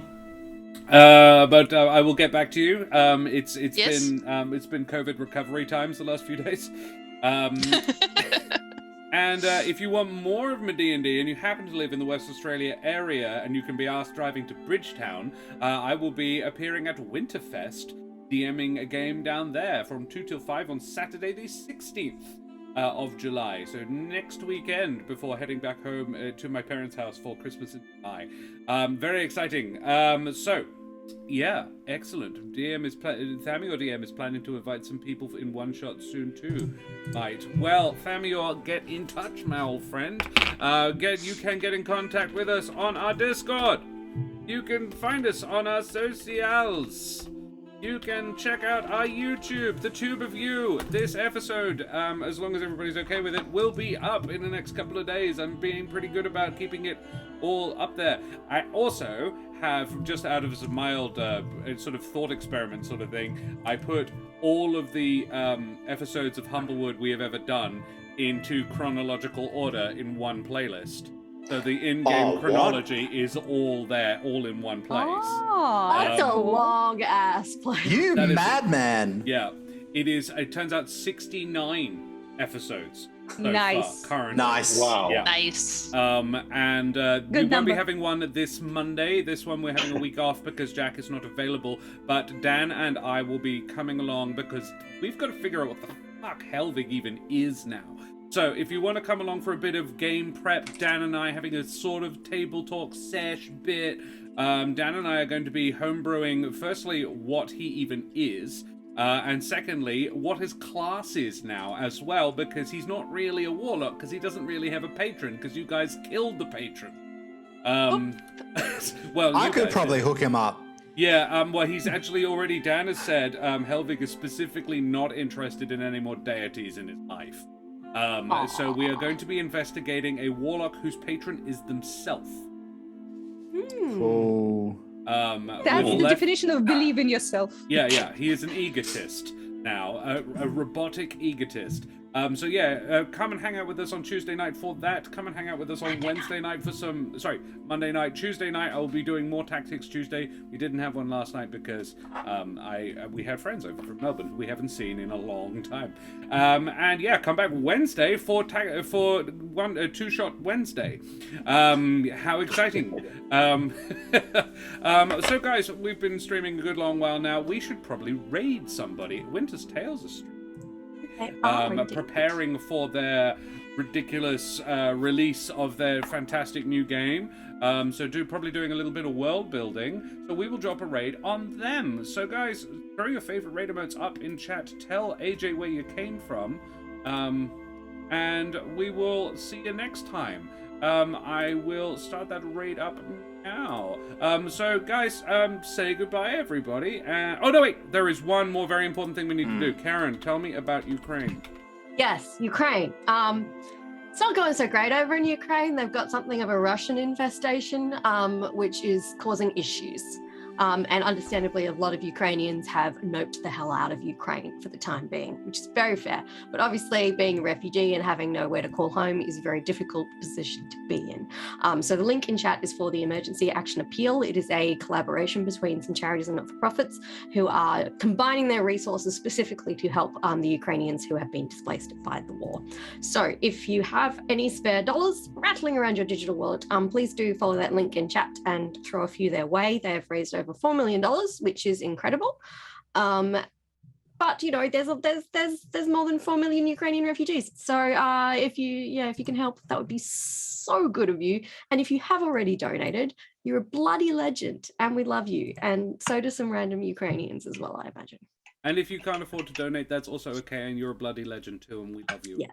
But I will get back to you. It's Yes. been COVID recovery times the last few days. And if you want more of my D&D and you happen to live in the West Australia area and you can be asked driving to Bridgetown, I will be appearing at Winterfest, DMing a game down there from 2 till 5 on Saturday the 16th of July. So next weekend before heading back home to my parents' house for Christmas in July. Very exciting. Yeah, excellent. Thamior DM is planning to invite some people in one shot soon too. Right. Well, Thamior, get in touch, my old friend. You can get in contact with us on our Discord. You can find us on our socials. You can check out our YouTube, The Tube of You. This episode, as long as everybody's okay with it, will be up in the next couple of days. I'm being pretty good about keeping it all up there. I also have, just out of a mild sort of thought experiment sort of thing, I put all of the episodes of Humblewood we have ever done into chronological order in one playlist. So the in-game chronology is all there, all in one place. Oh, That's a long ass play. You That is- madman. Yeah, it is. It turns out 69 episodes so Nice. far, currently. Nice. Wow. Yeah. Nice. We won't be number. having one this Monday. This one we're having a week off because Jack is not available. But Dan and I will be coming along because we've got to figure out what the fuck Helvig even is now. So if you want to come along for a bit of game prep, Dan and I having a sort of table talk sesh bit. Dan and I are going to be homebrewing, firstly, what he even is. And secondly, what his class is now as well, because he's not really a warlock, because he doesn't really have a patron, because you guys killed the patron. Well, I you could guys probably did. hook him up. Yeah, well, he's actually already, Dan has said, Helvig is specifically not interested in any more deities in his life. So we are going to be investigating a warlock whose patron is themselves. Cool. That's the let- definition of believe in yourself. Yeah, he is an egotist now, a robotic egotist. So yeah, come and hang out with us on Tuesday night for that. Come and hang out with us on Wednesday night for Monday night. Tuesday night, I will be doing more Tactics Tuesday. We didn't have one last night because we had friends over from Melbourne who we haven't seen in a long time. And yeah, come back Wednesday for two-shot Wednesday. How exciting! So guys, we've been streaming a good long while now. We should probably raid somebody. Winter's Tales is streaming. Preparing for their ridiculous release of their fantastic new game. So probably doing a little bit of world building. So we will drop a raid on them. So guys, throw your favorite raid emotes up in chat. Tell AJ where you came from. And we will see you next time. I will start that raid up now. So guys, say goodbye everybody. Oh no, wait, there is one more very important thing we need to do. Karen, tell me about Ukraine. Yes, Ukraine. It's not going so great over in Ukraine. They've got something of a Russian infestation, which is causing issues. And understandably, a lot of Ukrainians have noped the hell out of Ukraine for the time being, which is very fair. But obviously, being a refugee and having nowhere to call home is a very difficult position to be in. So the link in chat is for the Emergency Action Appeal. It is a collaboration between some charities and not-for-profits who are combining their resources specifically to help the Ukrainians who have been displaced by the war. So if you have any spare dollars rattling around your digital wallet, please do follow that link in chat and throw a few their way. They have raised over $4 million, which is incredible. But you know, there's more than 4 million Ukrainian refugees. So if you can help, that would be so good of you. And if you have already donated, you're a bloody legend, and we love you. And so do some random Ukrainians as well, I imagine. And if you can't afford to donate, that's also okay, and you're a bloody legend too, and we love you. Yeah,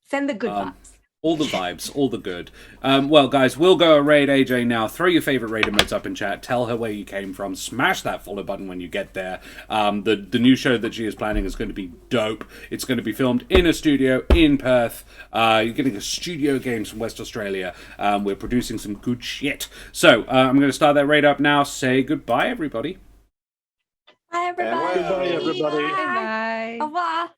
send the good vibes. All the vibes, all the good. Well, guys, we'll go raid AJ now. Throw your favorite raid emotes up in chat. Tell her where you came from. Smash that follow button when you get there. The new show that she is planning is going to be dope. It's going to be filmed in a studio in Perth. You're getting a studio games from West Australia. We're producing some good shit. So I'm going to start that raid up now. Say goodbye, everybody. Bye, everybody. Goodbye, everybody. Bye. Au revoir.